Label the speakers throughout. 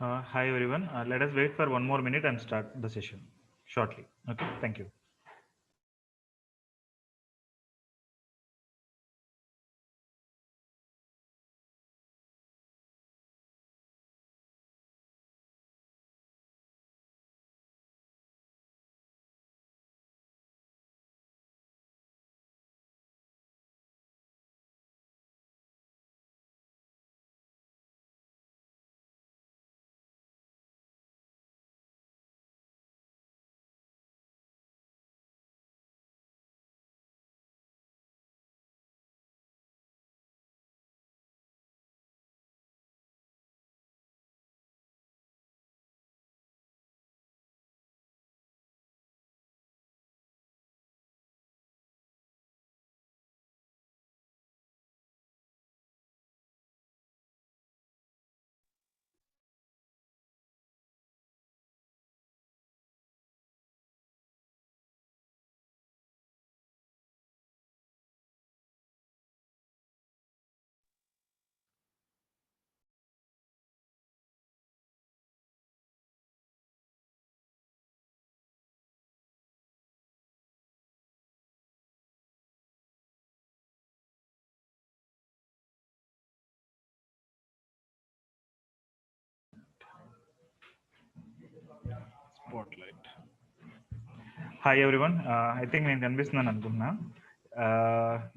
Speaker 1: Hi everyone. Let us wait for one more minute and start the session shortly. Okay, thank you. Spotlight. Hi everyone. I think నేను కనిపిస్తున్నాను అనుకుంటున్నా.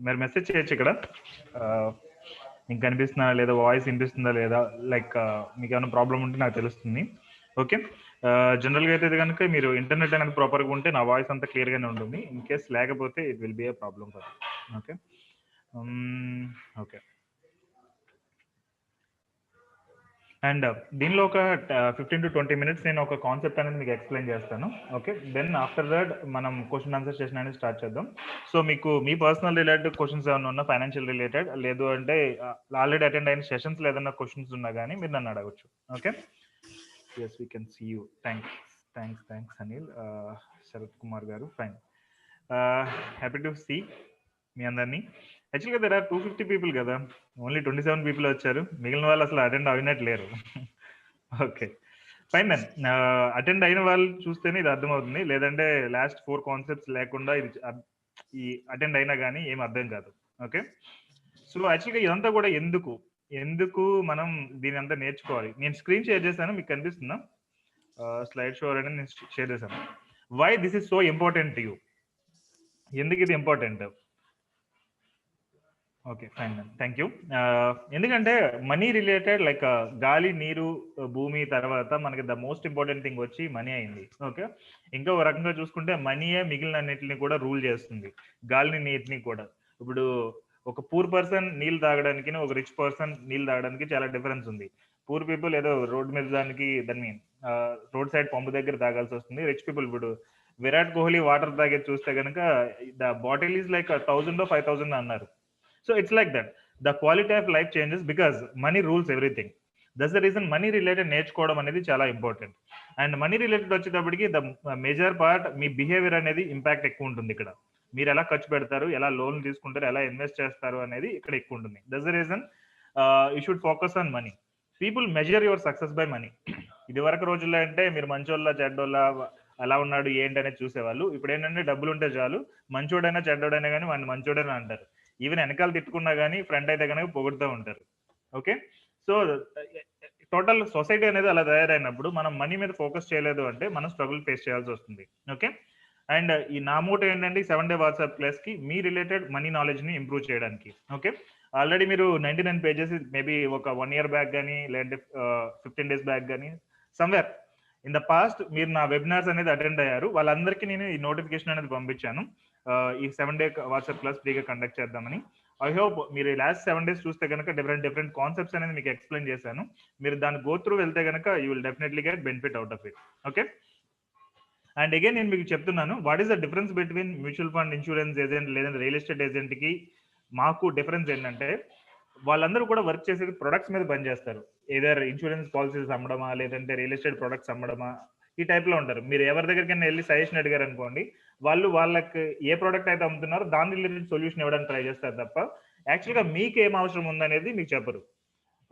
Speaker 1: మీరు message చేయొచ్చు ఇక్కడ. మీకు కనిపిస్తున్నా లేదా వాయిస్ వినిపిస్తుందా లేదా లైక్ మీకు ఏమైనా ప్రాబ్లం ఉంటే నాకు తెలుస్తుంది. ఓకే, జనరల్గా అయితే కనుక మీరు ఇంటర్నెట్ అనేది ప్రాపర్గా ఉంటే నా వాయిస్ అంతా క్లియర్గానే ఉంటుంది. ఇన్ కేస్ లేకపోతే it will B A problem for. Okay okay. And దీనిలో ఒక 15 to 20 minutes నేను ఒక కాన్సెప్ట్ అనేది మీకు ఎక్స్ప్లెయిన్ చేస్తాను. ఓకే, దెన్ ఆఫ్టర్ దట్ మనం క్వశ్చన్ ఆన్సర్ సెషన్ అనేది స్టార్ట్ చేద్దాం. సో మీకు మీ పర్సనల్ రిలేటెడ్ క్వశ్చన్స్ ఏమైనా ఉన్నా, ఫైనాన్షియల్ రిలేటెడ్ లేదు అంటే ఆల్రెడీ అటెండ్ అయిన సెషన్స్ ఏదైనా క్వశ్చన్స్ ఉన్నా కానీ మీరు నన్ను అడగచ్చు. Okay, yes we can see you. Thanks Anil. Sharath Kumar garu, fine. Happy to see మీ అందరినీ. యాక్చువల్గా దగ్గర 250 పీపుల్ కదా, ఓన్లీ 27 పీపుల్ వచ్చారు. మిగిలిన వాళ్ళు అసలు అటెండ్ అయినట్టు లేరు. Okay, fine then. అటెండ్ అయిన వాళ్ళు చూస్తేనే ఇది అర్థమవుతుంది, లేదంటే లాస్ట్ 4 కాన్సెప్ట్స్ లేకుండా ఇది ఈ అటెండ్ అయినా కానీ ఏం అర్థం కాదు. ఓకే, సో యాక్చువల్గా ఇదంతా కూడా ఎందుకు మనం దీని అంతా నేర్చుకోవాలి. నేను స్క్రీన్ షేర్ చేశాను, మీకు కనిపిస్తుందా? స్లైడ్ షో అనేది నేను షేర్ చేశాను. Why this is so important to you, ఎందుకు ఇది important? Okay, fine, thank you. ఎందుకంటే మనీ రిలేటెడ్ లైక్ గాలి, నీరు, భూమి తర్వాత మనకి ద మోస్ట్ ఇంపార్టెంట్ థింగ్ వచ్చి మనీ అయింది. ఓకే, ఇంకా ఒక రకంగా చూసుకుంటే మనీయే మిగిలిన అన్నిటిని కూడా రూల్ చేస్తుంది, గాలిని, నీటిని కూడా. ఇప్పుడు ఒక పూర్ పర్సన్ నీళ్ళు తాగడానికి, ఒక రిచ్ పర్సన్ నీళ్ళు తాగడానికి చాలా డిఫరెన్స్ ఉంది. పూర్ పీపుల్ ఏదో రోడ్ మీద దాన్ని రోడ్ సైడ్ పంపు దగ్గర తాగాల్సి వస్తుంది. రిచ్ పీపుల్ ఇప్పుడు విరాట్ కోహ్లీ వాటర్ తాగేది చూస్తే కనుక ద బాటిల్ ఈజ్ లైక్ 1000 5000 అన్నారు. So it's like that. The quality of life changes because money rules everything. That's the reason money related నేర్చుకోవడం అనేది చాలా ఇంపార్టెంట్. అండ్ మనీ రిలేటెడ్ వచ్చేటప్పటికి the major part me behaviour అనేది impact ఎక్కువ ఉంటుంది ఇక్కడ. మీరు ఎలా ఖర్చు పెడతారు, ఎలా లోన్ తీసుకుంటారు, ఎలా ఇన్వెస్ట్ చేస్తారు అనేది ఇక్కడ ఎక్కువ ఉంటుంది. That's the reason you should focus on money. People measure your success by money. ఇది వరకు రోజుల్లో అంటే మీరు మంచోళ్ళ చెడ్డోళ్ళ అలా ఉన్నాడు ఏంటి అనేది చూసేవాళ్ళు. ఇప్పుడు ఏంటంటే డబ్బులు ఉంటే చాలు, మంచోడైనా చెడ్డోడైనా కానీ వాడిని మంచోడైనా అంటారు. ఈవెన్ వెనకాల తిట్టుకున్నా కానీ ఫ్రంట్ అయితే కనుక పొగుడుతూ ఉంటారు. ఓకే, సో టోటల్ సొసైటీ అనేది అలా తయారైనప్పుడు మనం మనీ మీద ఫోకస్ చేయలేదు అంటే మనం స్ట్రగుల్ ఫేస్ చేయాల్సి వస్తుంది. ఓకే, అండ్ ఈ నా మూట ఏంటంటే 7-day వాట్సాప్ క్లాస్ కి మీ రిలేటెడ్ మనీ నాలెడ్జ్ ని ఇంప్రూవ్ చేయడానికి. ఓకే, ఆల్రెడీ మీరు 99 పేజెస్ మేబీ ఒక 1 year బ్యాక్ కానీ లేదంటే 15 days బ్యాక్ కానీ సమ్వేర్ ఇన్ ద పాస్ట్ మీరు నా వెబినార్స్ అనేది అటెండ్ అయ్యారు. వాళ్ళందరికీ నేను ఈ నోటిఫికేషన్ అనేది పంపించాను, ఈ 7-day వాట్సాప్ క్లాస్ ఫ్రీగా కండక్ట్ చేద్దామని. ఐ హోప్ మీరు లాస్ట్ 7 days చూస్తే కనుక డిఫరెంట్ కాన్సెప్ట్స్ అనేది మీకు ఎక్స్ప్లెయిన్ చేశాను. మీరు దాన్ని గో త్రూ వెళ్తే కనుక you will definitely get benefit out of it. Okay, and again నేను మీకు చెప్తున్నాను, what is the difference between mutual fund, insurance agent లేదంటే రియల్ ఎస్టేట్ ఏజెంట్ కి మాకు డిఫరెన్స్ ఏంటంటే వాళ్ళందరూ కూడా వర్క్ చేసేది ప్రొడక్ట్స్ మీద పనిచేస్తారు. ఏదర్ ఇన్సూరెన్స్ పాలసీస్ అమ్మడమా లేదంటే రియల్ ఎస్టేట్ ప్రొడక్ట్స్ అమ్మడమా, ఈ టైప్ లో ఉంటారు. మీరు ఎవరి దగ్గరికైనా వెళ్ళి సజెషన్ అడిగారు అనుకోండి, వాళ్ళకి ఏ ప్రోడక్ట్ అయితే అమ్ముతున్నారో దాని రిలేటెడ్ సొల్యూషన్ ఇవ్వడానికి ట్రై చేస్తారు తప్ప యాక్చువల్గా మీకు ఏం అవసరం ఉందనేది మీకు చెప్పరు.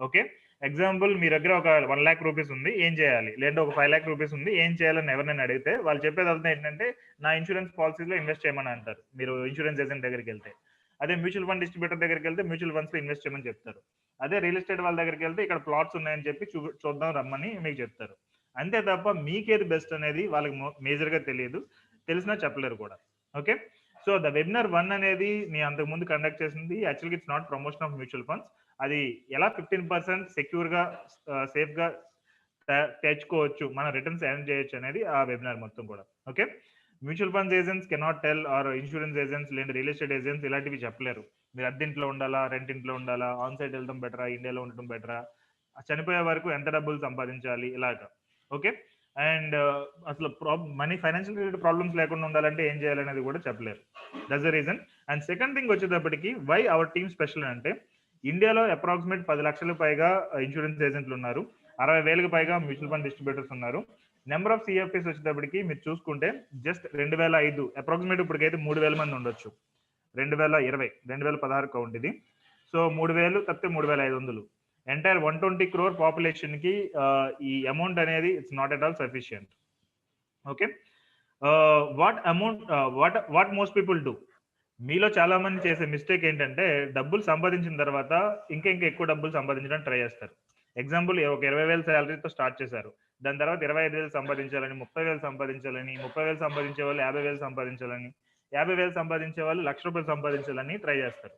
Speaker 1: ఓకే, ఎగ్జాంపుల్ మీ దగ్గర ఒక 1,00,000 రూపీస్ ఉంది, ఏం చేయాలి? లేదంటే ఒక 5,00,000 రూపీస్ ఉంది, ఏం చేయాలని ఎవరినైనా అడిగితే వాళ్ళు చెప్పేదంతా ఏంటంటే నా ఇన్సూరెన్స్ పాలసీలో ఇన్వెస్ట్ చేయమని అంటారు. మీరు ఇన్సూరెన్స్ ఏజెంట్ దగ్గరికి వెళ్తే. అదే మ్యూచువల్ ఫండ్ డిస్ట్రిబ్యూటర్ దగ్గరికి వెళ్తే మ్యూచువల్ ఫండ్స్ లో ఇన్వెస్ట్ చేయమని చెప్తారు. అదే రియల్ ఎస్టేట్ వాళ్ళ దగ్గరికి వెళ్తే ఇక్కడ ప్లాట్స్ ఉన్నాయని చెప్పి చూద్దాం రమ్మని మీకు చెప్తారు. అంతే తప్ప మీకేది బెస్ట్ అనేది వాళ్ళకి మేజర్ గా తెలియదు, తెలిసినా చెప్పలేరు కూడా. ఓకే, సో ద వెబినార్ 1 అనేది నేను అంతకు ముందు కండక్ట్ చేసింది యాక్చువల్గా it's not promotion of mutual funds. అది ఎలా 15% సెక్యూర్ గా సేఫ్ గా తెచ్చుకోవచ్చు, మన రిటర్న్స్ ఎర్న్ చేయొచ్చు అనేది ఆ వెబినార్ మొత్తం కూడా. Okay, mutual funds agents cannot tell, are insurance agents లేదా రియల్ ఎస్టేట్ ఏజెంట్స్ ఇలాంటివి చెప్పలేరు. మీరు అద్దెంట్లో ఉండాలా, రెంటింట్లో ఉండాలా, ఆన్ సైట్ వెళ్ళడం బెటరా, ఇండియాలో ఉండటం బెటరా, చనిపోయే వరకు ఎంత డబ్బులు సంపాదించాలి ఇలాగా. ఓకే, అండ్ అసలు మనీ ఫైనాన్షియల్ రిలేటెడ్ ప్రాబ్లమ్స్ లేకుండా ఉండాలంటే ఏం చేయాలనేది కూడా చెప్పలేరు. That's the reason. And second thing వచ్చేటప్పటికి వై అవర్ టీమ్ స్పెషల్ అంటే ఇండియాలో అప్రాక్సిమేట్ 10 లక్షలకు పైగా ఇన్సూరెన్స్ ఏజెంట్లు ఉన్నారు, 60,000కి పైగా మ్యూచువల్ ఫండ్ డిస్ట్రిబ్యూటర్స్ ఉన్నారు. నెంబర్ ఆఫ్ సిఎఫ్ఎస్ వచ్చేటప్పటికి మీరు చూసుకుంటే జస్ట్ 2005 అప్రాక్సిమేట్ ఇప్పటికైతే 3,000 మంది ఉండొచ్చు. 2020 2016 కౌంట్ ఇది. సో 3,000 తప్పితే 3,500 ఎంటైర్ 120 crore పాపులేషన్ కి ఈ అమౌంట్ అనేది it's not at all sufficient. Okay, what most people do, మీలో చాలా మంది చేసే మిస్టేక్ ఏంటంటే డబ్బులు సంపాదించిన తర్వాత ఇంకా ఎక్కువ డబ్బులు సంపాదించడానికి ట్రై చేస్తారు. ఎగ్జాంపుల్ ఒక 20,000 శాలరీతో స్టార్ట్ చేశారు, దాని తర్వాత 25,000 సంపాదించాలని, 30,000 సంపాదించాలని, 30,000 సంపాదించే వాళ్ళు 50,000 సంపాదించాలని, 50,000 సంపాదించే వాళ్ళు 1,00,000 రూపాయలు సంపాదించాలని ట్రై చేస్తారు.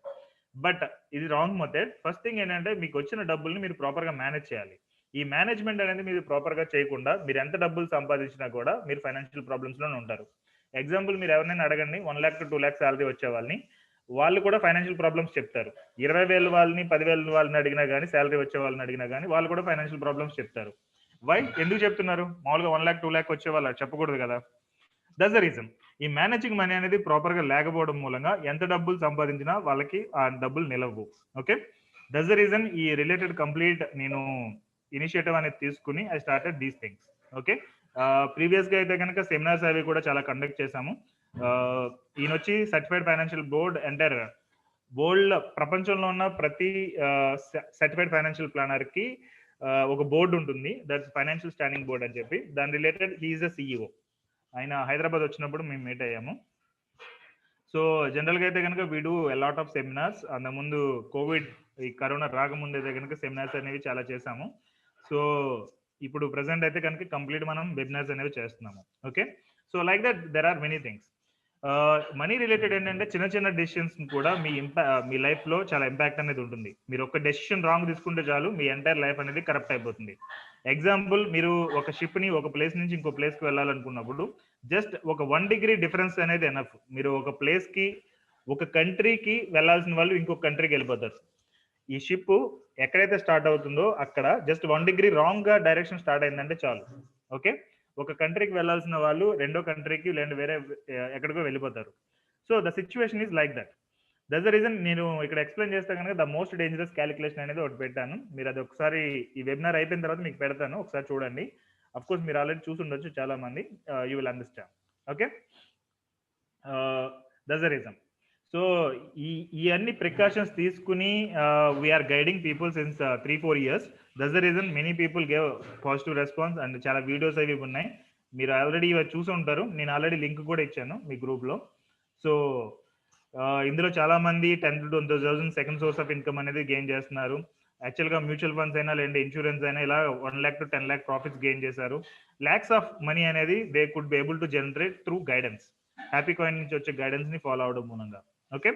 Speaker 1: బట్ ఇది రాంగ్ మెథడ్. ఫస్ట్ థింగ్ ఏంటంటే మీకు వచ్చిన డబ్బుల్ని మీరు ప్రాపర్ గా మేనేజ్ చేయాలి. ఈ మేనేజ్మెంట్ అనేది మీరు ప్రాపర్ గా చేయకుండా మీరు ఎంత డబ్బులు సంపాదించినా కూడా మీరు ఫైనాన్షియల్ ప్రాబ్లమ్స్ లోనే ఉంటారు. ఎగ్జాంపుల్ మీరు ఎవరినైనా అడగండి, 1,00,000 to 2,00,000 శాలరీ వచ్చే వాళ్ళని, వాళ్ళు కూడా ఫైనాన్షియల్ ప్రాబ్లమ్స్ చెప్తారు. 20,000 వాళ్ళని, 10,000 వాళ్ళని అడిగినా కానీ, శాలరీ వచ్చే వాళ్ళని అడిగినా కానీ వాళ్ళు కూడా ఫైనాన్షియల్ ప్రాబ్లమ్స్ చెప్తారు. వై, ఎందుకు చెప్తున్నారు? మామూలుగా 1,00,000 2,00,000 వచ్చే వాళ్ళు చెప్పకూడదు కదా. That's the reason. ఈ మేనేజింగ్ మనీ అనేది ప్రాపర్ గా లేకపోవడం మూలంగా ఎంత డబ్బులు సంపాదించినా వాళ్ళకి ఆ డబ్బులు నిలవు. ఓకే, దట్స్ ద రీజన్ ఈ రిలేటెడ్ కంప్లీట్ నేను ఇనిషియేటివ్ అనేది తీసుకుని I started these things. Okay, previous గా అయితే కనుక సెమినార్స్ అవి కూడా చాలా కండక్ట్ చేశాము. ఈయన వచ్చి certified financial board enter world ప్రపంచంలో ఉన్న ప్రతి సర్టిఫైడ్ ఫైనాన్షియల్ ప్లానర్ కి ఒక బోర్డు ఉంటుంది, దట్స్ ఫైనాన్షియల్ స్టాండింగ్ బోర్డ్ అని చెప్పి. దాని రిలేటెడ్ హీఈస్ అ సిఇఓ. ఆయన హైదరాబాద్ వచ్చినప్పుడు మేము మీట్ అయ్యాము. సో జనరల్ గా అయితే కనుక we do a lot of seminars. అంతకుముందు కోవిడ్, ఈ కరోనా రాకముందు అయితే కనుక సెమినార్స్ అనేవి చాలా చేశాము. సో ఇప్పుడు ప్రెసెంట్ అయితే కనుక కంప్లీట్ మనం వెబినార్స్ అనేవి చేస్తున్నాము. Okay, so like that there are many things. Money related ఏంటంటే చిన్న చిన్న డెసిషన్స్ కూడా మీ లైఫ్ లో చాలా ఇంపాక్ట్ అనేది ఉంటుంది. మీరు ఒక డెసిషన్ రాంగ్ తీసుకుంటే చాలు మీ ఎంటైర్ లైఫ్ అనేది కరప్ట్ అయిపోతుంది. ఎగ్జాంపుల్, మీరు ఒక షిప్ ని ఒక ప్లేస్ నుంచి ఇంకో ప్లేస్ కి వెళ్ళాలనుకున్నప్పుడు జస్ట్ ఒక 1 degree డిఫరెన్స్ అనేది ఎనఫ్. మీరు ఒక ప్లేస్ కి, ఒక కంట్రీకి వెళ్ళాల్సిన వాళ్ళు ఇంకొక కంట్రీకి వెళ్ళిపోతారు. ఈ షిప్ ఎక్కడైతే స్టార్ట్ అవుతుందో అక్కడ జస్ట్ 1 degree రాంగ్ గా డైరెక్షన్ స్టార్ట్ అయిందంటే చాలు. ఓకే, ఒక కంట్రీకి వెళ్ళాల్సిన వాళ్ళు రెండో కంట్రీకి లేదా వేరే ఎక్కడికో వెళ్ళిపోతారు. So the situation is like that. That's the reason నేను ఇక్కడ ఎక్స్ప్లెయిన్ చేస్తే కనుక ద మోస్ట్ డేంజరస్ క్యాలిక్యులేషన్ అనేది ఒకటి పెట్టాను. మీరు అది ఒకసారి ఈ వెబినార్ అయిపోయిన తర్వాత మీకు పెడతాను, ఒకసారి చూడండి. అఫ్ కోర్స్ మీరు ఆల్రెడీ చూసి ఉండొచ్చు చాలా మంది, you will understand. Okay, that's the reason. So ఈ అన్ని ప్రికాషన్స్ తీసుకుని we're guiding people since 3-4 years. That's the reason many people gave positive response and చాలా వీడియోస్ అవి ఉన్నాయి, మీరు ఆల్రెడీ ఇవి చూసి ఉంటారు. నేను ఆల్రెడీ లింక్ కూడా ఇచ్చాను మీ గ్రూప్ లో. సో ఇందులో చాలా మంది 10 to 20,000 second source of income అనేది గెయిన్ చేస్తున్నారు. యాక్చువల్గా మ్యూచువల్ ఫండ్స్ అయినా లేదంటే ఇన్సూరెన్స్ అయినా ఇలా 1,00,000 to 10 lakh ప్రాఫిట్స్ గెయిన్ చేశారు. ల్యాక్స్ ఆఫ్ మనీ అనేది they could be able to generate through guidance. Happy coin నుంచి వచ్చే గైడెన్స్ ని ఫాలో అవడం మూలంగా. ఓకే,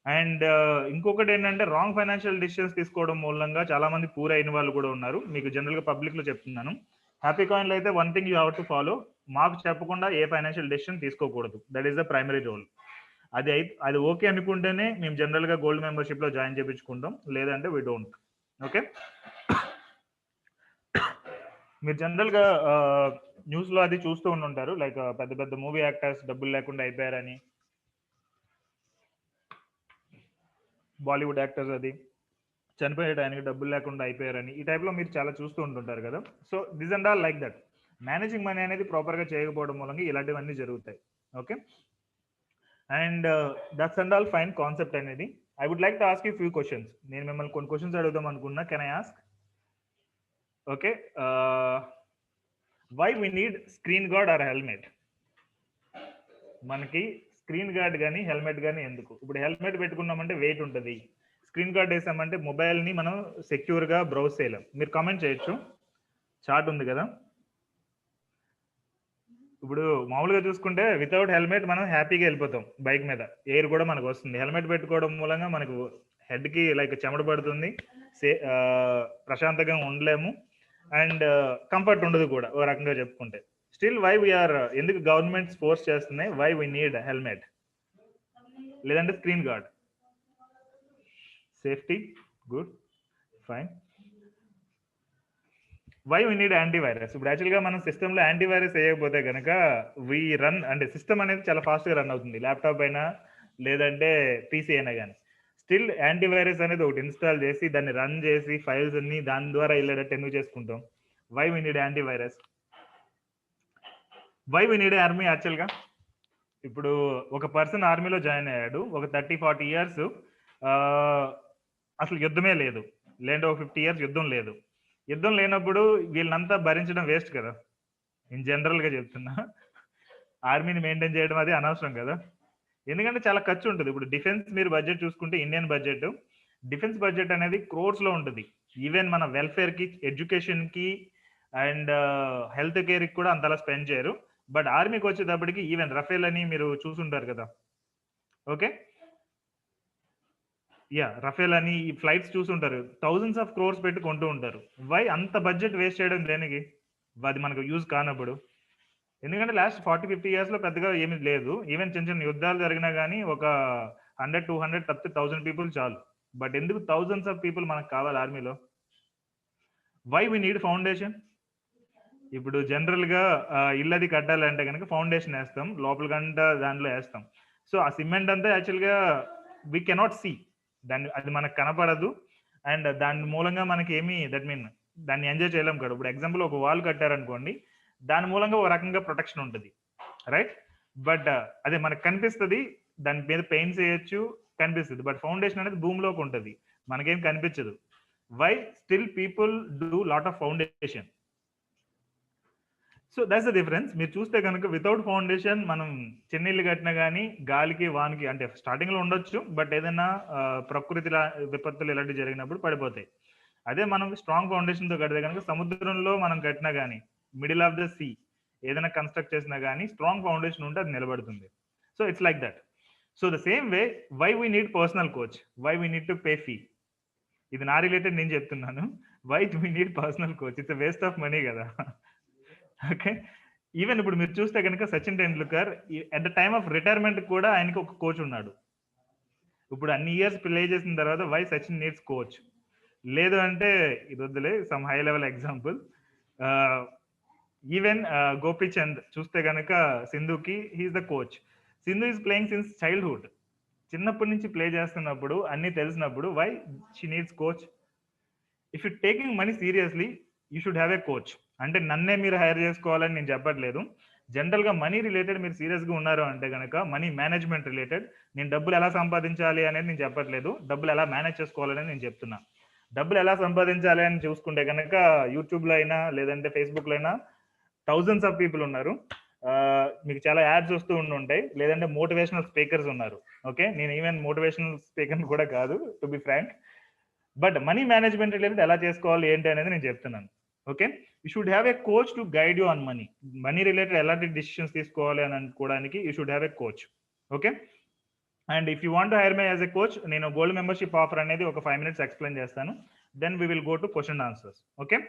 Speaker 1: అండ్ ఇంకొకటి ఏంటంటే రాంగ్ ఫైనాన్షియల్ డిసిషన్స్ తీసుకోవడం మూలంగా చాలా మంది పూర్ అయిన వాళ్ళు కూడా ఉన్నారు. మీకు జనరల్ గా పబ్లిక్ లో చెప్తున్నాను, హ్యాపీ కాయిన్ లో అయితే one thing you have to follow, మాకు చెప్పకుండా ఏ ఫైనాన్షియల్ డెసిషన్ తీసుకోకూడదు. That is the primary rule. అది ఓకే అనుకుంటేనే మేము జనరల్ గా గోల్డ్ మెంబర్షిప్ లో జాయిన్ చేయించుకుంటాం, లేదంటే వి డోంట్. ఓకే, మీరు జనరల్ గా న్యూస్ లో అది చూస్తూ ఉంటుంటారు, లైక్ పెద్ద పెద్ద మూవీ యాక్టర్స్ డబ్బులు లేకుండా అయిపోయారని, బాలీవుడ్ యాక్టర్స్ అది చనిపోయే టైంకి డబ్బులు లేకుండా అయిపోయారని, ఈ టైప్ లో మీరు చాలా చూస్తూ ఉంటుంటారు కదా. So this and all like that. Managing money అనేది ప్రాపర్ గా చేయకపోవడం మూలంగా ఇలాంటివన్నీ జరుగుతాయి. Okay, and that's and all fine concept అనేది. I would like to ask you few questions. నేను మిమ్మల్ని కొన్ని క్వశ్చన్స్ అడుగుదాం అనుకున్నా, can I ask? Okay. Why we need screen guard or helmet? మనకి స్క్రీన్ గార్డ్ కానీ హెల్మెట్ కానీ ఎందుకు? ఇప్పుడు హెల్మెట్ పెట్టుకున్నామంటే వెయిట్ ఉంటుంది, స్క్రీన్ గార్డ్ వేసామంటే మొబైల్ని మనం సెక్యూర్గా బ్రౌజ్ చేయలేం. మీరు కామెంట్ చేయొచ్చు, చార్ట్ ఉంది కదా. ఇప్పుడు మామూలుగా చూసుకుంటే వితౌట్ హెల్మెట్ మనం హ్యాపీగా వెళ్ళిపోతాం బైక్ మీద, ఎయిర్ కూడా మనకు వస్తుంది. హెల్మెట్ పెట్టుకోవడం మూలంగా మనకు హెడ్కి లైక్ చెమట పడుతుంది, ప్రశాంతంగా ఉండలేము, అండ్ కంఫర్ట్ ఉండదు కూడా ఓ రకంగా చెప్పుకుంటే. స్టిల్ వై వీఆర్, ఎందుకు గవర్నమెంట్స్ ఫోర్స్ చేస్తున్నాయి, వై వీ నీడ్ హెల్మెట్ లేదంటే screen guard? Safety, good, fine. Why we need antivirus? ఇప్పుడు యాక్చువల్గా మనం సిస్టంలో యాంటీవైరస్ వేయకపోతే కనుక వీ రన్, అంటే సిస్టమ్ అనేది చాలా ఫాస్ట్గా రన్ అవుతుంది, ల్యాప్టాప్ అయినా లేదంటే పీసీ అయినా కానీ. స్టిల్ యాంటీవైరస్ అనేది ఒకటి ఇన్స్టాల్ చేసి దాన్ని రన్ చేసి ఫైల్స్ అన్ని దాని ద్వారా వెళ్ళేటట్టు ఎందుకు చేసుకుంటాం? Why we need antivirus? Why we need army? యాక్చువల్గా ఇప్పుడు ఒక పర్సన్ ఆర్మీలో జాయిన్ అయ్యాడు, ఒక 30-40 ఇయర్స్ అసలు యుద్ధమే లేదు, లేదంటే ఒక 50 ఇయర్స్ యుద్ధం లేదు. యుద్ధం లేనప్పుడు వీళ్ళనంతా భరించడం వేస్ట్ కదా, ఇన్ జనరల్గా చెప్తున్నా. ఆర్మీని మెయింటైన్ చేయడం అది అనవసరం కదా, ఎందుకంటే చాలా ఖర్చు ఉంటుంది. ఇప్పుడు డిఫెన్స్ మీరు బడ్జెట్ చూసుకుంటే, ఇండియన్ బడ్జెట్, డిఫెన్స్ బడ్జెట్ అనేది క్రోర్స్లో ఉంటుంది. ఈవెన్ మన వెల్ఫేర్కి, ఎడ్యుకేషన్కి అండ్ హెల్త్ కేర్కి కూడా అంతలా స్పెండ్ చేయరు. బట్ ఆర్మీకి వచ్చేటప్పటికి ఈవెన్ రఫేల్ అని మీరు చూసుంటారు కదా, ఓకే, యా, రఫేల్ అని ఈ ఫ్లైట్స్ చూసుంటారు, థౌజండ్స్ ఆఫ్ క్రోర్స్ పెట్టి కొంటూ ఉంటారు. వై అంత బడ్జెట్ వేస్ట్ చేయడం దేనికి? అది మనకు యూజ్ కానప్పుడు. ఎందుకంటే లాస్ట్ 40-50 ఇయర్స్లో పెద్దగా ఏమీ లేదు. ఈవెన్ చిన్న చిన్న యుద్ధాలు జరిగినా కానీ ఒక 100-200 తప్పితే 1000 పీపుల్ చాలు. బట్ ఎందుకు థౌజండ్స్ ఆఫ్ పీపుల్ మనకు కావాలి ఆర్మీలో? Why we need foundation? ఇప్పుడు జనరల్గా ఇల్లది కట్టాలంటే కనుక ఫౌండేషన్ వేస్తాం, లోపలికంతా దాంట్లో వేస్తాం. సో ఆ సిమెంట్ అంతా యాక్చువల్గా వీ కెనాట్ సీ, దాన్ని, అది మనకు కనపడదు, అండ్ దాని మూలంగా మనకి ఏమి, దట్ మీన్ దాన్ని ఎంజాయ్ చేయలేం కదా. ఇప్పుడు ఎగ్జాంపుల్ ఒక వాల్ కట్టారనుకోండి, దాని మూలంగా ఒక రకంగా ప్రొటెక్షన్ ఉంటుంది, రైట్? బట్ అదే మనకు కనిపిస్తుంది, దాని మీద పెయింట్స్ వేయచ్చు, కనిపిస్తుంది. బట్ ఫౌండేషన్ అనేది భూమిలోకి ఉంటుంది, మనకేం కనిపించదు. Why still people do lot of foundation? So that's the difference. మీరు చూస్తే కనుక వితౌట్ ఫౌండేషన్ మనం చెన్నీళ్ళు కట్టినా కానీ గాలికి వానికి, అంటే స్టార్టింగ్లో ఉండొచ్చు, బట్ ఏదైనా ప్రకృతి విపత్తులు ఇలాంటివి జరిగినప్పుడు పడిపోతాయి. అదే మనం స్ట్రాంగ్ ఫౌండేషన్తో కడితే కనుక సముద్రంలో మనం కట్టినా కానీ, మిడిల్ ఆఫ్ ద సీ ఏదైనా కన్స్ట్రక్ట్ చేసినా కానీ స్ట్రాంగ్ ఫౌండేషన్ ఉంటే అది నిలబడుతుంది. So it's like that. So the same way why we need personal coach, why we need to pay fee? ఇది నా రిలేటెడ్ నేను చెప్తున్నాను. Why do we need personal coach? It's waste of money కదా. Okay, even ఇప్పుడు మీరు చూస్తే కనుక Sachin Tendulkar at the time of retirement కూడా ఆయనకి ఒక కోచ్ ఉన్నాడు. ఇప్పుడు అన్ని ఇయర్స్ ప్లే చేసిన తర్వాత వై సచిన్ నీడ్స్ కోచ్? లేదు అంటే ఇది వద్దులే, some high level example, even Gopichand చూస్తే కనుక సింధుకి he is the coach. Sindhu is playing since childhood, చిన్నప్పటి నుంచి ప్లే చేస్తున్నప్పుడు అన్ని తెలిసినప్పుడు why she needs coach? If you taking money seriously you should have a coach. అంటే నన్నే మీరు హైర్ చేసుకోవాలని నేను చెప్పట్లేదు, జనరల్గా మనీ రిలేటెడ్ మీరు సీరియస్గా ఉన్నారు అంటే కనుక, మనీ మేనేజ్మెంట్ రిలేటెడ్, నేను డబ్బులు ఎలా సంపాదించాలి అనేది నేను చెప్పట్లేదు, డబ్బులు ఎలా మేనేజ్ చేసుకోవాలని నేను చెప్తున్నా. డబ్బులు ఎలా సంపాదించాలి అని చూసుకుంటే కనుక యూట్యూబ్లో అయినా లేదంటే ఫేస్బుక్లో అయినా థౌజండ్స్ ఆఫ్ పీపుల్ ఉన్నారు, మీకు చాలా యాడ్స్ వస్తూ ఉంటాయి, లేదంటే మోటివేషనల్ స్పీకర్స్ ఉన్నారు. ఓకే, నేను ఈవెన్ మోటివేషనల్ స్పీకర్ కూడా కాదు, to be frank. But money management related ఎలా చేసుకోవాలి ఏంటి అనేది నేను చెప్తున్నాను. Okay, you should have a coach to guide you on money. Money related ఎలాంటి డిసిషన్స్ తీసుకోవాలి అని అనుకోవడానికి you should have a coach. Okay, and if you want hire my as a coach, నేను గోల్డ్ మెంబర్షిప్ ఆఫర్ అనేది ఒక 5 minutes explain చేస్తాను, then we will go to question answers. Okay,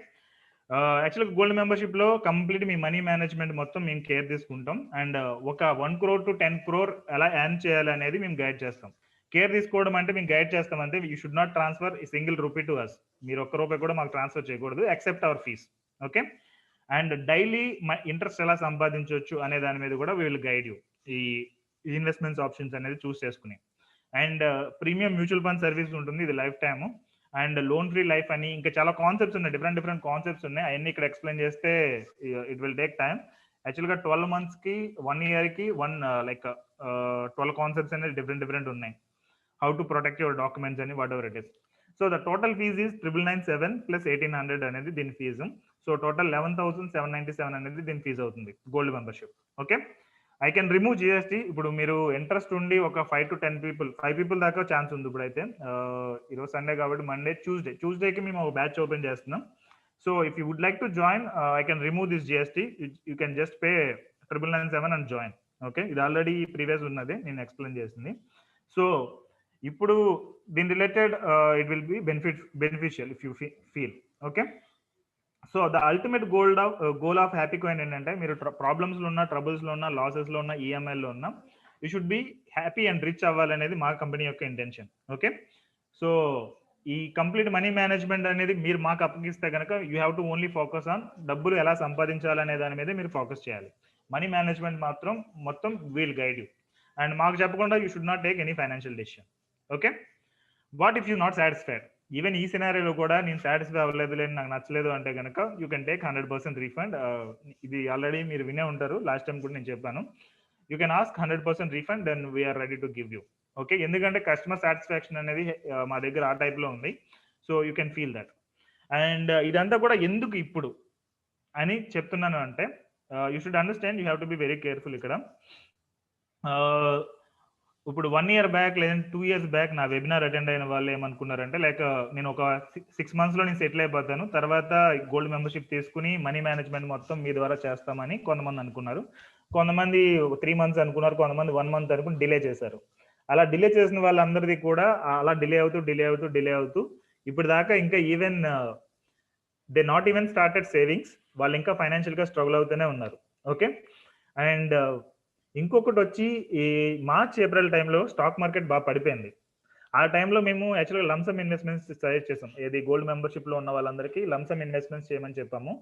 Speaker 1: యాక్చువల్గా gold మెంబర్షిప్లో కంప్లీట్ మీ మనీ మేనేజ్మెంట్ మొత్తం మేము care తీసుకుంటాం, అండ్ ఒక 1 crore to 10 crore ఎలా ఎర్న్ చేయాలి అనేది మేము గైడ్ చేస్తాం. కేర్ తీసుకోవడం అంటే మేము గైడ్ చేస్తామంటే you should not transfer single rupee to us. మీరు ₹1 కూడా మాకు ట్రాన్స్ఫర్ చేయకూడదు except our fees. Okay, and daily interest ఎలా సంపాదించవచ్చు అనే దాని మీద కూడా వీ విల్ గైడ్ యూ, ఈ ఇన్వెస్ట్మెంట్స్ ఆప్షన్స్ అనేది చూస్ చేసుకుని. And premium mutual fund service ఉంటుంది, ఇది life time, and loan free life అని ఇంకా చాలా కాన్సెప్ట్స్ ఉన్నాయి, డిఫరెంట్ కాన్సెప్ట్స్ ఉన్నాయి. అవన్నీ ఇక్కడ ఎక్స్ప్లెయిన్ చేస్తే ఇట్ విల్ టేక్ టైమ్. యాక్చువల్గా 12 monthsకి 1 yearకి 12 కాన్సెప్ట్స్ అనేది డిఫరెంట్ ఉన్నాయి. How to protect your documents అని whatever it is. So the total fees is 997 plus 1800 అనేది దీని ఫీజు. సో టోటల్ 11,797 అనేది దీని ఫీజు అవుతుంది gold membership. Okay, I can remove GST. ఇప్పుడు మీరు ఇంట్రెస్ట్ ఉండి ఒక 5 to 10 పీపుల్, 5 పీపుల్ దాకా ఛాన్స్ ఉంది. ఇప్పుడైతే ఈరోజు సండే కాబట్టి మండే ట్యూస్డేకి మేము ఒక బ్యాచ్ ఓపెన్ చేస్తున్నాం. So if you would like to join, I can remove this GST. You can just pay 997 and join. Okay, ఇది ఆల్రెడీ ప్రీవియస్ ఉన్నది, నేను ఎక్స్ప్లెయిన్ చేసింది. సో ఇప్పుడు దీని related it will B beneficial if you feel. Okay, so the ultimate goal of happy coin ఏంటంటే, మీరు ప్రాబ్లమ్స్లో ఉన్న, ట్రబుల్స్లో ఉన్న, లాసెస్లో ఉన్న, ఈఎంఐలో ఉన్న, you should be happy and rich అవ్వాలనేది మా కంపెనీ యొక్క ఇంటెన్షన్. ఓకే, సో ఈ కంప్లీట్ మనీ మేనేజ్మెంట్ అనేది మీరు మాకు అప్పగిస్తే కనుక you have to only focus on డబ్బులు ఎలా సంపాదించాలనే దాని మీద మీరు ఫోకస్ చేయాలి. మనీ మేనేజ్మెంట్ మాత్రం మొత్తం వీల్ గైడ్ యూ. అండ్ మాకు చెప్పకుండా you should not take any financial decision. Okay, what if you not satisfied? Even ఈ సినారియోలో కూడా నేను సాటిస్ఫై అవ్వలేదు, లేదు నాకు నచ్చలేదు అంటే కనుక యూ కెన్ టేక్ 100% రీఫండ్. ఇది ఆల్రెడీ మీరు వినే ఉంటారు, లాస్ట్ టైం కూడా నేను చెప్పాను. You can ask 100% refund, then we're ready to give you. Okay, ఎందుకంటే కస్టమర్ సాటిస్ఫాక్షన్ అనేది మా దగ్గర ఆ టైప్లో ఉంది. So you can feel that. And ఇదంతా కూడా ఎందుకు ఇప్పుడు అని చెప్తున్నాను అంటే, you should understand, you have to be very careful. ఇక్కడ ఇప్పుడు 1 year బ్యాక్ లేదంటే 2 years బ్యాక్ నా వెబినార్ అటెండ్ అయిన వాళ్ళు ఏమనుకున్నారంటే, లైక్ నేను ఒక 6 monthsలో నేను సెటిల్ అయిపోతాను, తర్వాత గోల్డ్ మెంబర్షిప్ తీసుకుని మనీ మేనేజ్మెంట్ మొత్తం మీ ద్వారా చేస్తామని కొంతమంది అనుకున్నారు. కొంతమంది 3 months అనుకున్నారు, కొంతమంది 1 month అనుకుని డిలే చేశారు. అలా డిలే చేసిన వాళ్ళందరిది కూడా అలా డిలే అవుతూ ఇప్పుడు దాకా ఇంకా even they not even started savings. వాళ్ళు ఇంకా ఫైనాన్షియల్గా స్ట్రగుల్ అవుతూనే ఉన్నారు. ఓకే, అండ్ ఇంకొకటి వచ్చి ఈ మార్చ్ ఏప్రిల్ టైంలో స్టాక్ మార్కెట్ బాగా పడిపోయింది. ఆ టైంలో మేము యాక్చువల్గా లంసమ్ ఇన్వెస్ట్మెంట్స్ సజెస్ట్ చేసాం. ఏది గోల్డ్ మెంబర్షిప్లో ఉన్న వాళ్ళందరికీ లంసమ్ ఇన్వెస్ట్మెంట్స్ చేయమని చెప్పాము.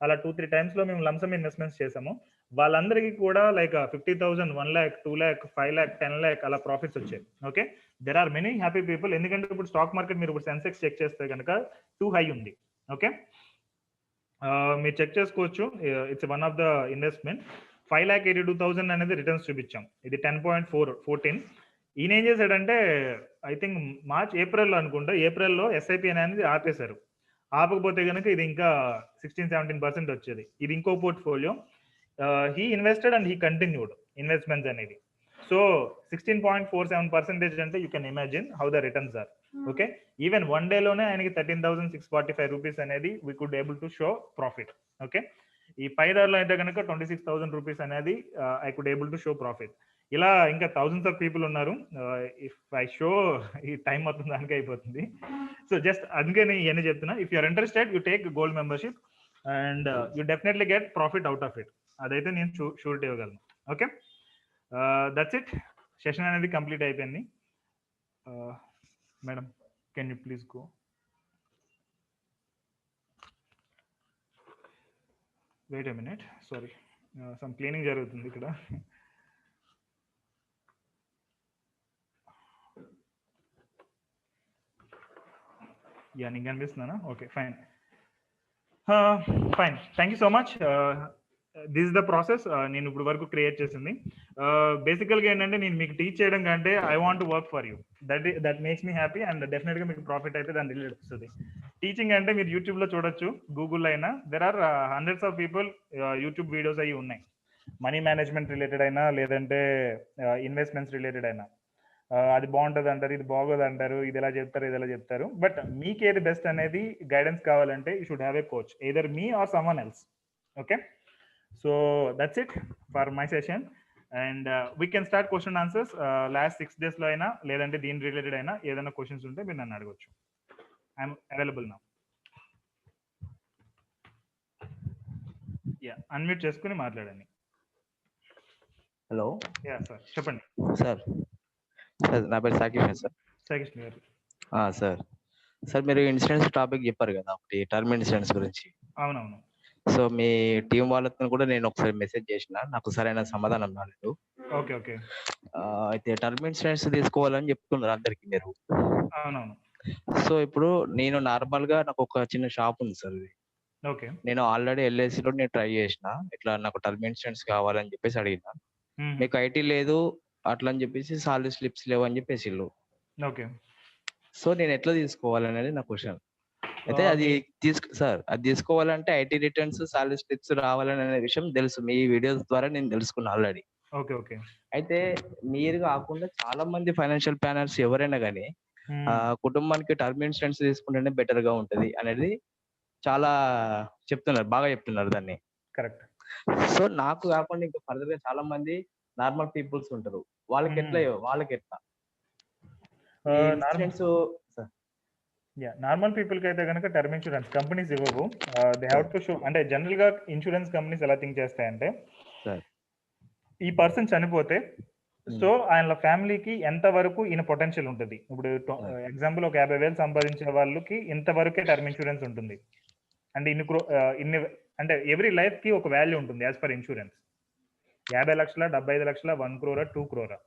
Speaker 1: అలా 2-3 times మేము లంసమ్ ఇన్వెస్ట్మెంట్స్ చేసాము. వాళ్ళందరికీ కూడా like 50,000, 1 lakh, 2 lakh, 5 lakh, 10 lakh అలా ప్రాఫిట్స్ వచ్చాయి. Okay, there are many happy people. ఎందుకంటే ఇప్పుడు స్టాక్ మార్కెట్ మీరు ఇప్పుడు సెన్సెక్స్ చెక్ చేస్తే కనుక టూ హై ఉంది. ఓకే, మీరు చెక్ చేసుకోవచ్చు. It's one of the investment. 5,82,000 అనేది రిటర్న్స్ చూపించాం. ఇది 10.14. ఈయన ఏం చేశాడంటే, ఐ థింక్ ఏప్రిల్లో అనుకుంటా, ఏప్రిల్లో ఎస్ఐపి అనేది ఆపేశారు. ఆపకపోతే కనుక ఇది ఇంకా 16-17% వచ్చేది. ఇది ఇంకో portfolio. He invested and he continued investments అనేది. సో 16.47% అంటే you can imagine how the returns are. Okay, even 1 dayలోనే ఆయనకి 13,645 రూపీస్ అనేది we could able to show profit. Okay, ఈ పైదారులో అయితే కనుక 26,000 రూపీస్ అనేది I could able to show profit. ఇలా ఇంకా థౌజండ్స్ ఆఫ్ పీపుల్ ఉన్నారు. ఇఫ్ ఐ షో ఈ టైం మొత్తం దానికి అయిపోతుంది. సో జస్ట్ అందుకని ఇవన్నీ చెప్తున్నా. If you're interested, you take gold membership and you definitely get profit out of it. అదైతే నేను షూరిటీ ఇవ్వగలను. Okay, that's it. సెషన్ అనేది కంప్లీట్ అయిపోయింది. Madam, can you please go? Wait a minute, sorry, some cleaning జరుగుతుంది ఇక్కడ. Yeah, నీకు కనిపిస్తున్నానా? Okay, fine. Thank you so much. This is the process నేను ఇప్పుడు వరకు క్రియేట్ చేసింది. బేసికల్గా ఏంటంటే, నేను మీకు టీచ్ చేయడం కంటే I want to work for you. That makes me happy and డెఫినెట్గా మీకు ప్రాఫిట్ అయితే దాని రిలేటెడ్ వస్తుంది. టీచింగ్ అంటే మీరు యూట్యూబ్లో చూడొచ్చు, గూగుల్లో అయినా. There are hundreds of people YouTube videos అవి ఉన్నాయి, మనీ మేనేజ్మెంట్ రిలేటెడ్ అయినా, లేదంటే ఇన్వెస్ట్మెంట్స్ రిలేటెడ్ అయినా. అది బాగుంటుంది అంటారు, ఇది బాగోదు అంటారు, ఇది ఎలా చెప్తారు, ఇది ఎలా చెప్తారు. బట్ మీకు ఏది బెస్ట్ అనేది గైడెన్స్ కావాలంటే you should have a coach, either me or someone else. Okay, so that's it for my session. And we can start question answers. Last 6 daysలో అయినా, లేదంటే దీని రిలేటెడ్ అయినా ఏదైనా క్వశ్చన్స్ ఉంటే మీరు నన్ను అడగచ్చు. I'm available now. Yeah, unmute చేసుకుని మాట్లాడండి.
Speaker 2: హలో.
Speaker 1: యా సార్, చెప్పండి.
Speaker 2: సార్ నా పేరు సాకిష్ సార్.
Speaker 1: సాకిష్ గారు.
Speaker 2: సార్ మీరు ఇన్సూరెన్స్ టాపిక్ చెప్పారు కదా, ఒకటి టర్మ్ ఇన్సూరెన్స్ గురించి.
Speaker 1: అవునవును.
Speaker 2: సో మీ టీం వాళ్ళతో కూడా నేను ఒకసారి మెసేజ్ చేసిన, నాకు సరైన సమాధానం రాలేదు.
Speaker 1: Okay okay.
Speaker 2: అయితే టర్మ్ ఇన్సూరెన్స్ తీసుకోవాలని చెప్తున్నారు అందరికి మీరు.
Speaker 1: అవునవును.
Speaker 2: సో ఇప్పుడు నేను నార్మల్ గా నాకు ఒక చిన్న షాప్ ఉంది సార్.
Speaker 1: ఓకే.
Speaker 2: నేను ఆల్రెడీ ఎల్ఐసిలో నేను ట్రై చేసిన, ఇట్లా నాకు టర్మ్ ఇన్సూరెన్స్ కావాలని చెప్పేసి అడిగిన. మీకు ఐటీ లేదు అట్లా అని చెప్పేసి సాలరీ స్లిప్స్ లేవు అని చెప్పేసి.
Speaker 1: ఓకే.
Speaker 2: సో నేను ఎట్లా తీసుకోవాలనేది నా క్వశ్చన్. అయితే అది అది తీసుకోవాలంటే ఐటీ రిటర్న్స్, సాలరీ స్లిప్స్ రావాలనే విషయం తెలుసు. మీ వీడియోస్ ద్వారా నేను తెలుసుకున్నా ఆల్రెడీ.
Speaker 1: ఓకే. ఓకే.
Speaker 2: అయితే మీరు కాకుండా చాలా మంది ఫైనాన్షియల్ ప్లానర్స్ ఎవరైనా గాని కుటుంబానికి టర్మ్ ఇన్సూరెన్స్ తీసుకుంటేనే బెటర్ గా ఉంటది అనేది చాలా చెప్తున్నారు. బాగా చెప్తున్నారు దాన్ని.
Speaker 1: కరెక్ట్.
Speaker 2: సో నాకు కాకుండా ఇంకా ఫర్దర్ గా చాలా మంది నార్మల్ పీపుల్స్ ఉంటారు. వాళ్ళకెట్లా? ఈ ఇన్సూరెన్స్
Speaker 1: నార్మల్ పీపుల్ కి అయితే కనుక టర్మ్ ఇన్సూరెన్స్ కంపెనీస్ ఇవ్వవు. They have to show. అంటే జనరల్ గా ఇన్సూరెన్స్ కంపెనీస్ ఎలా థింక్ చేస్తాయంటే, ఈ పర్సన్ చనిపోతే సో ఆయన ఫ్యామిలీకి ఎంత వరకు ఈయన పొటెన్షియల్ ఉంటుంది. ఇప్పుడు ఎగ్జాంపుల్ ఒక 50,000 సంపాదించే వాళ్ళకి ఇంతవరకే టర్మ్ ఇన్సూరెన్స్ ఉంటుంది. అంటే ఇన్ని అంటే ఎవ్రీ లైఫ్ కి ఒక వాల్యూ ఉంటుంది యాజ్ పర్ ఇన్సూరెన్స్. 50 లక్షల, 75 లక్షల, 1 crore, 2 crore.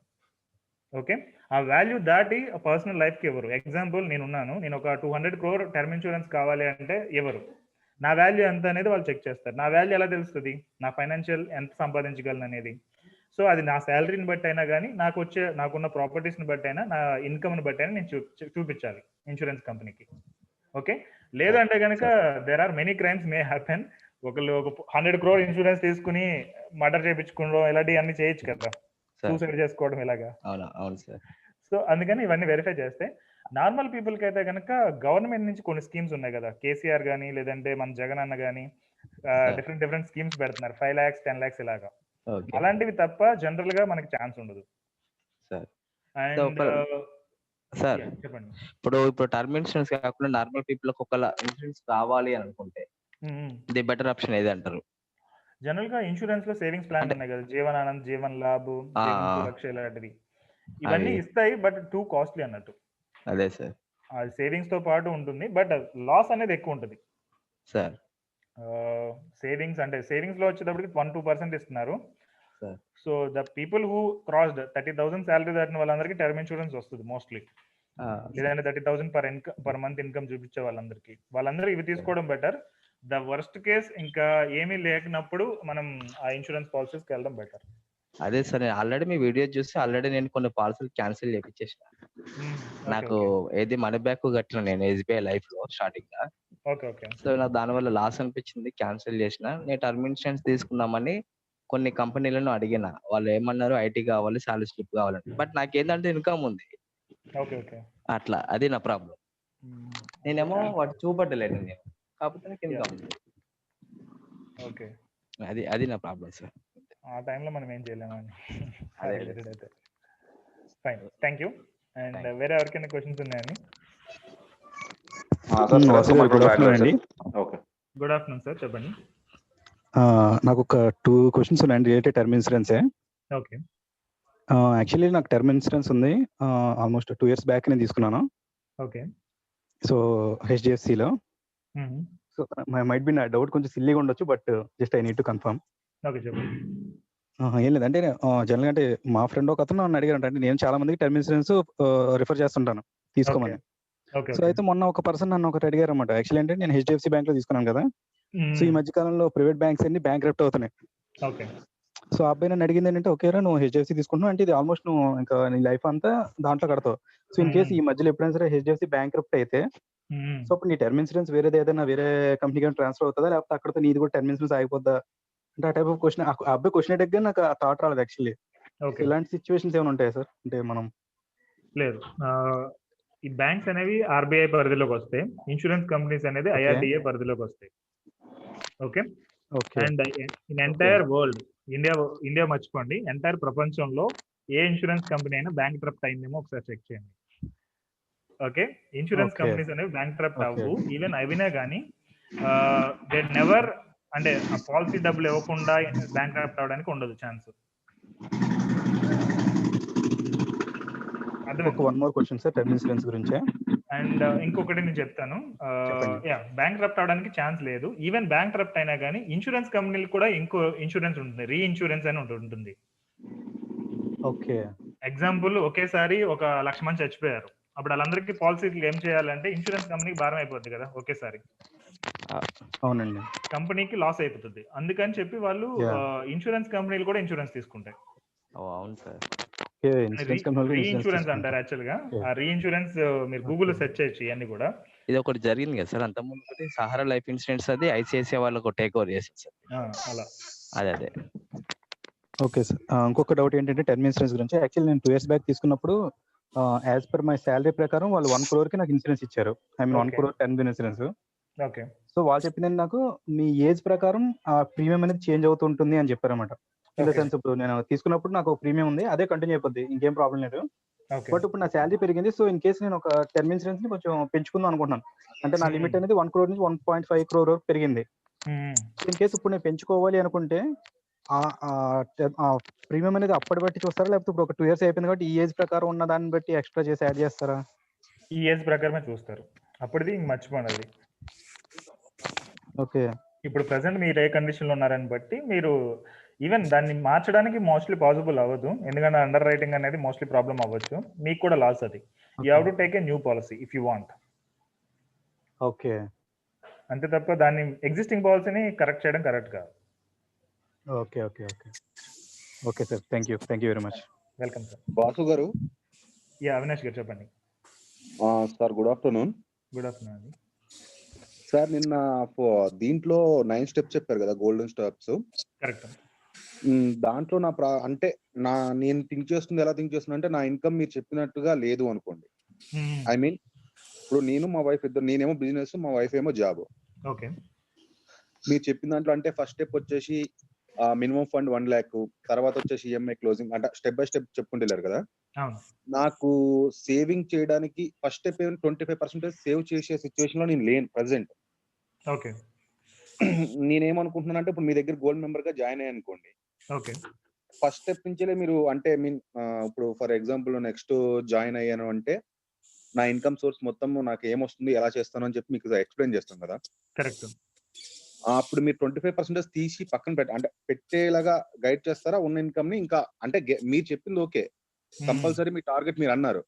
Speaker 1: ఓకే. ఆ వాల్యూ దాటి పర్సనల్ లైఫ్ కి ఎవరు? ఎగ్జాంపుల్ నేను ఒక 200 crore టర్మ్ ఇన్సూరెన్స్ కావాలి అంటే ఎవరు? నా వాల్యూ ఎంత అనేది వాళ్ళు చెక్ చేస్తారు. నా వాల్యూ ఎలా తెలుస్తుంది? నా ఫైనాన్షియల్ ఎంత సంపాదించగలను అనేది. సో అది నా శాలరీని బట్టి అయినా కానీ, నాకున్న ప్రాపర్టీస్ని బట్టి అయినా, నా ఇన్కమ్ని బట్టి అయినా నేను చూపించాలి ఇన్సూరెన్స్ కంపెనీకి. ఓకే. లేదంటే కనుక there are many crimes may happen. ఒకళ్ళు ఒక 100 crore ఇన్సూరెన్స్ తీసుకుని మర్డర్ చేయించుకోవడం ఇలాంటివి అన్ని చేయొచ్చు కదా, సూసైడ్ చేసుకోవడం ఇలాగా. సో అందుకని ఇవన్నీ వెరిఫై చేస్తే నార్మల్ పీపుల్ కి అయితే కనుక గవర్నమెంట్ నుంచి కొన్ని స్కీమ్స్ ఉన్నాయి కదా, కేసీఆర్ కానీ లేదంటే మన జగన్ అన్న కానీ డిఫరెంట్ స్కీమ్స్ పెడుతున్నారు. 5 lakhs 10 lakhs ఇలాగా. అలాంటివి తప్ప జనరల్ గా మనకి ఛాన్స్ ఉండదు.
Speaker 2: సార్ చెప్పండి. ఇప్పుడు టర్మ్ ఇన్సూరెన్స్ కాకుండా నార్మల్ పీపుల్ కి ఒకవేళ ఇన్సూరెన్స్ కావాలి అని అనుకుంటే ది బెటర్ ఆప్షన్ ఏది అంటారు?
Speaker 1: జనరల్ గా ఇన్సూరెన్స్ లో సేవింగ్స్ ప్లాన్ ఉన్నాయి కదా, జీవన్ ఆనంద్, జీవన్ లాభ్, జీవన్ సురక్ష ఇలాంటివి. ఇవన్నీ ఇస్తాయి, బట్ టూ కాస్ట్లీ అన్నట్టు.
Speaker 2: అదే సార్,
Speaker 1: అది సేవింగ్స్ తో పాటు ఉంటుంది, బట్ లాస్ అనేది ఎక్కువ ఉంటుంది
Speaker 2: సార్.
Speaker 1: సేవింగ్స్ లో వచ్చేటప్పటికి 1-2% ఇస్తున్నారు. So the people who crossed 30,000 salary దాటిన వాళ్ళందరికీ టర్మ్ ఇన్సూరెన్స్ వస్తుంది మోస్ట్లీ. లేదంటే 30,000 పర్ మంత్ ఇన్కమ్ చూపించే వాళ్ళందరూ ఇవి తీసుకోవడం బెటర్. ద వర్స్ట్ కేస్ ఇంకా ఏమీ లేకున్నప్పుడు మనం ఆ ఇన్సూరెన్స్ పాలసీస్కి వెళ్ళడం బెటర్.
Speaker 2: అదే సార్, ఆల్రెడీ మీ వీడియో చూసి నేను కొన్ని పాలసీలు క్యాన్సిల్ చేయించేసిన. నాకు ఏది మనీ బ్యాక్ కట్టిన నేను ఎస్బీఐ లైఫ్ లో స్టార్టింగ్ గా. సో నాకు దానివల్ల లాస్ అనిపించింది, క్యాన్సిల్ చేసిన. నేను టర్మ్ ఇన్సూరెన్స్ తీసుకుందామని కొన్ని కంపెనీలను అడిగిన. వాళ్ళు ఏమన్నారు, ఐటీ కావాలి, సాలరీ స్లిప్ కావాలంటే. బట్ నాకేంటంటే ఇన్కమ్ ఉంది అట్లా. అది నా ప్రాబ్లం. నేనేమో వాటి చూపట్టలేను నేను, కాకపోతే నాకు ఇన్కమ్ ఉంది. అది నా ప్రాబ్లం సార్.
Speaker 1: ఆ టైంలో మనం ఏం చేయలేమని. Fine, thank you. అండ్ వేరే ఎవరికైనా క్వశ్చన్స్ ఉన్నాయండి? గుడ్ ఆఫ్టర్నూన్ సార్, చెప్పండి.
Speaker 3: నాకు ఒక 2 questions ఉన్నాయండి రిలేటెడ్ టర్మ్ ఇన్సూరెన్సే.
Speaker 1: ఓకే.
Speaker 3: యాక్చువల్లీ నాకు టర్మ్ ఇన్సూరెన్స్ ఉంది. ఆల్మోస్ట్ 2 years బ్యాక్ నేను తీసుకున్నాను.
Speaker 1: ఓకే.
Speaker 3: సో హెచ్డిఎఫ్సిలో. సో మైట్ బి నా డౌట్ కొంచెం సిల్లీగా ఉండొచ్చు, but just I need to confirm.
Speaker 1: Okay, చెప్పండి.
Speaker 3: ఏం లేదంటే జనరల్గా అంటే మా ఫ్రెండ్ ఒక అతను నన్ను అడిగారంట. అంటే నేను చాలా మందికి టర్మ్ ఇన్సూరెన్స్ రిఫర్ చేస్తుంటాను తీసుకోమని. సో అయితే మొన్న ఒక పర్సన్ నన్ను ఒకటి అడిగారు అనమాట. యాక్చువల్లీ అంటే నేను హెచ్డిఎఫ్సి బ్యాంక్ లో తీసుకున్నాను కదా. సో ఈ మధ్య కాలంలో ప్రైవేట్ బ్యాంక్స్ అన్ని బ్యాంక్రప్ట్ అవుతున్నాయి. సో ఆ అబ్బాయి నన్ను అడిగింది ఏంటంటే, ఓకేరా నువ్వు హెచ్డిఎఫ్సి తీసుకుంటున్నావు అంటే ఇది ఆల్మోస్ట్ నువ్వు ఇంకా నీ లైఫ్ అంతా దాంట్లో కడతావు. సో ఇన్ కేసు ఈ మధ్యలో ఎప్పుడైనా సరే హెచ్డిఎఫ్సి బ్యాంక్రప్ట్ అయితే, సో అప్పుడు నీ టర్మ్ ఇన్సూరెన్స్ వేరేది ఏదైనా వేరే కంపెనీకి ట్రాన్స్ఫర్ అవుతుందా, లేకపోతే అక్కడతో నీది కూడా టర్మ్ ఇన్సూరెన్స్ ఆగిపోద్దా అంటే ఆ టైప్ ఆఫ్ క్వశ్చన్. ఆ అబ్బాయి క్వశ్చన్ అడిగే నాకు ఆ థాట్ రాలేదు యాక్చువల్లీ. ఇలాంటి సిచ్యువేషన్స్ ఏమైనా ఉంటాయా సార్? అంటే మనం
Speaker 1: లేదు, ఈ బ్యాంక్స్ అనేవి ఆర్బీఐ పరిధిలోకి వస్తాయి, ఇన్సూరెన్స్ కంపెనీస్ అనేది ఐఆర్డిఏ పరిధిలోకి వస్తాయి. Okay. And in entire world, India మర్చిపోండి, ఎంటైర్ ప్రపంచంలో ఏ ఇన్సూరెన్స్ కంపెనీ అయినా బ్యాంక్ ట్రప్ట్ అయిందేమో ఒకసారి చెక్ చేయండి. ఓకే. ఇన్సూరెన్స్ కంపెనీస్ అనేవి బ్యాంక్ ట్రప్ట్ అవ్వు. ఈవెన్ అవినే కానీ దే నెవర్, అంటే ఆ పాలసీ డబ్బులు ఇవ్వకుండా బ్యాంక్ ట్రప్ట్ అవడానికి ఉండదు chance.
Speaker 3: One more question sir term insurance గురించి.
Speaker 1: అండ్ ఇంకొకటి నేను చెప్తాను. బ్యాంక్ ట్రప్ట్ అవడానికి ఛాన్స్ లేదు. ఈవెన్ బ్యాంక్ ట్రప్ట్ అయినా కానీ ఇన్సూరెన్స్ కంపెనీలు కూడా ఇంకో ఇన్సూరెన్స్ ఉంటుంది, రీ ఇన్సూరెన్స్ అని ఉంటుంది.
Speaker 3: ఓకే.
Speaker 1: ఎగ్జాంపుల్, ఒకేసారి 1,00,000 మంది చచ్చిపోయారు. అప్పుడు వాళ్ళందరికీ పాలసీలు ఏం చేయాలంటే ఇన్సూరెన్స్ కంపెనీకి భారం అయిపోద్ది కదా ఒకేసారి.
Speaker 3: అవునండి.
Speaker 1: కంపెనీకి లాస్ అయిపోతుంది. అందుకని చెప్పి వాళ్ళు ఇన్సూరెన్స్ కంపెనీలు కూడా ఇన్సూరెన్స్ తీసుకుంటాయి.
Speaker 2: అవును సార్.
Speaker 3: ఓకే. ఇన్సూరెన్స్ కంపెనీలో ఇన్సూరెన్స్
Speaker 1: రీఇన్సూరెన్స్ అంటారు
Speaker 3: తీసుకుంటారు.
Speaker 1: యాక్చువల్‌గా.
Speaker 3: ఓకే.
Speaker 1: ఆ రీఇన్సూరెన్స్ మీరు గూగుల్‌లో
Speaker 3: ఓకే.
Speaker 1: సెర్చ్ చేయొచ్చు ఇయన్నీ గూడా.
Speaker 2: ఇది ఒకటి జరిగింది కదా సార్ అంతకుముందు ఒకటి సహారా లైఫ్ ఇన్సూరెన్స్ అది ఐసిఐసిఐ వాళ్ళకు టేక్ ఓవర్ చేసింది సార్.
Speaker 1: అలా.
Speaker 2: అదే.
Speaker 3: Okay sir. ఇంకొక డౌట్ ఏంటంటే టర్మ్ ఇన్సూరెన్స్ గురించి. యాక్చువల్లీ నేను 2 ఇయర్స్ బ్యాక్ తీసుకున్నప్పుడు యాస్ పర్ మై సాలరీ ప్రకారం వాళ్ళు 1 crore నాకు ఇన్సూరెన్స్ ఇచ్చారు. I mean 1
Speaker 1: okay.
Speaker 3: crore term insurance.
Speaker 1: Okay.
Speaker 3: So వాళ్ళు చెప్పింది నాకు మీ ఏజ్ ప్రకారం ఆ ప్రీమియం అనేది చేంజ్ అవుతూ ఉంటుంది అని చెప్పారన్నమాట. In the
Speaker 1: okay.
Speaker 3: సెన్స్ ఇప్పుడు నేను తీసుకున్నప్పుడు నాకు ప్రీమియం ఉంది. అదే కంటిన్యూ అయిపోద్ది. ఇంకేం ప్రాబ్లమ్ లేదు.
Speaker 1: ఓకే.
Speaker 3: బట్ ఇప్పుడు నా సాలరీ పెరిగింది. సో ఇన్ కేస్ నేను ఒక టర్మ్ ఇన్సూరెన్స్‌ని కొంచెం పెంచుకుందాం అనుకుంటున్నాను. అంటే నా లిమిట్ అనేది 1 crore నుంచి 1.5 crore వరకు పెరిగింది. ఇన్ కేస్ ఇప్పుడు నేను పెంచుకోవాలి అనుకుంటే ఆ ప్రీమియం అనేది అప్పటి బట్టి చూస్తారా? లేకపోతే ఇప్పుడు ఒక 2 ఇయర్స్ అయిపోయింది కాబట్టి ఈ ఏజ్ ప్రకారం ఉన్న దాన్ని బట్టి ఎక్స్‌ట్రా చేసి యాడ్ చేస్తారా?
Speaker 1: ఈ ఏజ్ ప్రకారమే చూస్తారు. అప్పటిది ఇంక మర్చిపోండి అది.
Speaker 3: ఓకే.
Speaker 1: ఇప్పుడు ప్రెజెంట్ మీరు ఏ కండిషన్‌లో ఉన్నారని బట్టి మీరు ఈవెన్ దాన్ని మార్చడానికి మోస్ట్‌లీ పాసిబుల్ అవ్వదు. ఎందుకంటే అండర్ రైటింగ్ అనేది మోస్ట్‌లీ ప్రాబ్లమ్ అవ్వచ్చు. మీకు కూడా లాస్ అది. You have to take a new policy if you want.
Speaker 3: Okay.
Speaker 1: అంతే తప్ప దాన్ని ఎగ్జిస్టింగ్ పాలిసీని కరెక్ట్ చేయడం కరెక్ట్ కాదు.
Speaker 3: Okay. Okay. Okay. Okay sir. Thank you very much.
Speaker 1: Welcome sir.
Speaker 4: Boss గారు.
Speaker 1: అవినాష్ గారు చెప్పండి.
Speaker 4: Sir good afternoon.
Speaker 1: Good afternoon అండి.
Speaker 4: Sir నిన్న దీంట్లో 9 స్టెప్స్ చెప్పారు కదా, గోల్డెన్ స్టెప్స్.
Speaker 1: కరెక్ట్.
Speaker 4: దాంట్లో అంటే నేను థింక్ చేస్తుంది ఎలా థింక్ చేస్తున్నా అంటే, నా ఇన్కమ్ మీరు చెప్పినట్టుగా లేదు అనుకోండి. ఐ మీన్ ఇప్పుడు నేను మా వైఫ్ ఇద్దరు, నేనేమో బిజినెస్, మా వైఫ్ ఏమో జాబ్.
Speaker 1: ఓకే.
Speaker 4: మీరు చెప్పిన దాంట్లో అంటే ఫస్ట్ స్టెప్ వచ్చేసి మినిమం ఫండ్ 1 lakh, తర్వాత వచ్చేసి ఈఎంఐ క్లోజింగ్, అంటే స్టెప్ బై స్టెప్ చెప్పుకుంటారు కదా. నాకు సేవింగ్ చేయడానికి ఫస్ట్ స్టెప్ 25% సేవ్ చేసే సిచ్యువేషన్ లో నేను లేను ప్రెసెంట్.
Speaker 1: ఓకే.
Speaker 4: నేనేమనుకుంటున్నాను అంటే, ఇప్పుడు మీ దగ్గర గోల్డ్ మెంబర్ గా జాయిన్ అయ్యాను అనుకోండి.
Speaker 1: ఓకే.
Speaker 4: ఫస్ట్ స్టెప్ నుంచే మీరు అంటే ఇప్పుడు ఫర్ ఎగ్జాంపుల్ నెక్స్ట్ జాయిన్ అయ్యాను అంటే, నా ఇన్కమ్ సోర్స్ మొత్తం నాకు ఏమొస్తుంది, ఎలా చేస్తాను అని చెప్పి మీకు ఎక్స్ప్లెయిన్ చేస్తాం కదా.
Speaker 1: కరెక్ట్.
Speaker 4: అప్పుడు మీరు 25% తీసి పక్కన అంటే పెట్టేలాగా గైడ్ చేస్తారా ఉన్న ఇన్కమ్ ని? ఇంకా అంటే మీరు చెప్పింది ఓకే, కంపల్సరీ మీ టార్గెట్ మీరు అన్నారు.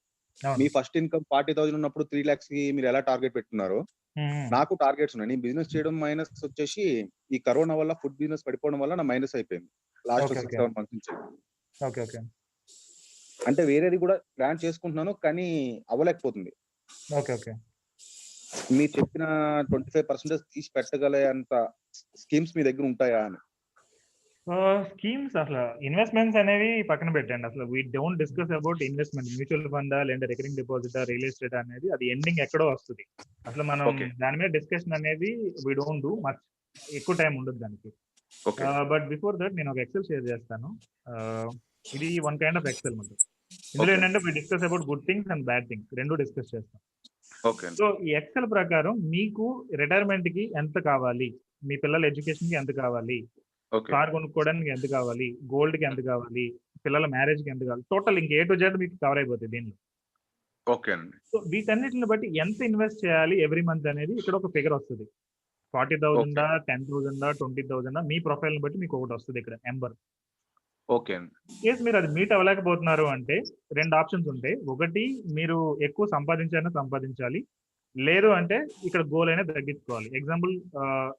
Speaker 4: మీ ఫస్ట్ ఇన్కమ్ 40,000 ఉన్నప్పుడు 3 lakhs కి మీరు ఎలా టార్గెట్ పెట్టుకున్నారు? నాకు టార్గెట్స్ ఉన్నాయి. నేను బిజినెస్ చేయడం మైనస్ వచ్చేసి ఈ కరోనా వల్ల ఫుడ్ బిజినెస్ పడిపోవడం వల్ల నా మైనస్ అయిపోయింది లాస్ట్ 6-7 months నుంచి.
Speaker 1: ఓకే. ఓకే.
Speaker 4: అంటే వేరేది కూడా ప్లాన్ చేసుకుంటున్నాను, కానీ అవ్వలేకపోతుంది.
Speaker 1: ఓకే. ఓకే.
Speaker 4: మీరు చెప్పిన 25% తీసి పెట్టగలే అంత స్కీమ్స్ మీ దగ్గర ఉంటాయా అని?
Speaker 1: స్కీమ్స్ అసలు ఇన్వెస్ట్మెంట్స్ అనేవి పక్కన పెట్టండి. అసలు we don't discuss about investment. Mutual funda లేదా రికరింగ్ డిపాజిటా, రియల్ ఎస్టేట్ అనేది అది ఎండింగ్ ఎక్కడో వస్తుంది. అసలు మనం దాని మీద డిస్కషన్ అనేది వీ డోంట్ డూ మచ్. ఎక్కువ టైం ఉండదు దానికి. బట్ బిఫోర్ దట్ నేను ఒక ఎక్సెల్ షేర్ చేస్తాను. ఇది వన్ కైండ్ ఆఫ్ ఎక్సెల్ మాట. ఇందులో ఏంటంటే we discuss about good things and bad things రెండు డిస్కస్ చేస్తాం. సో ఈ ఎక్సెల్ ప్రకారం మీకు రిటైర్మెంట్ కి ఎంత కావాలి, మీ పిల్లల ఎడ్యుకేషన్ కి ఎంత కావాలి, కార్ కొనుక్కోవడానికి ఎంత కావాలి, గోల్డ్ కి ఎంత కావాలి, పిల్లల మ్యారేజ్ కి ఎంత కావాలి, టోటల్ ఇంక A to Z మీకు కవర్ అయిపోతుంది దీనిలో.
Speaker 4: ఓకే అండి.
Speaker 1: సో వీటన్నిటిని బట్టి ఎంత ఇన్వెస్ట్ చేయాలి ఎవ్రీ మంత్ అనేది ఇక్కడ ఒక ఫిగర్ వస్తుంది. 40,000, 10,000, 20,000 మీ ప్రొఫైల్ ని బట్టి మీకు ఒకటి వస్తుంది ఇక్కడ నెంబర్.
Speaker 4: ఓకే అండి.
Speaker 1: కేసు మీరు అది మీట్ అవ్వలేకపోతున్నారు అంటే 2 ఆప్షన్స్ ఉంటాయి. ఒకటి మీరు ఎక్కువ సంపాదించాలి, లేదు అంటే ఇక్కడ గోల్ అయినా తగ్గించుకోవాలి. ఎగ్జాంపుల్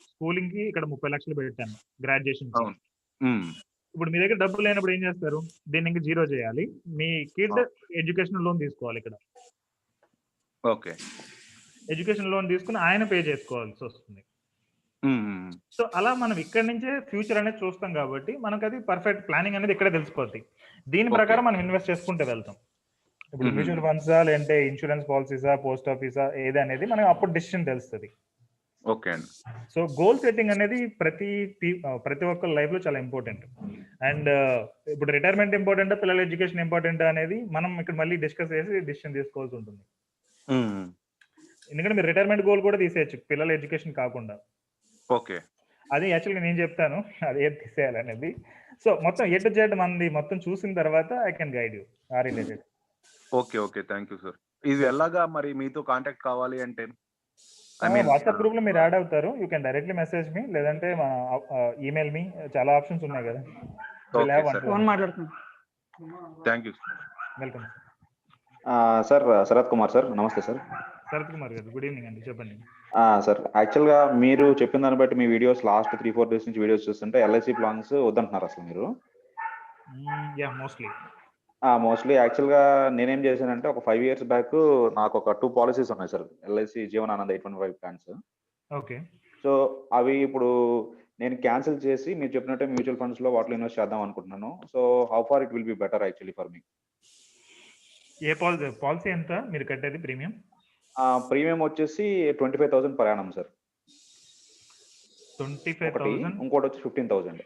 Speaker 1: స్కూలింగ్ కి ఇక్కడ 30 లక్షలు పెట్టాను గ్రాడ్యుయేషన్. ఇప్పుడు మీ దగ్గర డబ్బులు లేనప్పుడు ఏం చేస్తారు? దీన్ని ఇంకా 0 చేయాలి. మీ కిడ్ ఎడ్యుకేషన్ లోన్ తీసుకోవాలి ఇక్కడ.
Speaker 4: ఓకే.
Speaker 1: ఎడ్యుకేషన్ లోన్ తీసుకుని ఆయన పే చేసుకోవాల్సి వస్తుంది. సో అలా మనం ఇక్కడ నుంచే ఫ్యూచర్ అనేది చూస్తాం కాబట్టి మనకు అది పర్ఫెక్ట్ ప్లానింగ్ అనేది ఇక్కడే తెలిసిపోద్ది. దీని ప్రకారం మనం ఇన్వెస్ట్ చేసుకుంటూ వెళ్తాం. ఇప్పుడు మ్యూచువల్ ఫండ్సా లేదంటే ఇన్సూరెన్స్ పాలసీసా, పోస్ట్ ఆఫీసా ఏది అనేది మనకు అప్పుడు డెసిషన్ తెలుస్తుంది.
Speaker 4: ఓకే అండి.
Speaker 1: సో గోల్ సెట్టింగ్ అనేది ప్రతి ఒక్కరి లైఫ్ లో చాలా ఇంపార్టెంట్. అండ్ ఇప్పుడు రిటైర్మెంట్ ఇంపార్టెంట్, పిల్లల ఎడ్యుకేషన్ ఇంపార్టెంట్ అనేది మనం ఇక్కడ మళ్ళీ డిస్కస్ చేసి డెసిషన్ తీసుకోవాల్సి ఉంటుంది. ఎందుకంటే మీరు రిటైర్మెంట్ గోల్ కూడా తీసేయచ్చు పిల్లల ఎడ్యుకేషన్ కాకుండా.
Speaker 4: ఓకే.
Speaker 1: అది యాక్చువల్గా నేను చెప్తాను అది ఏది తీసేయాలి అనేది. సో మొత్తం A to Z మంది మొత్తం చూసిన తర్వాత ఐ కెన్ గైడ్ యూ ఆ related.
Speaker 4: Okay. Okay. Thank you sir. ఇది ఎలాగా మరి మీతో కాంటాక్ట్ కావాలి అంటే?
Speaker 1: వాట్సాప్ గ్రూప్ లో మీరు యాడ్ అవుతారు. You can directly message me, లేదంటే ఈమెయిల్ మీ, చాలా ఆప్షన్స్ ఉన్నాయి కదా.
Speaker 4: Thank you.
Speaker 1: Welcome
Speaker 5: sir. Sharath Kumar sir. నమస్తే sir.
Speaker 1: Sharath Kumar garu, good evening అండి, చెప్పండి.
Speaker 5: సార్, యాక్చువల్గా మీరు చెప్పిన దాన్ని బట్టి మీ వీడియోస్ లాస్ట్ 3-4 days నుంచి వీడియోస్ చూస్తుంటే LIC ప్లాన్స్ వద్దంటున్నారు అసలు మీరు.
Speaker 1: Yeah mostly.
Speaker 5: మోస్ట్లీ యాక్చువల్గా నేనేం చేశానంటే ఒక 5 years బ్యాక్ నాకు ఒక 2 పాలసీస్ ఉన్నాయి sir, LIC Jeevan Anand 815 plans.
Speaker 1: Okay.
Speaker 5: So అవి ఇప్పుడు నేను క్యాన్సిల్ చేసి మీరు చెప్పినట్టే మ్యూచువల్ ఫండ్స్ లో వాటిలో ఇన్వెస్ట్ చేద్దాం అనుకుంటున్నాను. So how far it will be better actually for me?
Speaker 1: ఏ పాలసీ ఎంత మీరు కట్టేది ప్రీమియం?
Speaker 5: ప్రీమియం వచ్చేసి 25,000 per annum సార్.
Speaker 1: 25,000.
Speaker 5: ఇంకోటి వచ్చి 15,000.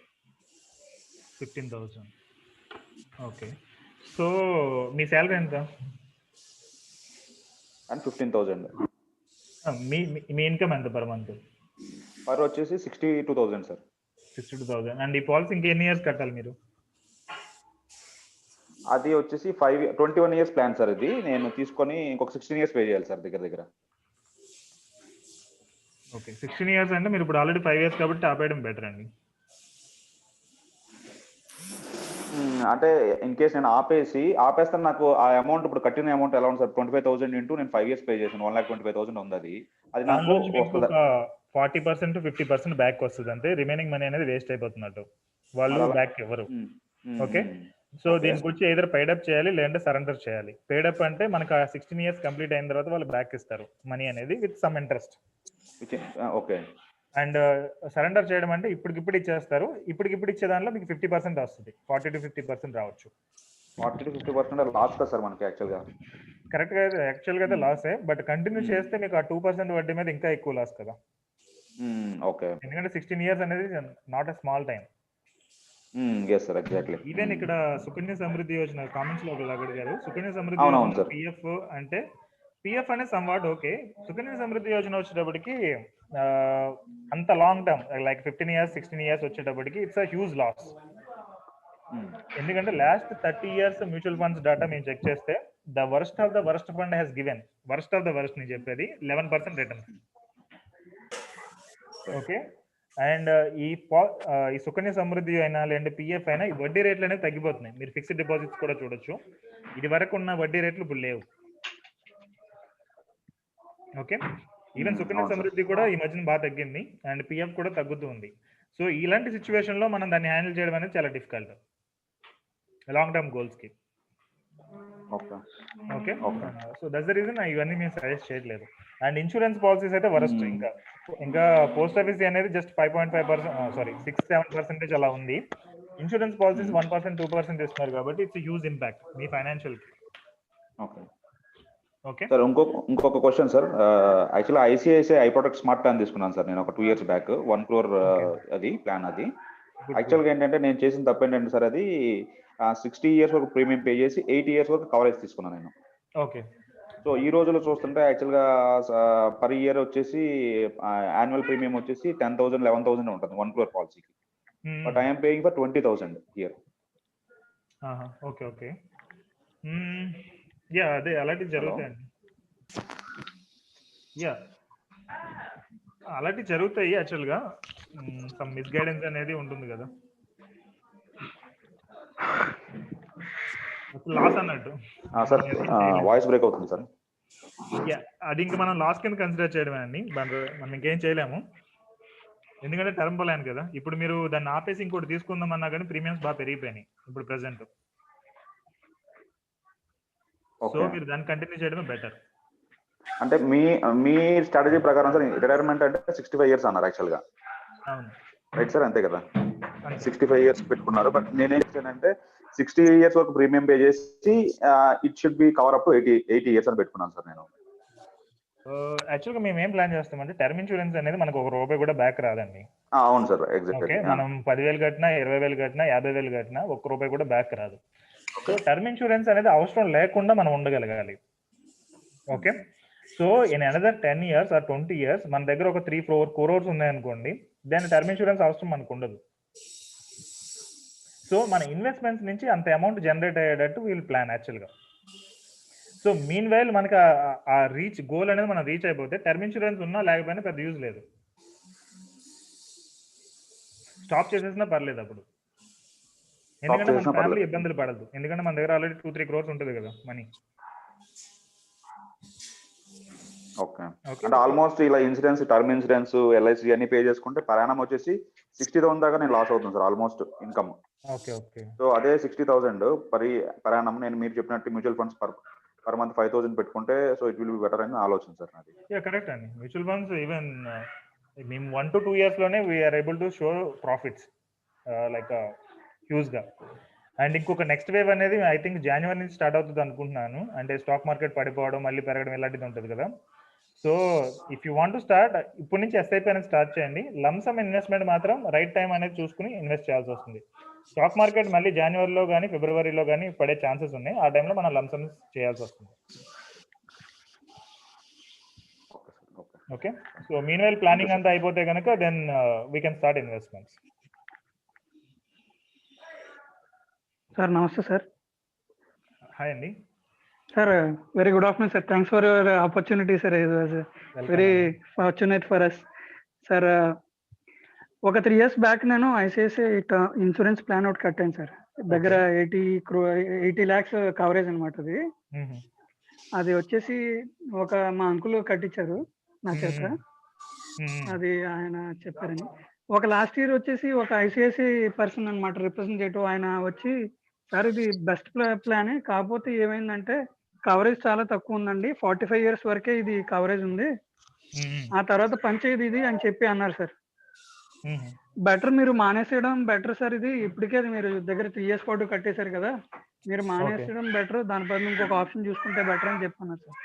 Speaker 1: 15,000. ఓకే. సో మీ శాలరీ ఎంత?
Speaker 5: అండ్ 15,000.
Speaker 1: మీ మీ ఇన్కమ్ ఎంత పర్ మంత్?
Speaker 5: పర్ వచ్చేసి 62,000 సార్.
Speaker 1: 62,000. అండ్ ఈ పాలసీ ఇంకా ఎన్ని ఇయర్స్ కట్టాలి మీరు?
Speaker 5: అది వచ్చేసి 21 years ప్లాన్ సార్. ఇది నేను తీసుకొని ఇంకొక 16 years పే చేయాలి సార్ దగ్గర దగ్గర.
Speaker 1: ఓకే. 16 years అంటే మీరు ఇప్పుడు ఆల్రెడీ 5 years కాబట్టి ఆపేయడం బెటర్ అండి.
Speaker 5: అంటే ఇన్ కేస్ నేను ఆపేస్తాను, నాకు ఆ అమౌంట్ ఇప్పుడు కట్టిన అమౌంట్ ఎలా ఉంది సార్? 25,000 ఇంటూ నేను 5 years పే చేశాను, 1,25,000 ఉంది. అది నాకు
Speaker 1: 40% to 50% బ్యాక్ వస్తుంది. అంటే రిమైనింగ్ మనీ అనేది వేస్ట్ అయిపోతున్నట్టు, వాళ్ళు బ్యాక్ ఇవ్వరు. ఓకే. సో దీనికి వచ్చి ఏదైనా పెయిడప్ చేయాలి లేదంటే సరెండర్ చేయాలి. పెయిడప్ అంటే మనకు ఆ 16 years కంప్లీట్ అయిన తర్వాత వాళ్ళు బ్యాక్ ఇస్తారు మనీ అనేది with some interest.
Speaker 5: Okay.
Speaker 1: And surrender చేయడం అంటే ఇప్పటికిప్పుడు ఇచ్చేస్తారు. ఇప్పటికిప్పుడు ఇచ్చే దానిలో మీకు 50% వస్తుంది, 40 to 50% రావచ్చు.
Speaker 5: 40 to 50% లాస్ కదా సార్ మనకి యాక్చువల్గా?
Speaker 1: కరెక్ట్ గా యాక్చువల్గా అయితే లాసే, బట్ కంటిన్యూ చేస్తే మీకు ఆ 2% వడ్డీ మీద ఇంకా ఎక్కువ లాస్ కదా.
Speaker 5: ఓకే.
Speaker 1: ఎందుకంటే 16 years అనేది not a small time.
Speaker 5: yes sir, exactly.
Speaker 1: Even ఇక్కడ సుకన్య సమృద్ధి యోజన కామెంట్స్ లో అడిగారు. సుకన్య సమృద్ధి యోజన పిఎఫ్ అంటే పిఎఫ్ అనేది సమ్వాట్ ఓకే. సుకన్య సమృద్ధి యోజన వచ్చేటప్పటికి అంత long term like 15 years 16 years వచ్చేటప్పటికి ఇట్స్ అ హ్యూజ్ లాస్. ఎందుకంటే last 30 years mutual funds data మేము చెక్ చేస్తే the worst of the worst fund has given, worst of the worst ని చెప్పేది 11% రిటర్న్. ఓకే. అండ్ ఈ సుకన్య సమృద్ధి అయినా లేదంటే పిఎఫ్ అయినా ఈ వడ్డీ రేట్లు అనేవి తగ్గిపోతున్నాయి. మీరు ఫిక్స్డ్ డిపాజిట్స్ కూడా చూడొచ్చు, ఇది వరకు ఉన్న వడ్డీ రేట్లు ఇప్పుడు లేవు. ఓకే. ఈవెన్ సుకన్య సమృద్ధి కూడా ఈ మధ్యన బాగా తగ్గింది అండ్ పిఎఫ్ కూడా తగ్గుతూ ఉంది. సో ఇలాంటి సిచ్యువేషన్ లో మనం దాన్ని హ్యాండిల్ చేయడం అనేది చాలా డిఫికల్ట్ లాంగ్ టర్మ్ గోల్స్ కి. Okay. So that's the reason ఇవన్నీ మేము సజెస్ట్ చేయట్లేదు. అండ్ ఇన్సూరెన్స్ పాలసీస్ అయితే వరస్ట్. ఇంకా పోస్ట్ ఆఫీస్ అనేది జస్ట్ 6-7% అలా ఉంది. ఇన్సూరెన్స్ పాలసీస్ 1% 2% ఇస్తున్నారు కాబట్టి ఇట్స్ హ్యూజ్ ఇంపాక్ట్ మీ ఫైనాన్షియల్ కి. ఓకే
Speaker 5: సార్, ఇంకొక question sir. Actually ICICI iProtect smart plan తీసుకున్నాను సార్ నేను ఒక 2 years బ్యాక్. 1 crore అది ప్లాన్. అది యాక్చువల్గా ఏంటంటే నేను చేసిన తప్పు ఏంటంటే సార్, అది 60 years వరకు ప్రీమియం పే చేసి 80 years వరకు కవరేజ్ తీసుకున్నాను నేను.
Speaker 1: ఓకే.
Speaker 5: సో ఈ రోజుల్లో చూస్తుంటే యాక్చువల్గా పర్ ఇయర్ వచ్చేసి యాన్యువల్ ప్రీమియం వచ్చేసి 10,000 11,000 ఉంటుంది 1 crore పాలసీకి. But I'm paying for 20,000 year.
Speaker 1: Okay. Okay. Yeah అదే అలాంటివి జరుగుతాయండి. యా అలాంటివి జరుగుతాయి. యాక్చువల్గా సమ్ మిస్గైడెన్స్ అనేది ఉంటుంది కదా, లాస్ అన్నట్టు.
Speaker 5: సార్ వాయిస్ బ్రేక్ అవుతుంది సార్.
Speaker 1: అది ఇంకా మనం లాస్ కింద కన్సిడర్ చేయడమే అండి, మనం ఇంకేం చేయలేము. ఎందుకంటే టర్మ్ ప్లాన్ కదా. ఇప్పుడు మీరు దాన్ని ఆపేసి ఇంకోటి తీసుకుందాం అన్నా కానీ ప్రీమియమ్స్ బాగా పెరిగిపోయినాయి ఇప్పుడు ప్రెసెంట్. సో మీరు దాన్ని కంటిన్యూ చేయడమే బెటర్.
Speaker 5: అంటే మీ స్ట్రాటజీ ప్రకారం సార్ రిటైర్మెంట్ అంటే 65 years అన్నారు యాక్చువల్గా, రైట్ సార్? అంతే కదా, 65 years పెట్టుకున్నారు. బట్ నేనేం చేశానంటే 60 years వరకు ప్రీమియం పే చేసి it should be cover up 80 years అని పెట్టుకున్నాను సార్ నేను.
Speaker 1: యాక్చువల్గా మేము ఏం ప్లాన్ చేస్తామంటే టర్మ్ ఇన్సూరెన్స్ అనేది మనకు ₹1 కూడా బ్యాక్ రాదండి.
Speaker 5: అవును సార్, ఎగ్జాక్ట్లీ.
Speaker 1: మనం 10,000 కట్టినా 20,000 కట్టినా 50,000 కట్టినా ₹1 కూడా బ్యాక్ రాదు. సో టర్మ్ ఇన్సూరెన్స్ అనేది అవసరం లేకుండా మనం ఉండగలగాలి. Okay. So in another 10 years or 20 years మన దగ్గర ఒక 3-4 crores ఉన్నాయనుకోండి, దాని టర్మ్ ఇన్సూరెన్స్ అవసరం మనకు ఉండదు. సో మన ఇన్వెస్ట్మెంట్స్ నుంచి అంత అమౌంట్ జనరేట్ అయ్యేటట్టు వీళ్ళు ప్లాన్ యాక్చువల్గా. సో మీన్ వైల్ మనకి ఆ రీచ్ గోల్ అనేది మనం రీచ్ అయిపోతే టర్మ్ ఇన్సూరెన్స్ ఉన్నా లేకపోయినా పెద్ద యూజ్ లేదు, స్టాప్ చేసేసినా పర్లేదు అప్పుడు. ఎందుకంటే మన ఫ్యామిలీ ఇబ్బందులు పడదు, ఎందుకంటే మన దగ్గర ఆల్రెడీ 2-3 crores ఉంటుంది కదా మనీ.
Speaker 5: ఓకే. అంటే ఆల్మోస్ట్ ఇలా ఇన్సూరెన్స్, టర్మ్ ఇన్సూరెన్స్, ఎల్ఐసి అన్ని పే చేసుకుంటే పర్ యానం వచ్చేసి 60,000 దాకా నేను లాస్ అవుతుంది sir almost income.
Speaker 1: Okay. Okay.
Speaker 5: So అదే 60,000 పర్ యానం నేను మీరు చెప్పినట్టు మ్యూచువల్ ఫండ్స్ పర్ మంత్ 5,000 పెట్టుకుంటే so it will be better అని ఆలోచన సార్ నాది.
Speaker 1: కరెక్ట్ అండి. మ్యూచువల్ ఫండ్స్ ఈవెన్ మేము 1 to 2 years లోనే we're able to show profits like huge గా. అండ్ ఇంకొక నెక్స్ట్ వేవ్ అనేది ఐ థింక్ జనవరి నుంచి స్టార్ట్ అవుతుంది అనుకుంటున్నాను. అంటే స్టాక్ మార్కెట్ పడిపోవడం మళ్ళీ పెరగడం ఇలాంటిది ఉంటుంది కదా. So if you want to start ఇప్పటి నుంచి ఎస్ఐపి అనేది స్టార్ట్ చేయండి. లంసమ్ ఇన్వెస్ట్మెంట్ మాత్రం రైట్ టైం అనేది చూసుకుని ఇన్వెస్ట్ చేయాల్సి వస్తుంది. స్టాక్ మార్కెట్ మళ్ళీ జనవరిలో కానీ ఫిబ్రవరిలో కానీ పడే ఛాన్సెస్ ఉన్నాయి. ఆ టైంలో మనం లంసమ్ చేయాల్సి వస్తుంది. Okay. So meanwhile planning అంతా అయిపోతే కనుక then we can start investments.
Speaker 6: Sir నమస్తే సార్.
Speaker 1: హాయ్ అండి.
Speaker 6: Sir very good afternoon sir. Thanks for your opportunity sir. It was very fortunate for us sir. ఒక 3 years back నేను ICICI insurance plan ఒకటి కట్టాను sir. దగ్గర 80 lakhs coverage అనమాట అది. అది వచ్చేసి మా అంకుల్ కట్టించారు నా చేత. అది ఆయన చెప్పారని. ఒక లాస్ట్ ఇయర్ వచ్చేసి ఒక ఐసిఐసిఐ పర్సన్ అనమాట రిప్రజెంటేటివ్, ఆయన వచ్చి సార్ ఇది బెస్ట్ ప్లానే, కాకపోతే ఏమైందంటే కవరేజ్ చాలా తక్కువ ఉందండి, 45 years వరకే ఇది కవరేజ్ ఉంది, ఆ తర్వాత పనిచేయదు ఇది అని చెప్పి అన్నారు సార్. బెటర్ మీరు మానేసేయడం బెటర్ సార్, ఇది ఇప్పటికే మీరు దగ్గర 3 years పాటు కట్టేశారు కదా, మీరు మానేసేయడం బెటర్, దాని బదులు ఇంకొక ఆప్షన్ చూసుకుంటే బెటర్ అని చెప్పన్నారు సార్.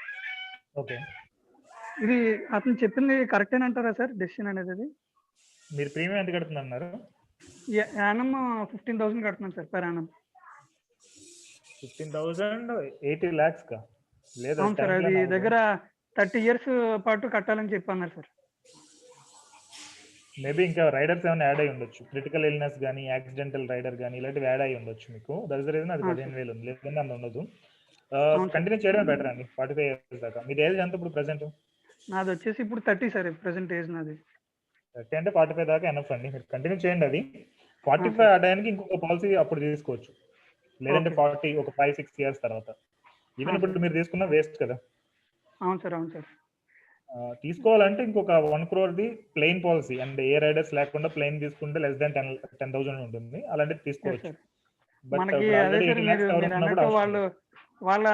Speaker 1: ఓకే.
Speaker 6: ఇది అతను చెప్పింది కరెక్టేనంటారా సార్ డెసిషన్ అనేది?
Speaker 1: మీరు ప్రీమియం ఎంత కడుతున్నారు?
Speaker 6: యానం 15,000 కడుతున్నాను సార్ పర్ యానం.
Speaker 1: 15,000 80 lakhs కా? లేదా
Speaker 6: సార్ అది దగ్గర 30 years పాటు కట్టాలని చెప్పన్నారు సార్.
Speaker 1: మేబీ ఇంకా రైడర్స్ ఏమైనా యాడ్ అయ్యి ఉండొచ్చు, క్రిటికల్ ఇల్నెస్ కానీ యాక్సిడెంటల్ రైడర్ కానీ ఇలాంటివి యాడ్ అయ్యి ఉండొచ్చు మీకు. దట్ ఇస్ ద రీజన్ అది 15,000 ఉంది, లేదంటే అంత ఉండదు. కంటిన్యూ చేయడం బెటర్ అండి 45 years దాకా. మీ ఏజ్ ఎంత ఇప్పుడు ప్రెసెంట్?
Speaker 6: నాది వచ్చేసి ఇప్పుడు 30 సార్ ప్రెసెంట్ ఏజ్ నాది.
Speaker 1: 30 అంటే 45 దాకా ఎనఫ్ అండి, మీరు కంటిన్యూ చేయండి. అది 45 ఆడడానికి ఇంకొక పాలసీ అప్పుడు తీసుకోవచ్చు, లేదంటే 40 ఒక 5-6 years తర్వాత. ఈవెన్ ఇప్పుడు మీరు తీసుకున్న వేస్ట్ కదా.
Speaker 6: అవును సార్, అవును సార్.
Speaker 1: తీసుకోవాలంటే ఇంకొక 1 crore ప్లెయిన్ పాలసీ, అంటే ఏ రైడర్స్ లేకుండా ప్లెయిన్ తీసుకుంటే లెస్ దాన్ 10,000 ఉంటుంది, అలాంటిది తీసుకోవచ్చు.
Speaker 6: మనకి అదే సార్, మీరు అన్నట్టు వాళ్ళ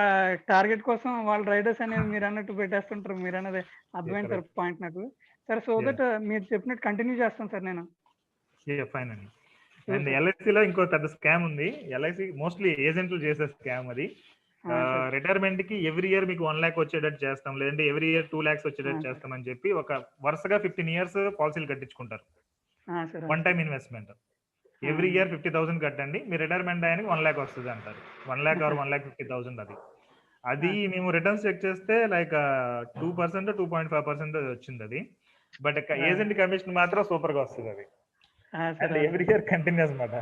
Speaker 6: టార్గెట్ కోసం వాళ్ళ రైడర్స్ అనేది మీరు అన్నట్టు పెట్టేస్తుంటారు, మీరు అన్నది అర్థమైంది సార్ పాయింట్ నాకు సార్. సో దట్ మీరు చెప్పినట్టు కంటిన్యూ చేస్తాను సార్ నేను.
Speaker 1: ఫైన్ అండి. అండ్ ఎల్ఐసిలో ఇంకో పెద్ద స్కామ్ ఉంది. ఎల్ఐసి మోస్ట్లీ ఏజెంట్లు చేసే స్కామ్ అది. రిటైర్మెంట్ కి ఎవ్రీ ఇయర్ మీకు 1 lakh వచ్చేటట్టు చేస్తాం, లేదంటే ఎవ్రీ ఇయర్ 2 lakhs వచ్చేటట్టు చేస్తామని చెప్పి ఒక వరుసగా 15 years పాలసీలు కట్టించుకుంటారు. One time investment, every year 50,000 కట్టండి, మీ రిటైర్మెంట్ అయ్యానికి 1 lakh వస్తుంది అంటారు. 1 lakh or 1,50,000 అది మేము రిటర్న్స్ చెక్ చేస్తే లైక్ 2% 2.5% వచ్చింది అది. బట్ ఏజెంట్ కమిషన్ మాత్రం సూపర్ గా వస్తుంది అది. అండ్ ఎవ్రీ ఇయర్ కంటిన్యూస్ అన్నమాట.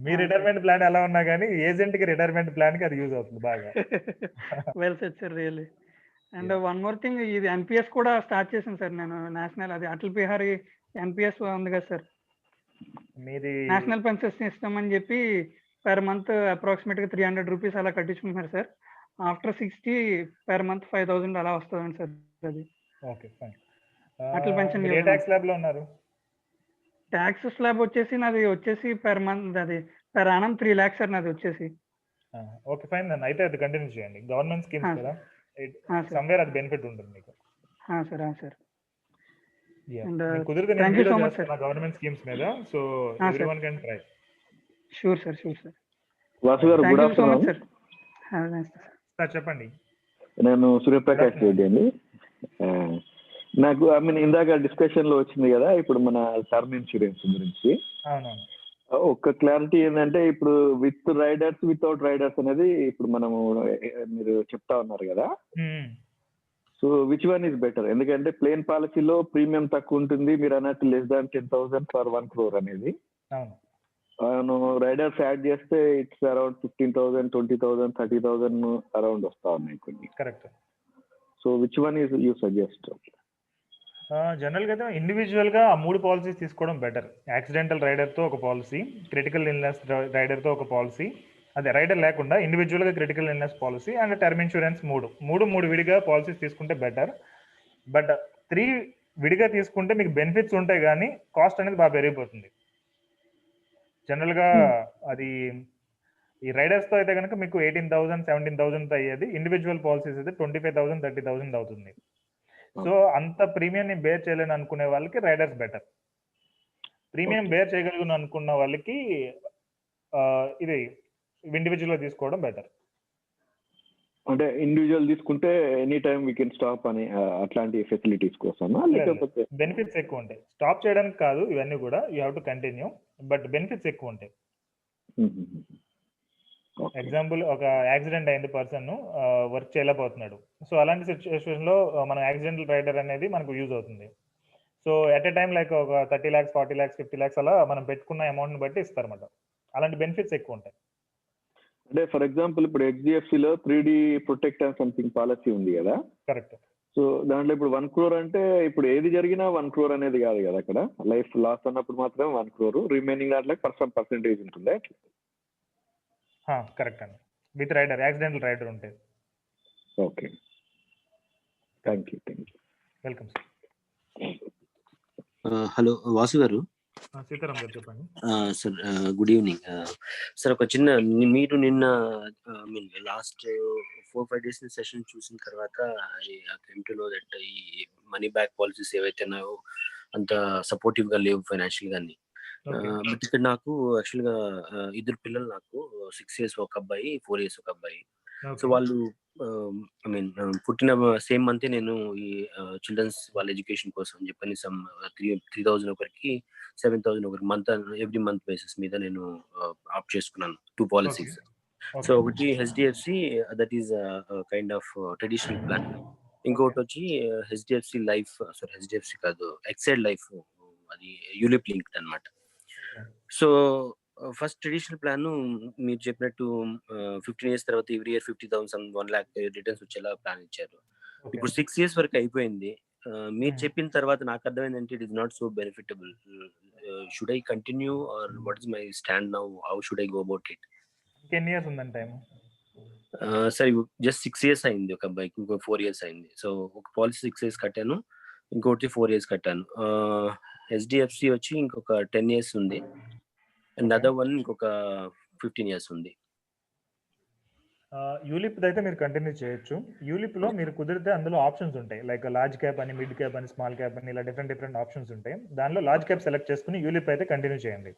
Speaker 1: మీ రిటైర్మెంట్ ప్లాన్ ఎలా ఉన్నా కానీ ఏజెంట్ కి రిటైర్మెంట్ ప్లాన్ కి అది యూజ్ అవుతుంది బాగా.
Speaker 6: Well said sir, really. And one more thing, ఇది ఎన్పిఎస్ కూడా స్టార్ట్ చేసాను సార్ నేను. నేషనల్ అది అటల్ బిహారీ ఎన్పిఎస్ ఉంది కదా సార్,
Speaker 1: మీది
Speaker 6: నేషనల్ పెన్షన్ సిస్టమ్ అని చెప్పి పర్ మంత్ అప్రాక్సిమేట్ గా 300 rupees అలా కట్టించుకుంటున్నారు సార్. ఆఫ్టర్ 60 పర్ మంత్ 5,000 అలా వస్తుంది సార్ అది.
Speaker 1: Okay fine.
Speaker 6: అటల్ పెన్షన్
Speaker 1: ఏ ట్యాక్స్ స్లాబ్ లో ఉన్నారు?
Speaker 6: ట్యాక్స్ స్లాబ్ వచ్చేసి నాది వచ్చేసి పర్ మంత్ అది పర్ యానం 3 lakhs సార్ నాది వచ్చేసి.
Speaker 1: ఓకే ఫైన్, అయితే అది కంటిన్యూ చేయండి. గవర్నమెంట్ స్కీమ్స్ కదా, సమ్వేర్ అది బెనిఫిట్ ఉంటుంది మీకు.
Speaker 6: Sir sir.
Speaker 1: కుదిరితే నేను వీడియో చేస్తున్నా గవర్నమెంట్ స్కీమ్స్ మీద, so everyone can try.
Speaker 6: Sure sir, sure sir.
Speaker 7: Vasu గారు గుడ్ ఆఫ్టర్నూన్
Speaker 1: సార్. చెప్పండి.
Speaker 7: నేను సూర్యప్రకాష్ రెడ్డి అండి. నాకు ఇందాక డిస్కషన్ లో వచ్చింది కదా ఇప్పుడు మన టర్మ్ ఇన్సూరెన్స్ గురించి.
Speaker 1: అవునవును.
Speaker 7: ఒక్క క్లారిటీ ఏంటంటే ఇప్పుడు విత్ రైడర్స్ వితౌట్ రైడర్స్ అనేది ఇప్పుడు మనము మీరు చెప్తా ఉన్నారు కదా, so which one is better? ఎందుకంటే ప్లేన్ పాలసీలో ప్రీమియం తక్కువ ఉంటుంది, మీరు అన్నట్టు లెస్ దాన్ 10,000 for 1 crore అనేది. రైడర్స్ యాడ్ చేస్తే ఇట్స్ అరౌండ్ 15,000 20,000 30,000 అరౌండ్ వస్తా ఉన్నాయి కొన్ని.
Speaker 1: Correct.
Speaker 7: So which one is you suggest?
Speaker 1: General గా అయితే ఇండివిజువల్ గా ఆ 3 పాలసీస్ తీసుకోవడం బెటర్. యాక్సిడెంటల్ రైడర్ తో ఒక పాలసీ, క్రిటికల్ ఇల్నెస్ రైడర్ తో ఒక పాలసీ, అదే రైడర్ లేకుండా ఇండివిజువల్ గా critical illness policy and term insurance, మూడు విడిగా పాలసీస్ తీసుకుంటే బెటర్. బట్ 3 విడిగా తీసుకుంటే మీకు బెనిఫిట్స్ ఉంటాయి కానీ కాస్ట్ అనేది బాగా పెరిగిపోతుంది. జనరల్ గా అది ఈ రైడర్స్ తో అయితే కనుక మీకు 18,000 17,000 అయ్యేది, ఇండివిజువల్ పాలసీస్ అయితే 25,000 30,000 అవుతుంది. సో అంత ప్రీమియం ని బేర్ చేయలేని అనుకునే వాళ్ళకి రైడర్స్ బెటర్. ప్రీమియం బేర్ చేయగలిగిన అనుకున్న వాళ్ళకి ఇది ఇండివిజువల్ గా తీసుకోవడం బెటర్.
Speaker 7: అంటే ఇండివిజువల్ తీసుకుంటే any time we can stop అని అట్లాంటి ఫెసిలిటీస్ కోసమా, లేకపోతే
Speaker 1: బెనిఫిట్స్ ఎక్కువ ఉంటాయి. స్టాప్ చేయడానికి కాదు, ఇవన్నీ కూడా you have to continue, but benefits ఎక్కువ ఉంటాయి. ఎగ్జాంపుల్, ఒక యాక్సిడెంట్ అయింది, పర్సన్ వర్క్ చేయలేకపోతున్నాడు. సో అలాంటి సిచ్యువేషన్ లో మన యాక్సిడెంటల్ రైడర్ అనేది మనకు యూజ్ అవుతుంది. So at a time like ఒక 30 lakhs 40 lakhs 50 lakhs అలా మనం పెట్టుకున్న అమౌంట్ ని బట్టి ఇస్తారన్నమాట. అలాంటి బెనిఫిట్స్ ఎక్కువ ఉంటాయి.
Speaker 7: అంటే ఫర్ ఎగ్జాంపుల్ ఇప్పుడు హెచ్డిఎఫ్సిలో 3D protect and something policy ఉంది కదా.
Speaker 1: కరెక్ట్.
Speaker 7: సో దాంట్లో ఇప్పుడు 1 crore అంటే ఇప్పుడు ఏది జరిగినా 1 crore అనేది కాదు కదా, అక్కడ లైఫ్ లాస్ అన్నప్పుడు మాత్రమే 1 crore, రిమైనింగ్ దాంట్లో పర్సెంటేజ్ ఉంటుంది.
Speaker 1: కరెక్ట్ అండి, విత్ రైడర్, యాక్సిడెంటల్ రైడర్ ఉంటుంది.
Speaker 7: Okay, thank you.
Speaker 1: Welcome sir.
Speaker 8: Hello Vasu గారు.
Speaker 1: సీతారాం గారు చెప్పండి.
Speaker 8: Sir good evening sir. ఒక చిన్న, మీరు నిన్న లాస్ట్ 4-5 days సెషన్ చూసిన తర్వాత I came to know that ఈ మనీ బ్యాక్ పాలసీస్ ఏవైతే ఉన్నాయో అంత సపోర్టివ్ గా లేవు ఫైనాన్షియల్ గాని. బట్ ఇక్కడ నాకు యాక్చువల్ గా 2 పిల్లలు, నాకు 6 years ఒక అబ్బాయి, 4 years ఒక అబ్బాయి. సో వాళ్ళు ఐ మీన్ పుట్టిన సేమ్ మంత్ నేను ఈ చిల్డ్రన్స్ వాళ్ళ ఎడ్యుకేషన్ కోసం అని చెప్పని సమ్ 3,000 ఒకరికి, 7,000 ఒకరికి మంత్, ఎవ్రీ మంత్ బేసిస్ మీద నేను ఆప్ట్ చేసుకున్నాను 2 పాలసీస్. సో ఒకటి HDFC, that is kind of traditional plan. ఇంకొకటి వచ్చి హెచ్డిఎఫ్సి లైఫ్, సారీ హెచ్డిఎఫ్సి కాదు, ఎక్సైడ్ లైఫ్, అది యూలిప్ లింక్డ్ అన్నమాట. సో ఫస్ట్ ట్రెడిషనల్ ప్లాన్ మీరు చెప్పినట్టు 15 years తర్వాత ఎవ్రీ ఇయర్ 50,000 1 lakh రిటర్న్స్ వచ్చేలా ప్లాన్ ఇచ్చారు. ఇప్పుడు 6 years వరకు అయిపోయింది. మీరు చెప్పిన తర్వాత నాకు అర్థమైందంటే it is not so benefitable. Should I continue are what is my stand now? How should I go about it?
Speaker 1: 10 years ఉందండి టైం.
Speaker 8: సరే, జస్ట్ 6 years అయింది ఒక అబ్బాయికి, ఇంకో 4 years అయింది. సో ఒక పాలసీ 6 years కట్టాను, ఇంకోటి 4 years కట్టాను. హెచ్డిఎఫ్సి వచ్చి ఇంకొక 10 years ఉంది, అండ్ అదర్ వన్ ఇంకొక 15 years ఉంది.
Speaker 1: యూలిప్ అయితే మీరు కంటిన్యూ చేయొచ్చు. యూలిప్ లో మీరు కుదిరితే అందులో ఆప్షన్స్ ఉంటాయి, లైక్ లార్జ్ క్యాప్ అని, మిడ్ క్యాప్ అని, స్మాల్ క్యాప్ అని, ఇలా డిఫరెంట్ ఆప్షన్స్ ఉంటాయి. దానిలో లార్జ్ క్యాప్ సెలెక్ట్ చేసుకుని యూలిప్ అయితే కంటిన్యూ చేయండి.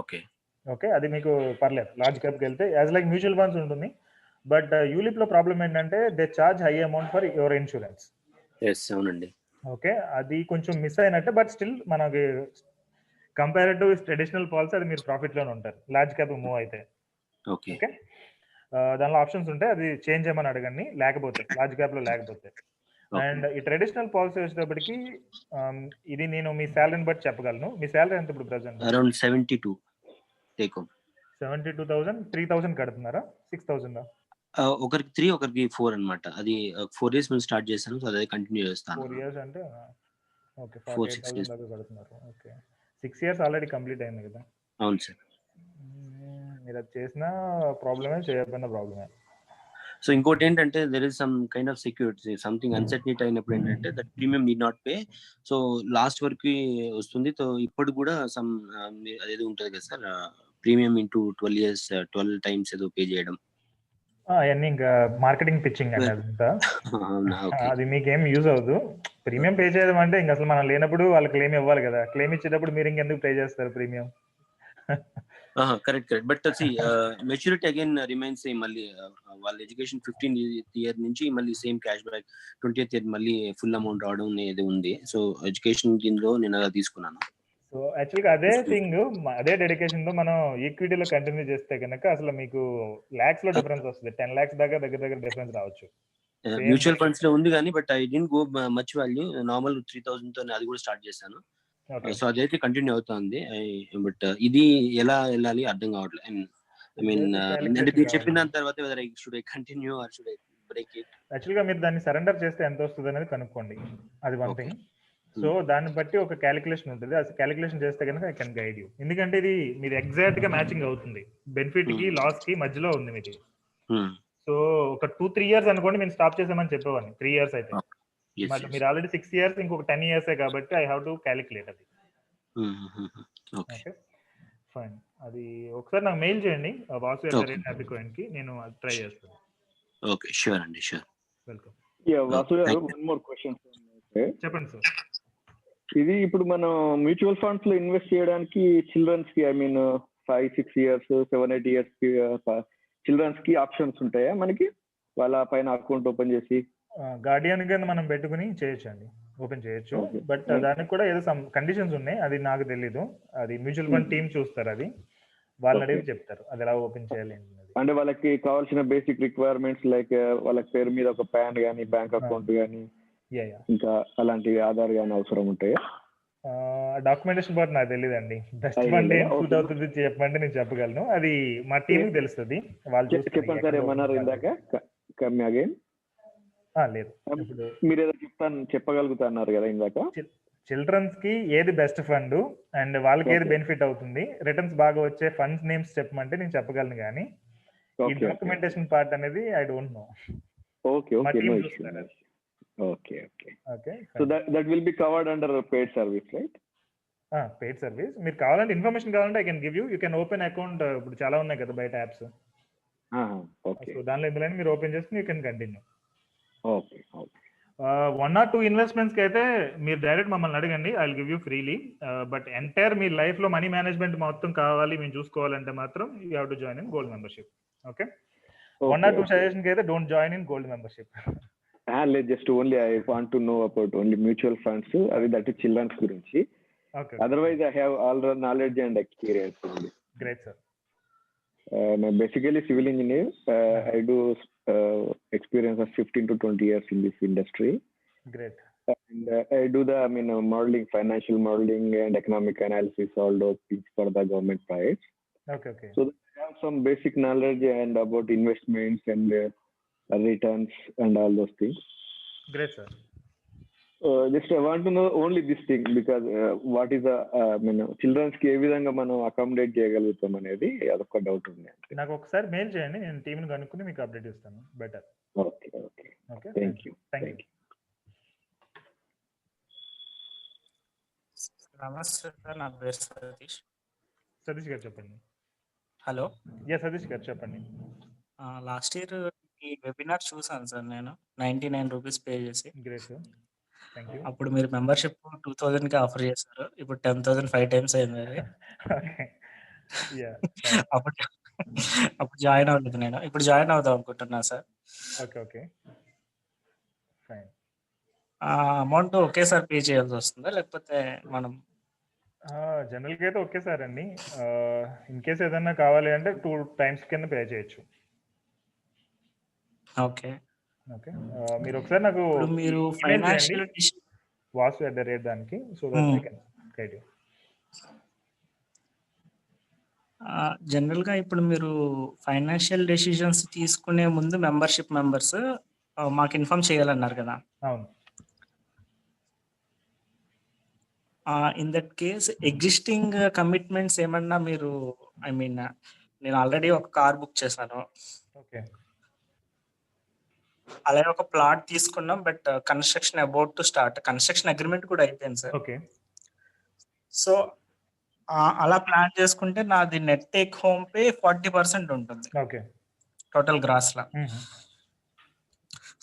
Speaker 8: ఓకే,
Speaker 1: అది మీకు పర్లేదు. లార్జ్ క్యాప్కి వెళ్తే యాజ్ లైక్ మ్యూచువల్ ఫండ్స్ ఉంటుంది. బట్ యూలిప్ లో ప్రాబ్లం ఏంటంటే they charge high amount for your insurance.
Speaker 8: అవునండి.
Speaker 1: ఓకే, అది కొంచెం మిస్ అయినట్టే. బట్ స్టిల్ మనకి కంపేర్ టు ట్రెడిషనల్ పాలసీ అది మీరు ప్రాఫిట్ లోనే ఉంటారు లార్జ్ క్యాప్ మూవ్ అయితే.
Speaker 8: ఓకే,
Speaker 1: దానిలో ఆప్షన్స్ ఉంటాయి, అది చేంజ్ చేయమని అడగండి లేకపోతే, లార్జ్ క్యాప్ లో లేకపోతే. అండ్ ఈ ట్రెడిషనల్ పాలసీ వచ్చేటప్పటికి ఇది నేను మీ శాలరీని బట్టి చెప్పగలను. మీ శాలరీ ఎంత ఇప్పుడు ప్రెసెంట్?
Speaker 8: Around 72 take home.
Speaker 1: 72,000. 3,000 కడుతున్నారా? 6,000?
Speaker 8: ఒకరికి 3, ఒకరికి 4 అన్నమాట. అది 4 years నుంచి స్టార్ట్ చేశాను, సో అదే కంటిన్యూ చేస్తాను.
Speaker 1: 4 years అంటే ఓకే, 48,000 దాకా కడుతున్నారు. ఓకే, 6 years ఆల్రెడీ కంప్లీట్ అయింది కదా.
Speaker 8: అవును సార్.
Speaker 1: మీరు అది చేసిన ప్రాబ్లమే, చేయకపోయినా ప్రాబ్లమే.
Speaker 8: సో ఇంకోటి ఏంటంటే there is some kind of security, something uncertainty అయినప్పుడు ఏంటంటే that premium need not pay. So last వరకు వస్తుంది. సో ఇప్పుడు కూడా సమ్ అదేదో ఉంటుంది కదా sir, premium into 12 years 12 times ఏదో పే చేయడం.
Speaker 1: అవన్నీ ఇంకా మార్కెటింగ్ పిచ్చింగ్ అండి అదంతా. అది మీకేం యూజ్ అవ్వదు. ప్రీమియం పే చేయడం అంటే ఇంకా అసలు మనం లేనప్పుడు వాళ్ళు క్లెయిమ్ ఇవ్వాలి కదా. క్లెయిమ్ ఇచ్చేటప్పుడు మీరు ఇంకెందుకు పే చేస్తారు premium?
Speaker 8: Correct. But maturity again remains same. మళ్ళీ వాళ్ళ ఎడ్యుకేషన్ 15th year నుంచి మళ్ళీ same cash back 20th year మళ్ళీ ఫుల్ అమౌంట్ రావడం అనేది ఉంది. సో ఎడ్యుకేషన్ దీనిలో నేను అలా తీసుకున్నాను.
Speaker 1: సో యాక్చువల్గా అదే థింగ్, అదే డెడికేషన్ తో మనం ఈక్విటీలో కంటిన్యూ చేస్తే కనుక అసలు మీకు లాక్స్ లో డిఫరెన్స్ వస్తుంది. 10 lakhs దాకా దగ్గర డిఫరెన్స్ రావచ్చు.
Speaker 8: మ్యూచువల్ ఫండ్స్ లో ఉంది కానీ but I didn't go much value. Normal 3,000 తో అది కూడా స్టార్ట్ చేశాను. సో అదైతే కంటిన్యూ అవుతుంది. బట్ ఇది ఎలా వెళ్ళాలి అర్థం కావట్లేదు. ఐ మీన్ అంటే మీరు చెప్పిన దాని తర్వాత weather I should I continue are should I break it?
Speaker 1: యాక్చువల్గా మీరు దాన్ని సరెండర్ చేస్తే ఎంత వస్తుంది అనేది కనుక్కోండి. అది వన్ థింగ్. సో దాన్ని బట్టి ఒక క్యాలిక్యులేషన్ ఉంటుంది. అది క్యాలిక్యులేషన్ చేస్తే కనుక ఐ కెన్ గైడ్ యూ. ఎందుకంటే ఇది మీరు ఎగ్జాక్ట్ గా మ్యాచింగ్ అవుతుంది. బెనిఫిట్ కి లాస్ కి మధ్యలో ఉంది మీది. సో ఒక 2-3 years అనుకోండి, మేము స్టాప్ చేసామని చెప్పేవాడిని. 3 years అయితే బట్ మీరు ఆల్రెడీ 6 years, ఇంకొక 10 years కాబట్టి ఐ హావ్ టు క్యాలిక్యులేట్ అది. Okay fine. అది ఒకసారి నాకు మెయిల్ చేయండి vasu@happycoin కి, నేను అది ట్రై చేస్తాను.
Speaker 8: ఓకే షూర్ అండి, షూర్.
Speaker 1: వెల్కమ్.
Speaker 7: వాసు గారు, వన్ మోర్ క్వశ్చన్.
Speaker 1: చెప్పండి సార్.
Speaker 7: ఇది ఇప్పుడు మనం మ్యూచువల్ ఫండ్స్ లో ఇన్వెస్ట్ చేయడానికి చిల్డ్రన్స్ కి, ఐ మీన్ 5-6 years 7-8 years కి చిల్డ్రన్స్ కి ఆప్షన్స్ ఉంటాయా మనకి? వాళ్ళ పైన అకౌంట్ ఓపెన్ చేసి
Speaker 1: గార్డియన్ కింద మనం పెట్టుకుని చేయొచ్చు అండి, ఓపెన్ చేయొచ్చు. బట్ దానికి కూడా ఏదో సమ్ కండిషన్స్ ఉన్నాయి, అది నాకు తెలీదు. అది మ్యూచువల్ ఫండ్ టీమ్ చూస్తారు, అది వాళ్ళని అడిగి చెప్తారు అది ఎలా ఓపెన్ చేయాలి.
Speaker 7: అంటే వాళ్ళకి కావాల్సిన బేసిక్ రిక్వైర్మెంట్స్ లైక్ వాళ్ళ పేరు మీద ఒక పాన్ గానీ, బ్యాంక్ అకౌంట్ గానీ, ఇంకా అలాంటి ఆధార్ గానీ అవసరం ఉంటాయా?
Speaker 1: డాక్యుమెంటేషన్ పార్ట్ నాకు తెలియదండి. బెస్ట్ ఫండ్ ఏం సూట్ అవుతుంది చెప్పంటే నేను చెప్పగలను, అది మా టీమ్ కి తెలుస్తుంది. వాళ్ళు
Speaker 7: చెప్పండి సార్, ఏమన్నారు ఇందాక? అగైన్
Speaker 1: లేదు,
Speaker 7: మీరు ఏదో చెప్పగలుగుతా అన్నారు కదా ఇందాక.
Speaker 1: చిల్డ్రన్స్ కి ఏది బెస్ట్ ఫండ్ అండ్ వాళ్ళకి ఏది బెనిఫిట్ అవుతుంది, రిటర్న్స్ బాగా వచ్చే ఫండ్స్ నేమ్స్ చెప్పమంటే నేను చెప్పగలను, కానీ ఈ డాక్యుమెంటేషన్ పార్ట్ అనేది I don't know.
Speaker 7: Okay okay, no issue. Okay okay okay. So that will be covered under paid service, right?
Speaker 1: Paid service. మీరు కావాలంటే ఇన్ఫర్మేషన్ కావాలంటే I can give you can open account. ఇప్పుడు చాలా ఉన్నాయి కదా బయట apps.
Speaker 7: Okay,
Speaker 1: so దానిలో ఇందులో మీరు ఓపెన్ చేస్తే you can continue.
Speaker 7: Okay okay.
Speaker 1: 1 or 2 investments కి అయితే మీరు డైరెక్ట్ మమ్మల్ని అడగండి, I will give you freely. But entire మీ లైఫ్ లో మనీ మేనేజ్మెంట్ మొత్తం కావాలి మేము చూసుకోవాలంటే మాత్రం you have to join in gold membership. Okay, 1 or 2 suggestion కి అయితే don't join in gold membership.
Speaker 7: లేదు, just only I want to know about only mutual funds, అది దట్ చిల్డ్రన్స్ గురించి. Otherwise I have all knowledge and experience.
Speaker 1: Great sir.
Speaker 7: Basically civil engineer. I do experience of 15 to 20 years in this industry.
Speaker 1: Great.
Speaker 7: And I do the modeling, financial modeling and economic analysis, all those things for the government projects.
Speaker 1: Okay.
Speaker 7: So I have some basic knowledge and about investments and returns and all those things.
Speaker 1: Great sir.
Speaker 7: Just I want to know only this thing because what is the children's కి ఏ విధంగా మనం accommodate చేయగలుగుతాం అనేది అదొక doubt ఉంది.
Speaker 1: నాకు ఒకసారి mail చేయండి, నేను టీమ్ ని కనుక్కుని మీకు అప్డేట్ ఇస్తాను. Better.
Speaker 7: Okay okay okay. Thank you.
Speaker 9: నమస్తే సార్, నా పేరు సతీష్.
Speaker 1: సతీష్ గారు చెప్పండి.
Speaker 9: హలో.
Speaker 1: సతీష్ గారు చెప్పండి.
Speaker 9: లాస్ట్ ఇయర్ ఈ వెబినార్ చూసాను సార్, నేను 99 రూపీస్ పే చేసి.
Speaker 1: Great sir, thank you.
Speaker 9: అప్పుడు మీరు మెంబర్షిప్ 2000 కి ఆఫర్ చేశారు, ఇప్పుడు 10,000 5 టైమ్స్ అయింది అది. అప్పుడు జాయిన్ అవ్వలేదు నేను, ఇప్పుడు జాయిన్ అవుదాం అనుకుంటున్నా సార్.
Speaker 1: Okay fine.
Speaker 9: అమౌంట్ ఒకేసారి పే చేయాల్సి వస్తుందా, లేకపోతే మనం?
Speaker 1: జనరల్ గా అయితే ఒకేసారి అండి. ఇన్ కేస్ ఏదన్నా కావాలి అంటే 2 times కింద పే చేయొచ్చు.
Speaker 9: ఓకే.
Speaker 1: మీరు ఒకసారి నాకు
Speaker 9: మీరు ఫైనాన్షియల్
Speaker 1: vasu@daనికి, so that I can guide you.
Speaker 9: General గా ఇప్పుడు మీరు ఫైనాన్షియల్ డెసిషన్స్ తీసుకునే ముందు మెంబర్షిప్ మెంబర్స్ మాకు ఇన్ఫార్మ్ చేయాలన్నారు కదా.
Speaker 1: అవును.
Speaker 9: In that case existing commitments ఏమన్నా మీరు, ఐ మీన్ నేను ఆల్రెడీ ఒక కార్ బుక్ చేశాను.
Speaker 1: ఓకే.
Speaker 9: అలాగే ఒక ప్లాట్ తీసుకున్నాం, but construction about to start, construction agreement కూడా అయిపోయింది సార్.
Speaker 1: ఓకే.
Speaker 9: సో అలా ప్లాన్ చేసుకుంటే నాది నెట్ టేక్ హోమ్ పే 40% ఉంటుంది.
Speaker 1: ఓకే.
Speaker 9: టోటల్ గ్రాస్ లా.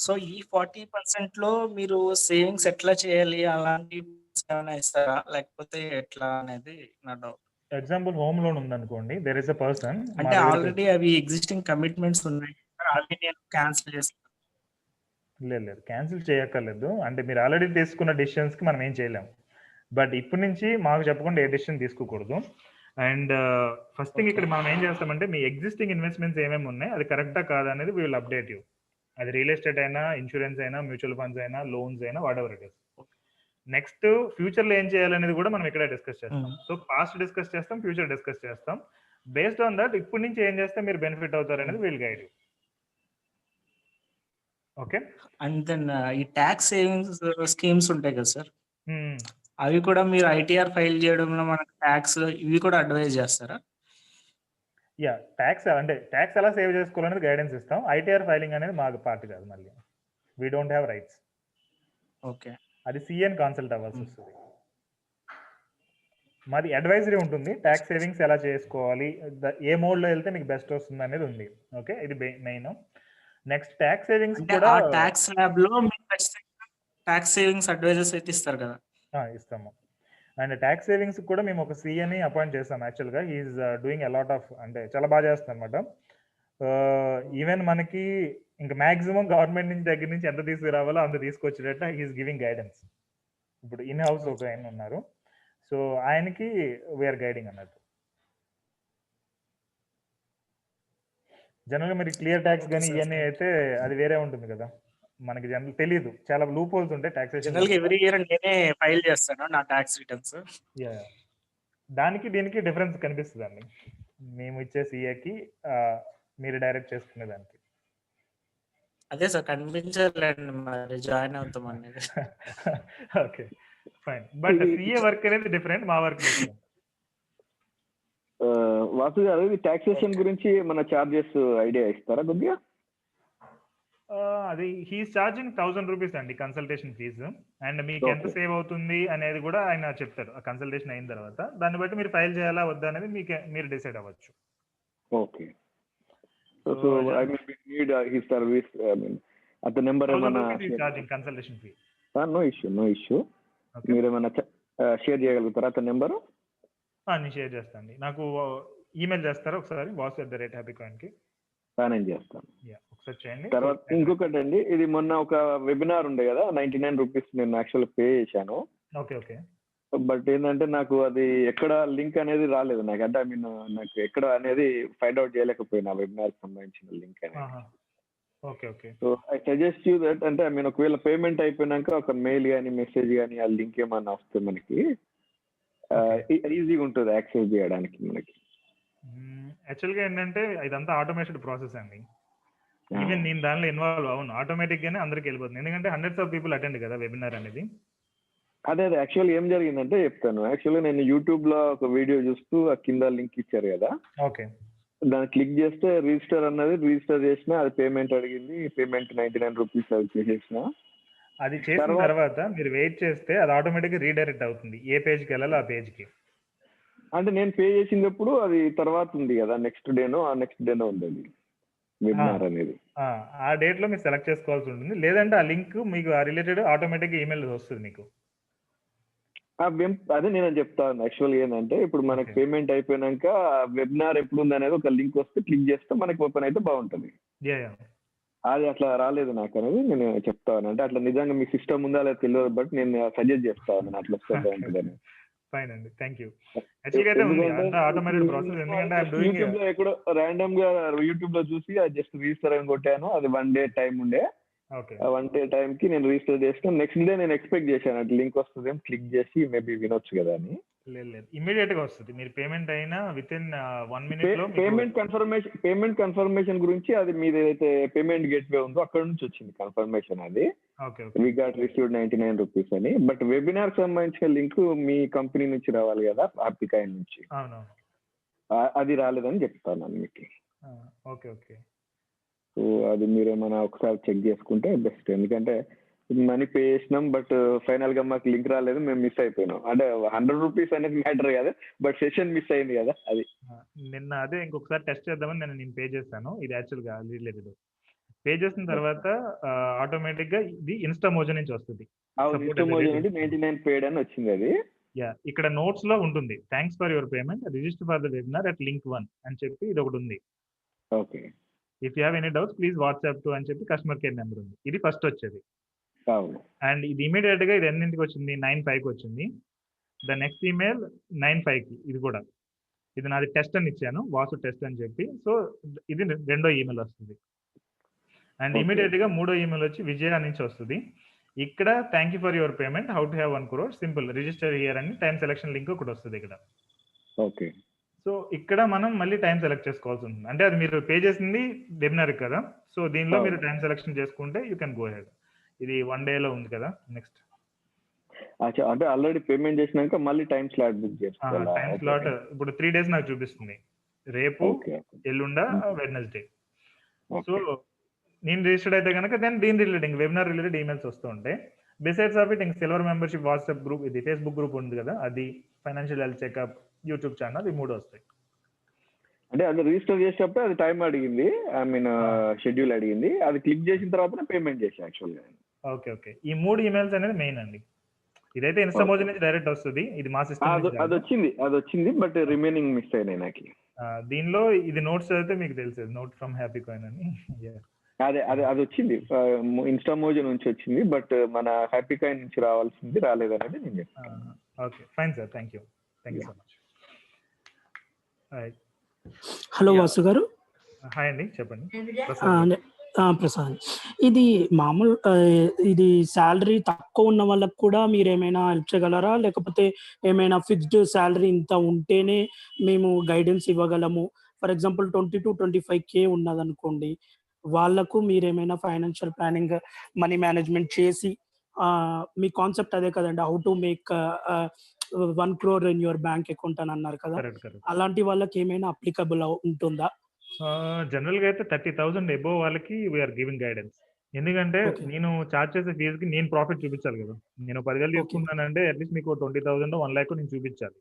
Speaker 9: సో ఈ 40% లో మీరు సేవింగ్స్ ఎట్లా చేయాలి, అలాంటి ఏమైనా ఇస్తారా, లేకపోతే ఎట్లా అనేది నా డౌట్.
Speaker 1: ఎగ్జాంపుల్ హోమ్ లోన్ ఉంది అనుకోండి, దేర్ ఇస్ ఎ పర్సన్
Speaker 9: అంటే ఆల్రెడీ అవి ఎగ్జిస్టింగ్ కమిట్మెంట్స్ ఉన్నాయి, అవి నేను క్యాన్సిల్ చేస్తాను.
Speaker 1: లేదు, క్యాన్సిల్ చేయక్కర్లేదు. అంటే మీరు ఆల్రెడీ తీసుకున్న డెసిషన్స్ కి మనం ఏం చేయలేము. బట్ ఇప్పటి నుంచి మాకు చెప్పకుండా ఏ డెసిషన్ తీసుకోకూడదు. అండ్ ఫస్ట్ థింగ్ ఇక్కడ మనం ఏం చేస్తామంటే మీ ఎగ్జిస్టింగ్ ఇన్వెస్ట్మెంట్స్ ఏమేమి ఉన్నాయి, అది కరెక్టా కాదా అనేది వీ విల్ అప్డేట్ యూ. అది రియల్ ఎస్టేట్ అయినా, ఇన్సూరెన్స్ అయినా, మ్యూచువల్ ఫండ్స్ అయినా, లోన్స్ అయినా, whatever it is. Next future లో ఏం చేయాలనేది కూడా మనం ఇక్కడ డిస్కస్ చేస్తాం. సో పాస్ట్ డిస్కస్ చేస్తాం, ఫ్యూచర్ డిస్కస్ చేస్తాం. బేస్డ్ ఆన్ దట్ ఇప్పటి నుంచి ఏం చేస్తే మీరు బెనిఫిట్ అవుతారు అనేది will guide you. Okay.
Speaker 9: And then ఈ ట్యాక్స్ సేవింగ్స్ స్కీమ్స్ ఉంటాయి కదా సార్, అవి కూడా మీరు ఐటీఆర్ ఫైల్ చేయడంలో మనకు ట్యాక్స్ ఇవి కూడా అడ్వైజ్ చేస్తారా?
Speaker 1: ట్యాక్స్ అంటే ట్యాక్స్ ఎలా సేవ్ చేసుకోవాలనేది గైడెన్స్ ఇస్తాం. ఐటీఆర్ ఫైలింగ్ అనేది మాకు పార్ట్ కాదు, మళ్ళీ we don't have rights.
Speaker 9: Okay.
Speaker 1: అది సిఎన్ కన్సల్ట్ అవ్వాల్సి వస్తుంది. మాది అడ్వైజరీ ఉంటుంది, ట్యాక్స్ సేవింగ్స్ ఎలా చేసుకోవాలి, ఏ మోడ్లో వెళ్తే మీకు బెస్ట్ వస్తుంది అనేది ఉంది. ఓకే, ఇది మెయిన్. నెక్స్ట్ ట్యాక్స్ సేవింగ్స్
Speaker 9: అంటే
Speaker 1: కూడా
Speaker 9: ఆ ట్యాక్స్ ల్యాబ్‌లో మీకు ఖచ్చితంగా ట్యాక్స్ సేవింగ్స్ అడ్వైజర్స్ అయితే ఇస్తారు కదా!
Speaker 1: ఇస్తాము. అండ్ ట్యాక్స్ సేవింగ్స్ కూడా మేము ఒక సీఏని అపాయింట్ చేస్తాం. యాక్చువల్గా హీఈస్ డూయింగ్ అలాట్ ఆఫ్, అంటే చాలా బాగా చేస్తుంది అనమాట. ఈవెన్ మనకి ఇంకా మ్యాక్సిమం గవర్నమెంట్ నుంచి దగ్గర నుంచి ఎంత తీసుకురావాలో అంత తీసుకొచ్చేటట్టు హీఈస్ గివింగ్ గైడెన్స్. ఇప్పుడు ఇన్ హౌస్ ఒక ఆయన ఉన్నారు, సో ఆయనకి వీఆర్ గైడింగ్ అన్నట్టు. జనరల్గా మీరు క్లియర్ ట్యాక్స్ కానీ ఇవన్నీ అయితే అది వేరే ఉంటుంది కదా, మనకి జనరల్ తెలియదు, చాలా లూప్ హోల్స్ ఉంటాయి టాక్సేషన్.
Speaker 9: జనరల్‌గా ఎవ్రీ ఇయర్ నేనే ఫైల్ చేస్తాను నా టాక్స్ రిటర్న్స్.
Speaker 1: దానికి దీనికి డిఫరెన్స్ కనిపిస్తుందండి, మేము ఇచ్చే సీఏకి మీరు డైరెక్ట్ చేసుకునే దానికి.
Speaker 9: అదే సార్ కనిపించలేండి, మరి జాయిన్ అవుతాం అనేది.
Speaker 1: Okay fine, but CA work అనేది డిఫరెంట్, మా వర్క్ డిఫరెంట్.
Speaker 7: వాసు గారు, టాక్సేషన్ గురించి మన చార్జెస్ ఐడియా ఇస్తారా కొద్దిగా?
Speaker 1: అది హీస్ ఛార్జింగ్ 1000 రూపీస్ అండి కన్సల్టేషన్ ఫీజు. అండ్ మీకు ఎంత సేవ్ అవుతుంది అనేది కూడా ఆయన చెప్తారు ఆ కన్సల్టేషన్ అయిన తర్వాత. దాన్ని బట్టి మీరు ఫైల్ చేయాలా వద్దా అనేది మీరు డిసైడ్ అవ్వచ్చు.
Speaker 7: Okay, so I mean we need his service, I mean at the number ఏమన్నా
Speaker 1: charging consultation fee.
Speaker 7: No issue. మీరు ఏమన్నా షేర్ చేయగలుగుతారా అతని నెంబరు?
Speaker 1: నేను షేర్ చేస్తాను, నాకు ఈమెయిల్ చేస్తారా ఒకసారి, boss@happycoin కి.
Speaker 7: నేను చేస్తాను,
Speaker 1: ఒకసారి చేయండి.
Speaker 7: తర్వాత ఇంకొకటి అండి, ఇది మొన్న ఒక వెబినార్ ఉండే కదా, 99 రూపీస్ నేను యాక్చువల్ పే చేశాను.
Speaker 1: Okay okay.
Speaker 7: బట్ ఏంటంటే నాకు అది ఎక్కడ లింక్ అనేది రాలేదు నాకు, అంటే ఐ మీన్ నాకు ఎక్కడ అనేది ఫైండ్ అవుట్ చేయలేకపోయినా వెబినార్ కి సంబంధించిన లింక్ అనేది.
Speaker 1: Okay okay.
Speaker 7: So I suggest you that, అంటే ఐ మీన్ ఒకవేళ పేమెంట్ అయిపోయినాక ఒక మెయిల్ కానీ మెసేజ్ కానీ ఆ లింక్ ఏమన్నా వస్తే మనకి ఈజీగా ఉంటుంది యాక్సెస్ చేయడానికి మనకి.
Speaker 1: యాక్చువల్గా ఏంటంటే ఇదంతా ఆటోమేటెడ్ ప్రాసెస్ అండి. ఈవెన్ నేను దానిలో ఇన్వాల్వ్ అవును, ఆటోమేటిక్ గానే అందరికి వెళ్ళిపోతుంది, ఎందుకంటే హండ్రెడ్స్ ఆఫ్ పీపుల్ అటెండ్ కదా వెబినార్ అనేది.
Speaker 7: అదే యాక్చువల్ ఏం జరిగిందంటే చెప్తాను. యాక్చువల్గా నేను యూట్యూబ్ లో ఒక వీడియో చూస్తూ ఆ కింద లింక్ ఇచ్చారు కదా,
Speaker 1: ఓకే,
Speaker 7: దాన్ని క్లిక్ చేస్తే రిజిస్టర్ అన్నది, రిజిస్టర్ చేసిన అది పేమెంట్ అడిగింది, పేమెంట్ 99 రూపీస్ అది చేసేసిన.
Speaker 1: అది చేసిన తర్వాత మీరు వెయిట్ చేస్తే అది ఆటోమేటిక్ గా రీడైరెక్ట్ అవుతుంది, ఏ పేజ్కి వెళ్ళాలో ఆ పేజ్కి.
Speaker 7: అంటే నేను పే చేసినప్పుడు అది తర్వాత ఉంది కదా, నెక్స్ట్ డేనో ఉంది అది వెబినార్ అనేది.
Speaker 1: ఆ డేట్ లో మీరు సెలెక్ట్ చేసుకోవాల్సి ఉంటుంది, లేదంటే ఆ లింక్ మీకు ఆ రిలేటెడ్ ఆటోమేటిక్ ఈమెయిల్ వస్తుంది మీకు.
Speaker 7: అదే నేను చెప్తాను. యాక్చువల్ ఏంటంటే ఇప్పుడు మనకి పేమెంట్ అయిపోయినాక వెబినార్ ఎప్పుడు ఉంది అనేది ఒక లింక్ వస్తే క్లిక్ చేస్తే మనకి ఓపెన్ అయితే బాగుంటుంది. అది అట్లా రాలేదు నాకు అనేది నేను చెప్తాను. అంటే అట్లా నిజంగా మీ సిస్టమ్ ఉందా లేదా తెలియదు, బట్ నేను సజెస్ట్ చేస్తాను అట్లా వస్తే బాగుంటుందని.
Speaker 1: ఫైన్ అండి, థ్యాంక్ యూ.
Speaker 7: యూట్యూబ్ లో ఎక్కడో ర్యాండమ్ గా యూట్యూబ్ లో చూసి అది జస్ట్ రిజిస్టర్ అని కొట్టాను, అది 1 డే టైం ఉండే. 1 డే టైం కి నేను రిజిస్టర్ చేసిన, నెక్స్ట్ డే నేను ఎక్స్పెక్ట్ చేశాను అట్లా లింక్ వస్తుంది, క్లిక్ చేసి మేబీ వినొచ్చు కదా అని.
Speaker 1: లేదు, ఇమీడియట్ గా వస్తుంది, మీరు పేమెంట్ అయినా విత్ ఇన్ 1 minute లో.
Speaker 7: పేమెంట్ కన్ఫర్మేషన్ గురించి అది మీద ఏదైతే పేమెంట్ గేట్వే ఉందో అక్కడ నుంచి వచ్చింది కన్ఫర్మేషన్, అది వి గాట్ రిసీవ్డ్ 99 రూపీస్ అని. బట్ వెబినార్ సంబంధించిన లింక్ మీ కంపెనీ నుంచి రావాలి కదా, హ్యాపీకాయిన్ నుంచి, అది రాలేదని చెప్తాను మీకు.
Speaker 1: Okay okay.
Speaker 7: సో అది మీరేమైనా ఒకసారి చెక్ చేసుకుంటే బెస్ట్, ఎందుకంటే మనీ పే చేసినాం బట్ ఫైనల్ గా మాకు లింక్ రాలేదు, మేము మిస్ అయిపోయినాం. అంటే 100 రూపీస్ అనేది మ్యాటర్ కదా, బట్ సెషన్ మిస్ అయింది కదా అది.
Speaker 1: నిన్న అదే ఇంకొకసారి టెస్ట్ చేద్దామని నేను పే చేశాను, ఇది యాక్చువల్ గా రిలేటెడ్. పే చేసిన తర్వాత ఆటోమేటిక్ గా ఇది ఇన్స్టామోజో నుంచి వస్తుంది,
Speaker 7: 99 పేడ్ అని వచ్చింది అది.
Speaker 1: ఇక్కడ నోట్స్ లో ఉంటుంది, thanks for your payment, register for the webinar at link 1 అని చెప్పి ఇది ఒకటి ఉంది.
Speaker 7: Okay,
Speaker 1: if you have any doubts please WhatsApp to అని చెప్పి కస్టమర్ కేర్ నెంబర్ ఉంది, ఇది ఫస్ట్ వచ్చేది. అండ్ ఇది ఇమీడియట్ గా ఇది ఎన్నింటికి వచ్చింది, 9:05 వచ్చింది. ద నెక్స్ట్ ఈమెయిల్ 9:05 కి, ఇది కూడా ఇది నాది టెస్ట్ అని ఇచ్చాను, వాసు టెస్ట్ అని చెప్పి. సో ఇది రెండో ఈమెయిల్ వస్తుంది. అండ్ ఇమీడియట్ గా మూడో ఈమెయిల్ వచ్చి విజయ నుంచి వస్తుంది. ఇక్కడ thank you for your payment, how to have 1 crore, simple register here అని టైం సెలక్షన్ లింక్ ఒకటి వస్తుంది ఇక్కడ.
Speaker 7: ఓకే,
Speaker 1: సో ఇక్కడ మనం మళ్ళీ టైం సెలెక్ట్ చేసుకోవాల్సి ఉంటుంది, అంటే అది మీరు పే చేసింది వెబినార్ కదా, సో దీనిలో మీరు టైం సెలెక్షన్ చేసుకుంటే యూ కెన్ గో హెడ్. ఇది 1 day లో ఉంది కదా. నెక్స్ట్
Speaker 7: అంటే ఆల్రెడీ పేమెంట్ చేసినాక మళ్ళీ టైం స్లాట్ బుక్ చేసుకోవాలి.
Speaker 1: టైం స్లాట్ ఇప్పుడు 3 days నాకు చూపిస్తుంది, రేపు, ఎల్లుండ, వెడ్నెస్డే. సో నేను రిజిస్టర్డ్ అయితే కనుక దెన్ దీని రిలేటెడ్ వెబినార్ రిలేటెడ్ ఈమెయిల్స్ వస్తూ ఉంటాయి. బిసైడ్స్ ఆఫ్ ఇట్ ఇంక సిల్వర్ మెంబర్షిప్, వాట్సాప్ గ్రూప్, ఇది ఫేస్బుక్ గ్రూప్ ఉంది కదా అది, financial health checkup, YouTube channel, ఈ 3 వస్తాయి.
Speaker 7: అంటే అది రిజిస్టర్ చేసేటప్పుడు అది టైం అడిగింది, ఐ మీన్ షెడ్యూల్ అడిగింది, అది క్లిక్ చేసిన తర్వాత పేమెంట్ చేసి యాక్చువల్గా.
Speaker 1: ఓకే ఈ 3 ఈమెయిల్స్ అనేది మెయిన్ అండి. ఇదైతే ఇన్స్టామోజీ నుంచి డైరెక్ట్ వస్తుంది, ఇది మా సిస్టమ్.
Speaker 7: అది వచ్చింది బట్ రిమైనింగ్ మిస్ అయినాయి నాకు.
Speaker 1: దీనిలో ఇది నోట్స్ అయితే మీకు తెలిసేది, నోట్ ఫ్రమ్ హ్యాపీ కాయిన్ అని.
Speaker 7: అది వచ్చింది, ఇన్స్టామోజీ నుంచి వచ్చింది, బట్ మన హ్యాపీ కాయిన్ నుంచి రావాల్సింది రాలేదనేది నేను చెప్తాను.
Speaker 1: Okay fine sir, thank you so much.
Speaker 10: Hello Vasu గారు.
Speaker 1: హాయ్ అండి, చెప్పండి.
Speaker 10: ప్రసాద్, ఇది మామూలు ఇది శాలరీ తక్కువ ఉన్న వాళ్ళకి కూడా మీరు ఏమైనా హెల్ప్ చేయగలరా, లేకపోతే ఏమైనా ఫిక్స్డ్ శాలరీ ఇంత ఉంటేనే మేము గైడెన్స్ ఇవ్వగలము? ఫర్ ఎగ్జాంపుల్ 20 to 25K ఉన్నదనుకోండి, వాళ్ళకు మీరేమైనా ఫైనాన్షియల్ ప్లానింగ్, మనీ మేనేజ్మెంట్ చేసి, మీ కాన్సెప్ట్ అదే కదండి, how to make 1 crore in your bank account అని అన్నారు కదా, అలాంటి వాళ్ళకి ఏమైనా అప్లికబుల్ ఉంటుందా?
Speaker 1: జనరల్ గా అయితే 30,000 అబోవ్ వాళ్ళకి వీఆర్ గివింగ్ గైడెన్స్. ఎందుకంటే నేను చార్జ్ చేసే ఫీజుకి నేను ప్రాఫిట్ చూపించాలి కదా. నేను 10,000 తీసుకున్నానంటే అట్లీస్ట్ మీకు 20,000 1 lakh నేను చూపించాలి.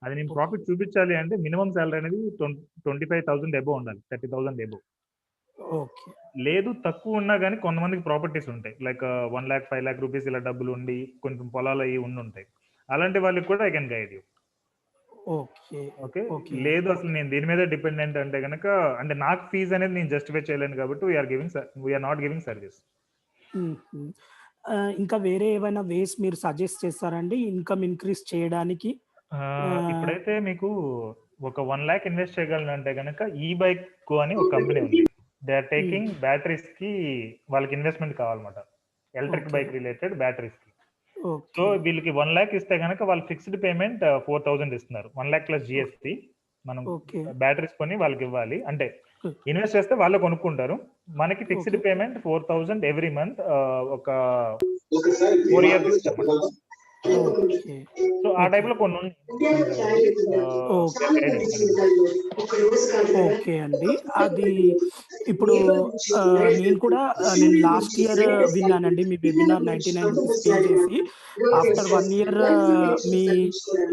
Speaker 1: అది నేను ప్రాఫిట్ చూపించాలి అంటే మినిమం సాలరీ అనేది 25,000 అబోవ్ ఉండాలి, 30,000 అబోవ్. లేదు తక్కువ ఉన్నా కానీ కొంతమందికి ప్రాపర్టీస్ ఉంటాయి, లైక్ 1 lakh 5 lakh రూపీస్ ఇలా డబ్బులు ఉండి కొంచెం పొలాలు అవి ఉంటాయి. అలాంటి వాళ్ళకి కూడా I can guide you. Okay లేదు అసలు నేను దీని మీద డిపెండెంట్ అంటే కనుక, అంటే నాకు ఫీజ్ అనేది నేను జస్టిఫై చేయలేను కాబట్టి వీఆర్ నాట్ గివింగ్ సర్వీస్.
Speaker 10: ఇంకా వేరే ఏమైనా వేస్ మీరు సజెస్ట్ చేస్తారండి ఇన్కమ్ ఇంక్రీజ్ చేయడానికి?
Speaker 1: ఇప్పుడైతే మీకు ఒక 1 lakh ఇన్వెస్ట్ చేయగలను అంటే కనుక ఈ బైక్ గో అని ఒక కంపెనీ ఉంది. దే ఆర్ టేకింగ్ బ్యాటరీస్ కి వాళ్ళకి ఇన్వెస్ట్మెంట్ కావాలన్నమాట, ఎలక్ట్రిక్ బైక్ రిలేటెడ్ బ్యాటరీస్ కి. సో వీళ్ళకి 1 lakh ఇస్తే కనుక వాళ్ళు ఫిక్స్డ్ పేమెంట్ 4,000 ఇస్తున్నారు, 1 lakh ప్లస్ జిఎస్టీ. మనం బ్యాటరీస్ కొని వాళ్ళకి ఇవ్వాలి, అంటే ఇన్వెస్ట్ చేస్తే వాళ్ళే కొనుక్కుంటారు. మనకి ఫిక్స్డ్ పేమెంట్ 4,000 ఎవ్రీ మంత్, ఒక 4 years. సో ఆ టైప్ లో కొన్ని
Speaker 10: ఓకే అండి. అది ఇప్పుడు నేను కూడా నేను లాస్ట్ ఇయర్ విన్నానండి మీ వెబినార్ 99 రూపీస్ పే చేసి. ఆఫ్టర్ 1 year మీ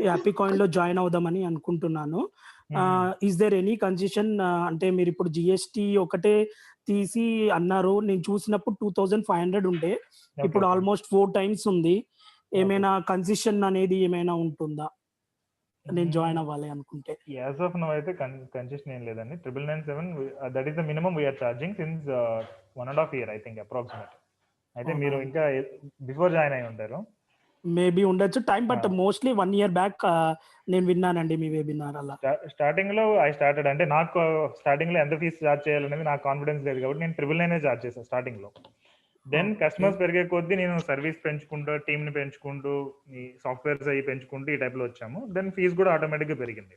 Speaker 10: హ్యాపీ కాయిన్ లో జాయిన్ అవుదామని అనుకుంటున్నాను. Is there any concession? అంటే మీరు ఇప్పుడు జిఎస్టి ఒకటే తీసి అన్నారు, నేను చూసినప్పుడు 2,500 ఉండే, ఇప్పుడు ఆల్మోస్ట్ 4 times ఉంది. ఏమైనా కన్సెషన్ అనేది ఏమైనా ఉంటుందా నేను జాయిన్ అవ్వాలి అనుకుంటే?
Speaker 1: యాజ్ ఆఫ్ నౌ అయితే కన్సెషన్ ఏం లేదండి. 997 that is the minimum we're charging since 1.5 year I think approximate. అయితే మీరు ఇంకా బిఫోర్ జాయిన్ అయి ఉంటారు,
Speaker 10: మేబీ ఉండొచ్చు time, but mostly 1 year back నేను విన్నానండి మీ వెబినార్. అలా
Speaker 1: స్టార్టింగ్ లో ఐ స్టార్టెడ్, అంటే నాకు స్టార్టింగ్ లో ఎంత ఫీజు చార్జ్ చేయాలనేది నాకు కాన్ఫిడెన్స్ లేదు కాబట్టి నేను 999 చార్జ్ చేశాను స్టార్టింగ్ లో. దెన్ కస్టమర్స్ పెరిగే కొద్దీ నేను సర్వీస్ పెంచుకుంటూ, టీమ్ ని పెంచుకుంటూ, ఈ సాఫ్ట్వేర్స్ అవి పెంచుకుంటూ ఈ టైప్ లో వచ్చాము. దెన్ ఫీజు కూడా ఆటోమేటిక్ గా పెరిగింది.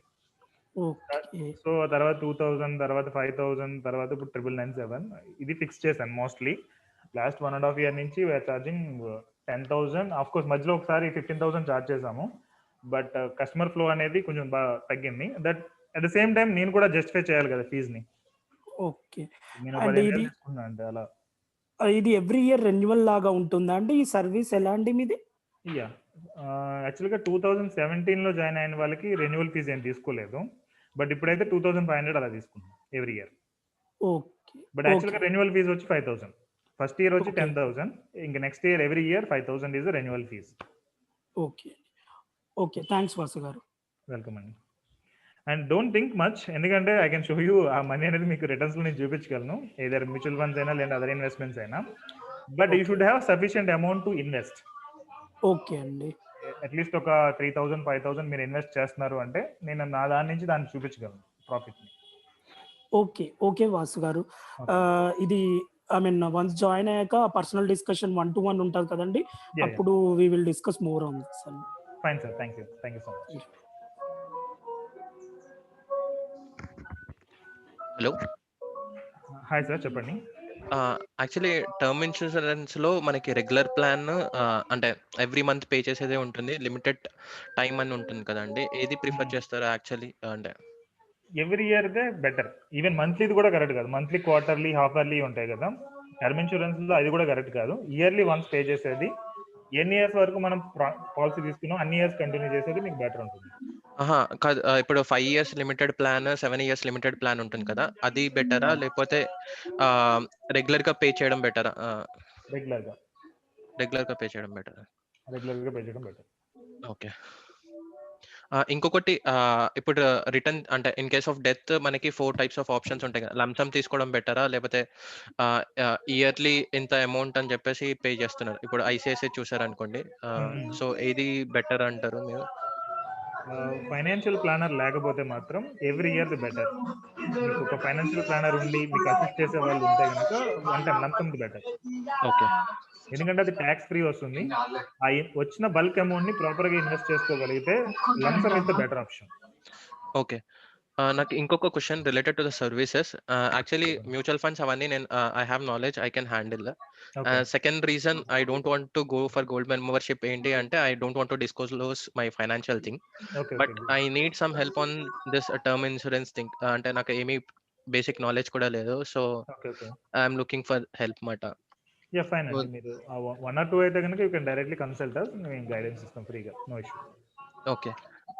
Speaker 1: సో తర్వాత 2,000, తర్వాత 5,000, తర్వాత ఇప్పుడు 997 ఇది ఫిక్స్ చేశాను. మోస్ట్లీ లాస్ట్ 1.5 year నుంచి వీఆర్ చార్జింగ్ 10,000. ఆఫ్ కోర్స్ మధ్యలో ఒకసారి 15,000 చార్జ్ చేసాము, బట్ కస్టమర్ ఫ్లో అనేది కొంచెం బాగా తగ్గింది. That at the same time నేను కూడా జస్టిఫై చేయాలి కదా ఫీజ్ ని.
Speaker 10: ఓకే,
Speaker 1: నేను 15,000 తీసుకున్నా అంటే అలా.
Speaker 10: ఇది ఎవ్రీ ఇయర్ రెన్యువల్ లాగా ఉంటుందా అండి ఈ సర్వీస్? ఎలా అండి మీది?
Speaker 1: యా, యాక్చువల్గా 2017 లో జాయిన్ అయిన వాళ్ళకి రెన్యువల్ ఫీజ్ ఏం తీసుకోలేదు, బట్ ఇప్పుడైతే 2,500 అలా తీసుకున్నాం ఎవ్రీ ఇయర్.
Speaker 10: ఓకే,
Speaker 1: బట్ యాక్చువల్గా రెన్యువల్ ఫీజ్ వచ్చి 5,000. ఫస్ట్ ఇయర్ వచ్చి 10,000, ఇంకా next year every year 5,000 is renewal fee.
Speaker 10: Okay okay, thanks Vasu garu.
Speaker 1: Welcome అండి. అండ్ డోంట్ థింక్ మచ్, ఎందుకంటే ఐ కెన్ షో యూ ఆ మనీ అనేది మీకు రిటర్న్స్ లో నేను చూపించగలను, ఏదర్ మ్యూచువల్ ఫండ్స్ అయినా లేదా అదర్ ఇన్వెస్ట్మెంట్స్ అయినా. But you should have sufficient amount to invest.
Speaker 10: Okay అండి,
Speaker 1: అట్లీస్ట్ ఒక 3,000 5,000 మీరు ఇన్వెస్ట్ చేస్తున్నారు అంటే నేను నా దాని నుంచి దాన్ని చూపించగలను ప్రాఫిట్ ని.
Speaker 10: ఓకే ఓకే వాసు గారు, ఇది ఐ మీన్ వన్స్ జాయిన్ అయ్యాక పర్సనల్ డిస్కషన్ 1-to-1 ఉంటుంది కదండి, అప్పుడు we will discuss more on this.
Speaker 1: Fine sir, thank you so much.
Speaker 11: Hello,
Speaker 1: hi sir, చెప్పండి.
Speaker 11: యాక్చువల్లీ టర్మ్ ఇన్సూరెన్స్ లో మనకి రెగ్యులర్ ప్లాన్ అంటే ఎవ్రీ మంత్ పే చేసేదే ఉంటుంది, లిమిటెడ్ టైం అని ఉంటుంది కదండి, ఏది ప్రిఫర్ చేస్తారా యాక్చువల్లీ? అంటే
Speaker 1: every year they better. Even మంత్లీది కూడా కరెక్ట్ కాదు, మంత్లీ, క్వార్టర్లీ, హాఫ్ ఇయర్లీ ఉంటాయి కదా. టర్మ్ ఇన్సూరెన్స్ లో అది కూడా కరెక్ట్ కాదు. ఇయర్లీ వన్స్ పే చేసేది ఎన్ని ఇయర్స్ వరకు మనం పాలసీ తీసుకున్నాం అన్ని ఇయర్స్ కంటిన్యూ చేసేది మీకు బెటర్ ఉంటుంది.
Speaker 11: కాదు, ఇప్పుడు 5 years limited plan, 7 years limited plan ఉంటుంది కదా, అది బెటరా లేకపోతే రెగ్యులర్ గా పే చేయడం బెటరా?
Speaker 1: రెగ్యులర్ గా
Speaker 11: పే చేయడం బెటరా?
Speaker 1: బెటర్.
Speaker 11: ఓకే. ఇంకొకటి, ఇప్పుడు రిటర్న్ అంటే ఇన్ కేస్ ఆఫ్ డెత్ మనకి 4 types ఆఫ్ ఆప్షన్స్ ఉంటాయి కదా. లంప్ సమ్ తీసుకోవడం బెటరా లేకపోతే ఇయర్లీ ఇంత అమౌంట్ అని చెప్పేసి పే చేస్తున్నారు. ఇప్పుడు ఐసిఐసిఐ చూసారనుకోండి, సో ఏది బెటర్ అంటారు మీరు?
Speaker 1: ఫైనాన్షియల్ ప్లానర్ లేకపోతే మాత్రం ఎవ్రీ ఇయర్ ది బెటర్. మీకు ఒక ఫైనాన్షియల్ ప్లానర్ ఉండి మీకు అసిస్ట్ చేసే వాళ్ళు ఉంటే కనుక one time lump some the better.
Speaker 11: Okay.
Speaker 1: ఎందుకంటే అది ట్యాక్స్ ఫ్రీ వస్తుంది. ఆ వచ్చిన బల్క్ అమౌంట్ ని ప్రాపర్ గా ఇన్వెస్ట్ చేసుకోగలిగితే lump some is the better option.
Speaker 11: Okay. నాకు ఇంకొక question related to the services. Actually mutual funds అవన్నీ నేను I have knowledge, I can handle. Second reason I don't want to go for gold membership ఏంటి అంటే I don't want to disclose my financial thing, but I need some help on this term insurance thing. అంటే నాకు ఏమీ basic knowledge కూడా లేదు, so I'm looking for help మాట.
Speaker 1: Yeah fine అండి, మీరు 1 or 2 అయితే కనుక you can directly consult us, మేము గైడెన్స్ ఇస్తాం ఫ్రీగా, నో ఇష్యూ.
Speaker 11: ఓకే.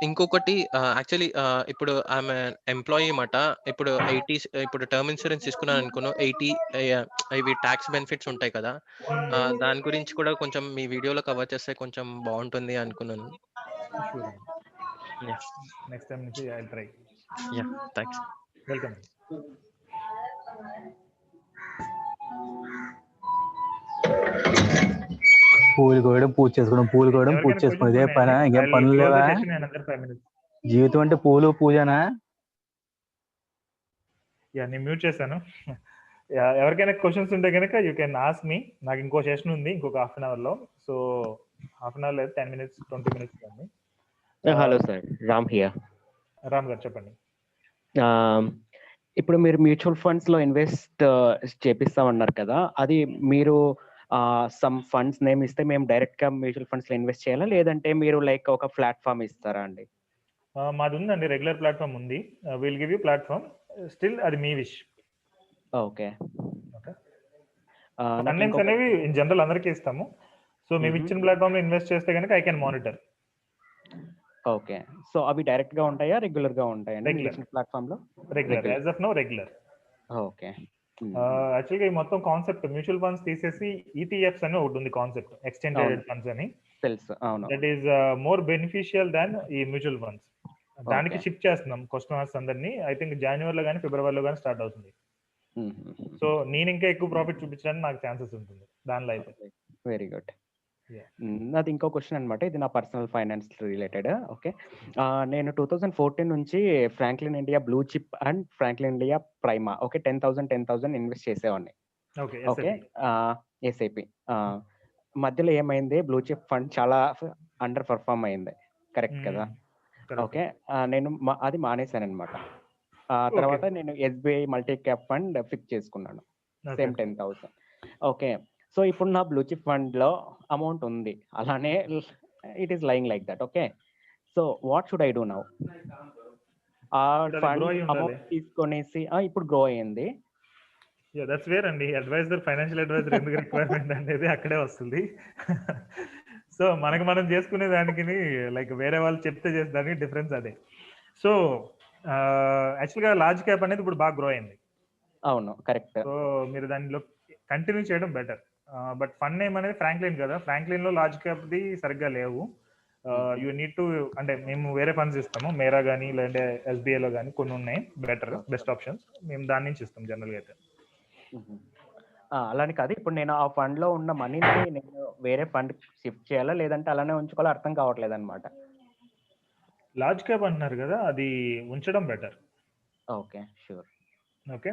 Speaker 11: ఇంకొకటి, యాక్చువల్లీ ఇప్పుడు ఆమె ఎంప్లాయీ మాట. ఇప్పుడు 80, ఇప్పుడు టర్మ్ ఇన్సూరెన్స్ తీసుకున్నాను అనుకున్నా, 80 ఇవి ట్యాక్స్ బెనిఫిట్స్ ఉంటాయి కదా, దాని గురించి కూడా కొంచెం మీ వీడియోలో కవర్ చేస్తే కొంచెం బాగుంటుంది అనుకున్నాను.
Speaker 1: నెక్స్ట్ టైం నుంచి I try.
Speaker 11: Yeah, thanks.
Speaker 1: Welcome.
Speaker 3: పూలు కోయడం, పూజ చేసుకోవడం, పూలు కోయడం, పూజ చేసుకోవడం, ఇదే పని, ఇంకేం పనులు లేవా? జీవితం అంటే పూలు పూజనా?
Speaker 1: యా, నేను మ్యూట్ చేశాను. ఎవరికైనా క్వశ్చన్స్ ఉంటే కనుక యూ కెన్ ఆస్క్ మీ. నాకు ఇంకో సెషన్ ఉంది ఇంకొక హాఫ్ అన్ అవర్ లో, సో హాఫ్ అన్ అవర్ లేదు 10 minutes 20 minutes ఉంది.
Speaker 12: Hello sir, Ram here.
Speaker 1: Ram గారు చెప్పండి.
Speaker 12: ఇప్పుడు మీరు మ్యూచువల్ ఫండ్స్ లో ఇన్వెస్ట్ చేపిస్తామన్నారు కదా, అది మీరు సమ్ ఫండ్స్ నేమ్ ఇస్తే మేము డైరెక్ట్ గా మ్యూచువల్ ఫండ్స్ లో ఇన్వెస్ట్ చేయాలా, లేదంటే మీరు లైక్ ఒక ప్లాట్ఫామ్ ఇస్తారా అండి?
Speaker 1: మాది ఉందండి, రెగ్యులర్ ప్లాట్ఫామ్ ఉంది. Will give you platform, still అది మీ విష్.
Speaker 12: ఓకే.
Speaker 1: ఫండ్ అనేవి ఇన్ జనరల్ అందరికీ ఇస్తాము. సో మేము ఇచ్చిన ప్లాట్ఫామ్ లో ఇన్వెస్ట్ చేస్తే కనుక I can monitor.
Speaker 12: Okay. So అవి డైరెక్ట్ గా ఉంటాయా, రెగ్యులర్ గా ఉంటాయండి ప్లాట్ఫామ్ లో?
Speaker 1: Regular, as of now regular.
Speaker 12: Okay.
Speaker 1: యాక్చువల్గా ఈ మొత్తం కాన్సెప్ట్ మ్యూచువల్ ఫండ్స్ తీసేసి ఈటీఎఫ్స్ అని ఒకటి ఉంది కాన్సెప్ట్, ఎక్స్చేంజ్ ట్రేడెడ్ ఫండ్స్ అని.
Speaker 12: తెలుసు, అవును.
Speaker 1: దట్ ఈస్ మోర్ బెనిఫిషియల్ దాన్ ఈ మ్యూచువల్ ఫండ్స్. దానికి షిఫ్ట్ చేస్తున్నాం కస్టమర్స్ అందరినీ. ఐ థింక్ జనవరిలో కానీ ఫిబ్రవరిలో కానీ స్టార్ట్ అవుతుంది. సో నేను ఇంకా ఎక్కువ ప్రాఫిట్ చూపించడానికి నాకు ఛాన్సెస్ ఉంటుంది దానిలో అయితే.
Speaker 12: Very good. అది ఇంకో క్వశ్చన్ అనమాట, ఇది నా పర్సనల్ ఫైనాన్స్ రిలేటెడ్. ఓకే. నేను 2014 నుంచి Franklin India blue chip and Franklin India prima, okay, 10,000 invest చేసేవాడిని. ఓకే. ఎస్ఐపి మధ్యలో ఏమైంది, బ్లూ చిప్ ఫండ్ చాలా అండర్ పర్ఫార్మ్ అయింది, కరెక్ట్ కదా? ఓకే. నేను అది మానేశాను అనమాట. తర్వాత నేను SBI multi cap fund fix చేసుకున్నాను, సేమ్ 10,000. ఓకే. సో ఇప్పుడు నా బ్లూ చిప్ ఫండ్ లో అమౌంట్ ఉంది, అలానే it is lying like that. Okay. So what should I do now? ఆ ఫండ్ అమౌంట్ తీసుకొనేసి ఇప్పుడు గ్రో అయ్యింది.
Speaker 1: దట్స్ వేర్ అండి. అడ్వైజర్, ఫైనాన్షియల్ అడ్వైజర్ ఎందుకు రిక్వైర్మెంట్ అనేది అక్కడే వస్తుంది. సో మనకి మనం చేసుకునే దానికి లైక్ వేరే వాళ్ళు చెప్తే చేసేదానికి డిఫరెన్స్ అదే. సో యాక్చువల్గా లార్జ్ క్యాప్ అనేది ఇప్పుడు బాగా గ్రో అయింది.
Speaker 12: అవును, కరెక్ట్.
Speaker 1: సో మీరు దానిలో కంటిన్యూ చేయడం బెటర్. బట్ ఫండ్ నేమ్ అనేది ఫ్రాంక్లిన్ కదా, ఫ్రాంక్లిన్ లో లార్జ్ క్యాప్ ది సరిగ్గా లేవు. యూ నీడ్ టు, అంటే మేము వేరే ఫండ్స్ ఇస్తాము, మేరా కానీ లేదంటే ఎస్బీఐలో కానీ కొన్ని ఉన్నాయి బెటర్, బెస్ట్ ఆప్షన్స్, మేము దాని నుంచి ఇస్తాం జనరల్గా అయితే.
Speaker 12: అలానే కాదు, ఇప్పుడు నేను ఆ ఫండ్ లో ఉన్న మనీని నేను వేరే ఫండ్ షిఫ్ట్ చేయాలా, లేదంటే అలానే ఉంచుకోవాలో అర్థం కావట్లేదు అనమాట.
Speaker 1: లార్జ్ క్యాప్ అంటున్నారు కదా, అది ఉంచడం బెటర్.
Speaker 12: Okay, sure.
Speaker 1: ఓకే.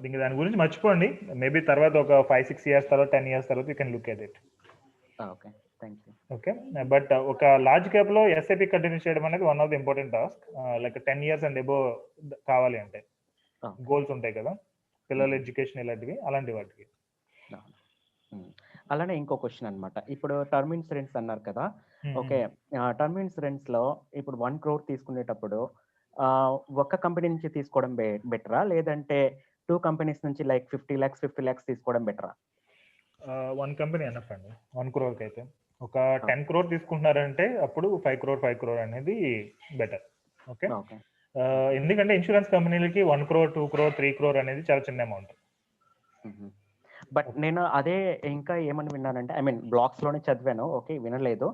Speaker 1: ఇంకా దాని గురించి మర్చిపోండి. మేబీ తర్వాత ఒక 5-6 years తర్వాత 10 years తర్వాత you can look at it.
Speaker 12: Okay, thank you.
Speaker 1: Okay. But ఒక లార్జ్ క్యాప్ లో ఎస్ఐపి కంటిన్యూ చేయడం అనేది one of the important task. Like 10 years and above కావాలి అంటే గోల్స్ ఉంటాయి కదా, పిల్లల ఎడ్యుకేషన్ ఇలాంటివి, అలాంటి వాటికి.
Speaker 12: అలానే ఇంకో క్వశ్చన్ అనమాట, ఇప్పుడు టర్మ్ ఇన్సూరెన్స్ అన్నారు కదా. ఓకే. టర్మ్ ఇన్సూరెన్స్ లో ఇప్పుడు 1 crore తీసుకునేటప్పుడు ఒక కంపెనీ నుంచి తీసుకోవడం బెటరా, లేదంటే 2 companies నుంచి లైక్ 50 lakhs 50 lakhs తీసుకోవడం బెటరా?
Speaker 1: 1 company ఎనఫ్ అండి 1 crore అయితే. ఒక 10 crore తీసుకుంటున్నారంటే అప్పుడు 5 crore అనేది బెటర్. ఓకే, ఎందుకంటే ఇన్సూరెన్స్ కంపెనీలకి 1 crore 2 crore 3 crore అనేది చాలా చిన్న అమౌంట్.
Speaker 12: బట్ నేను అదే ఇంకా ఏమని విన్నానంటే, ఐ మీన్ బ్లాగ్స్ లోనే చదివాను, ఓకే వినలేదు.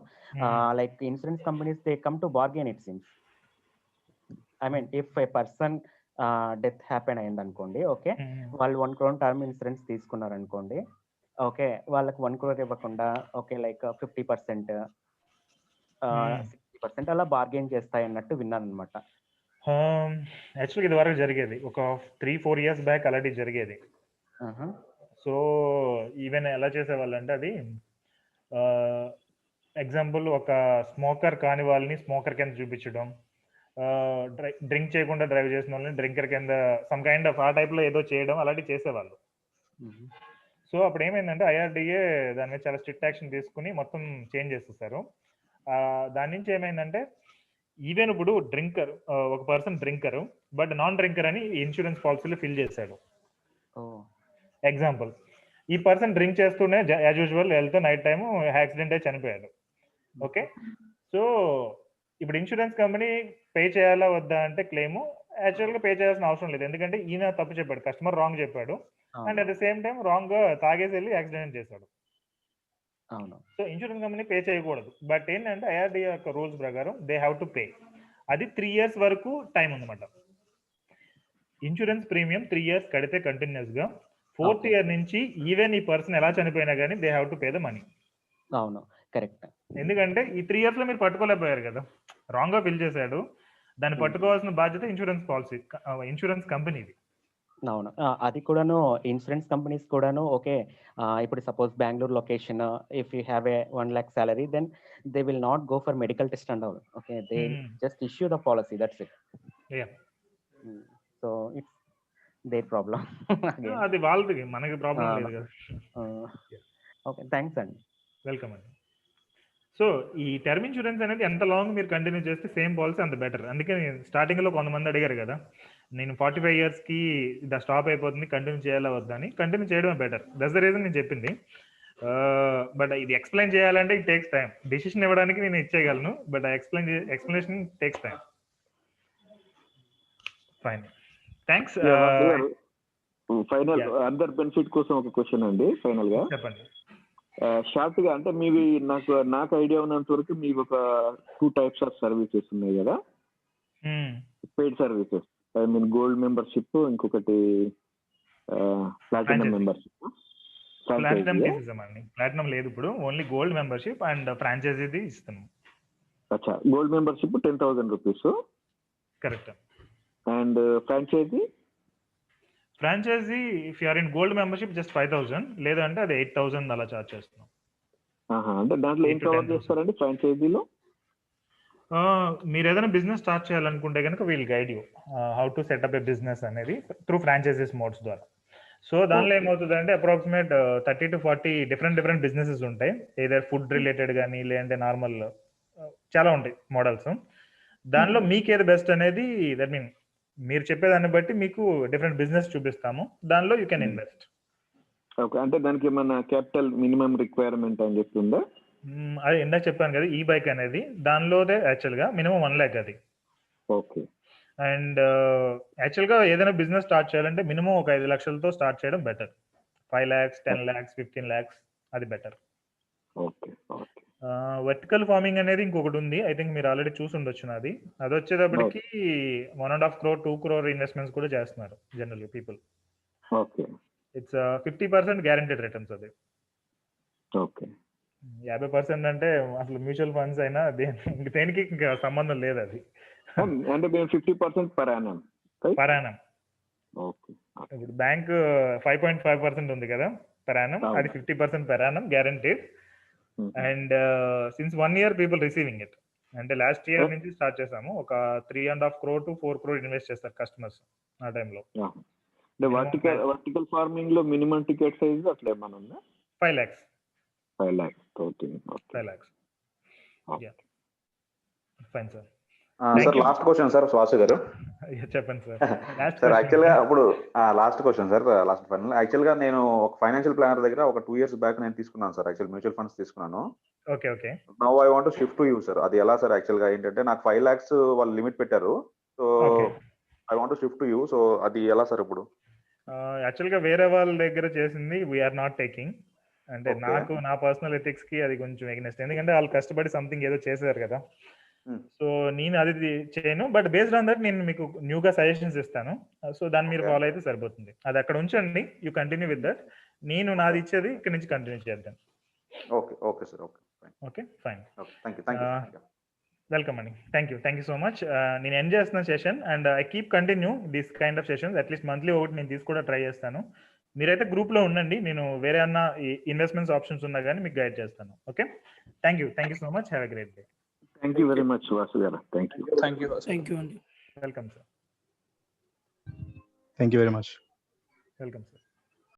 Speaker 12: Like insurance companies they come to bargain it seems. I mean if A person death happen అయింది అనుకోండి, ఓకే వాళ్ళు 1 crore టర్మ్ ఇన్సూరెన్స్ తీసుకున్నారు అనుకోండి, ఓకే వాళ్ళకి 1 crore ఇవ్వకుండా ఓకే లైక్ 50%, 60% అలా బార్గెన్ చేస్తాయి అన్నట్టు విన్నాను అనమాట.
Speaker 1: యాక్చువల్గా ఇది వరకు జరిగేది ఒక 3-4 years బ్యాక్ అలాంటి జరిగేది. సో ఈవెన్ ఎలా చేసేవాళ్ళు అంటే, అది ఎగ్జాంపుల్ ఒక స్మోకర్ కాని వాళ్ళని స్మోకర్ కింద చూపించడం, డ్రింక్ చేయకుండా డ్రైవ్ చేసిన వాళ్ళని డ్రింకర్ కింద సమ్ కైండ్ ఆఫ్ ఆ టైప్లో ఏదో చేయడం అలాంటివి చేసేవాళ్ళు. సో అప్పుడు ఏమైందంటే IRDA దాని మీద చాలా స్ట్రిక్ట్ యాక్షన్ తీసుకుని మొత్తం చేంజ్ చేసేసారు. దాని నుంచి ఏమైందంటే, ఈవెన్ ఇప్పుడు డ్రింకర్, ఒక person drinker but non drinker అని ఇన్సూరెన్స్ పాలసీలో ఫిల్ చేశాడు. ఎగ్జాంపుల్, ఈ పర్సన్ డ్రింక్ చేస్తూనే యాజ్ యూజువల్ వెళ్తూ నైట్ టైం యాక్సిడెంట్ అయి చనిపోయాడు. ఓకే, సో ఇప్పుడు ఇన్సూరెన్స్ కంపెనీ పే చేయాలా వద్దా అంటే క్లెయిమ్ యాక్చువల్గా పే చేయాల్సిన అవసరం లేదు, ఎందుకంటే ఈయన తప్పు చెప్పాడు, కస్టమర్ రాంగ్ చెప్పాడు, and at the same time wrong తాగేసి వెళ్ళి యాక్సిడెంట్ చేశాడు. సో ఇన్సూరెన్స్ కంపెనీ పే చేయకూడదు. బట్ ఏంటంటే IRDA యొక్క రూల్స్ ప్రకారం దే హ్యావ్ టు పే. అది 3 years వరకు టైం ఉందన్నమాట. ఇన్సూరెన్స్ ప్రీమియం 3 years కడితే కంటిన్యూస్ గా, 4th year నుంచి ఈవెన్ ఈ పర్సన్ ఎలా చనిపోయినా కానీ they have to pay the money.
Speaker 12: అవును, కరెక్ట్.
Speaker 1: ఎందుకంటే ఈ 3 years లో మీరు పట్టుకోలేకపోయారు కదా, రాంగ్ గా బిల్ చేశాడు, దాన్ని పట్టుకోవాల్సిన బాధ్యత ఇన్సూరెన్స్ పాలసీ, ఇన్సూరెన్స్ కంపెనీది.
Speaker 12: అవును, అది కూడాను ఇన్సూరెన్స్ కంపెనీస్ కూడాను ఓకే. ఇప్పుడు suppose Bengaluru location, if you have a 1 lakh salary, then they will not go for medical test and all. Okay, they just issue the policy, that's it. So it's their problem.
Speaker 1: అది వాళ్ళది, మనకి problem లేదు కదా.
Speaker 12: Okay, thanks అండి.
Speaker 1: Welcome అండి. సో ఈ term insurance అనేది ఎంత లాంగ్ మీరు కంటిన్యూ చేస్తే సేమ్ పాలసీ అంత బెటర్. అందుకే స్టార్టింగ్ లో కొంతమంది అడిగారు కదా, నేను 45 years కి స్టాప్ అయిపోతుంది, కంటిన్యూ చేయాలా వద్దా అని. కంటిన్యూ చేయడమే బెటర్. దట్స్ ద రీజన్ నేను చెప్పింది. బట్ ఇది ఎక్స్ప్లెయిన్ చేయాలంటే ఇట్ టేక్స్ టైం. డిసిషన్ ఇవ్వడానికి నేను ఇచ్చేయగలను, but explanation takes time. Fine, thanks.
Speaker 7: Final other benefit కోసం ఒక క్వశ్చన్ అండి ఫైనల్ గా.
Speaker 1: చెప్పండి.
Speaker 7: షార్ట్ గా అంటే మీవి నాకు ఐడియా ఉన్నంత వరకు మీకు ఒక 2 types ఆఫ్ సర్వీసెస్ ఉన్నాయి కదా, paid services. I mean gold membership, ఇంకొకటి ప్లాటినం మెంబర్షిప్.
Speaker 1: ప్లాటినం లేదు ఇప్పుడు, only gold membership and franchisee ఇస్తున్నాం.
Speaker 7: అచ్చా, gold membership 10,000 rupees.
Speaker 1: Correct.
Speaker 7: And franchisee
Speaker 1: if you are in gold membership just 5,000, లేదంటే అది 8,000 అలా చార్జ్ చేస్తున్నాం.
Speaker 7: అంటే దాంట్లో ఏం కవర్ చేస్తారండి ఫ్రాంచైజీలో?
Speaker 1: మీరు ఏదైనా బిజినెస్ స్టార్ట్ చేయాలనుకుంటే కనుక we'll guide you how to set up a business అనేది త్రూ ఫ్రాంచైజీస్ మోడ్స్ ద్వారా. సో దానిలో ఏమవుతుందంటే అప్రాక్సిమేట్ 30 to 40 డిఫరెంట్ బిజినెసెస్ ఉంటాయి. ఏదైనా ఫుడ్ రిలేటెడ్ కానీ, లేదంటే నార్మల్ చాలా ఉంటాయి మోడల్స్. దానిలో మీకు ఏది బెస్ట్ అనేది, దట్ మీన్ మీరు చెప్పేదాన్ని బట్టి మీకు డిఫరెంట్ బిజినెస్ చూపిస్తాము, దానిలో యూ కెన్ ఇన్వెస్ట్.
Speaker 7: ఓకే, అంటే దానికి ఏమన్నా క్యాపిటల్ మినిమం రిక్వైర్మెంట్ అని చెప్తుందా?
Speaker 1: అది ఇందాక చెప్పాను కదా, ఈ బైక్ అనేది దానిలోదే యాక్చువల్గా మినిమం 1 lakh అది.
Speaker 7: ఓకే.
Speaker 1: అండ్ యాక్చువల్గా ఏదైనా బిజినెస్ స్టార్ట్ చేయాలంటే మినిమం ఒక 5 లక్షలతో స్టార్ట్ చేయడం బెటర్. 5 lakhs, 10 lakhs, 15 lakhs అది బెటర్.
Speaker 7: ఓకే.
Speaker 1: వర్టికల్ ఫార్మింగ్ అనేది ఇంకొకటి ఉంది, ఐ థింక్ మీరు ఆల్రెడీ చూసి ఉండొచ్చు. అది వచ్చేటప్పటికి 1.5 crore 2 crore ఇన్వెస్ట్మెంట్స్ కూడా చేస్తున్నారు general people.
Speaker 7: Okay.
Speaker 1: It's 50% guaranteed returns. అది
Speaker 7: ఓకే.
Speaker 1: 50% అంటే అసలు మ్యూచువల్ ఫండ్స్ అయినా దేనికి ఇంకా సంబంధం లేదు. అది
Speaker 7: అంటే 50% పర్ యానం. ఓకే.
Speaker 1: ఇప్పుడు బ్యాంక్ 5.5% ఉంది కదా పర్ యానం, అది 50% per annum guaranteed. And since 1 year people receiving it. అంటే లాస్ట్ ఇయర్ నుంచి స్టార్ట్ చేసాము. ఒక 3.5 crore to 4 crore ఇన్వెస్ట్ చేస్తారు కస్టమర్స్ ఆ టైంలో.
Speaker 7: వర్టికల్ ఫార్మింగ్ లో మినిమం టికెట్ సైజ్ అట్లా ఏమన్నా ఉందా?
Speaker 1: 5 lakhs.
Speaker 7: 5 lakhs. 5 lakhs.
Speaker 1: Yeah. Fine, sir.
Speaker 5: Sir last question sir Vasu గారు.
Speaker 1: చెప్పండి సార్.
Speaker 5: సార్ యాక్చువల్ గా ఇప్పుడు last question sir, last final. Actual గా నేను ఒక ఫైనాన్షియల్ ప్లానర్ దగ్గర ఒక 2 years బ్యాక్ నేను తీసుకున్నాను సార్, యాక్చువల్ మ్యూచువల్ ఫండ్స్ తీసుకున్నాను.
Speaker 1: Okay.
Speaker 5: Now I want shift to you sir. అది ఎలా సార్? యాక్చువల్ గా ఏంటంటే నాకు 5 lakhs వాళ్ళు లిమిట్ పెట్టారు. So I want shift to you. So అది ఎలా సార్ ఇప్పుడు?
Speaker 1: యాక్చువల్ గా వేరే వాళ్ళ దగ్గర చేసింది వీఆర్ నాట్ టేకింగ్. అంటే నాకు నా పర్సనల్ ఎథిక్స్ కి అది కొంచెం ఎగ్నెస్ట్, ఎందుకంటే వాళ్ళు కష్టపడి సంథింగ్ ఏదో చేశారు కదా. సో నేను అది చేయను. బట్ బేస్డ్ ఆన్ దట్ నేను మీకు న్యూగా సజెషన్స్ ఇస్తాను. సో దాన్ని మీరు ఫాలో అయితే సరిపోతుంది. అది అక్కడ ఉంచండి, యూ కంటిన్యూ విత్ దట్. నేను నాది ఇచ్చేది ఇక్కడ నుంచి కంటిన్యూ చేద్దాం.
Speaker 5: Okay sir.
Speaker 1: Okay fine.
Speaker 5: Thank
Speaker 1: welcome అండి. Thank you so much. నేను ఎండ్ చేస్తున్న session and I keep continue this kind of sessions. At least monthly ఒకటి నేను తీసుకోవడం ట్రై చేస్తాను. మీరైతే గ్రూప్ లో ఉండండి, నేను వేరే అన్న ఇన్వెస్ట్మెంట్స్ ఆప్షన్స్ ఉన్నా కానీ మీకు గైడ్ చేస్తాను. Okay, thank you so much. Have a great day.
Speaker 7: Thank you very much Vasu గారు. థ్యాంక్ యూ
Speaker 10: అండి.
Speaker 1: Welcome sir.
Speaker 3: Thank you very much.
Speaker 1: Welcome sir.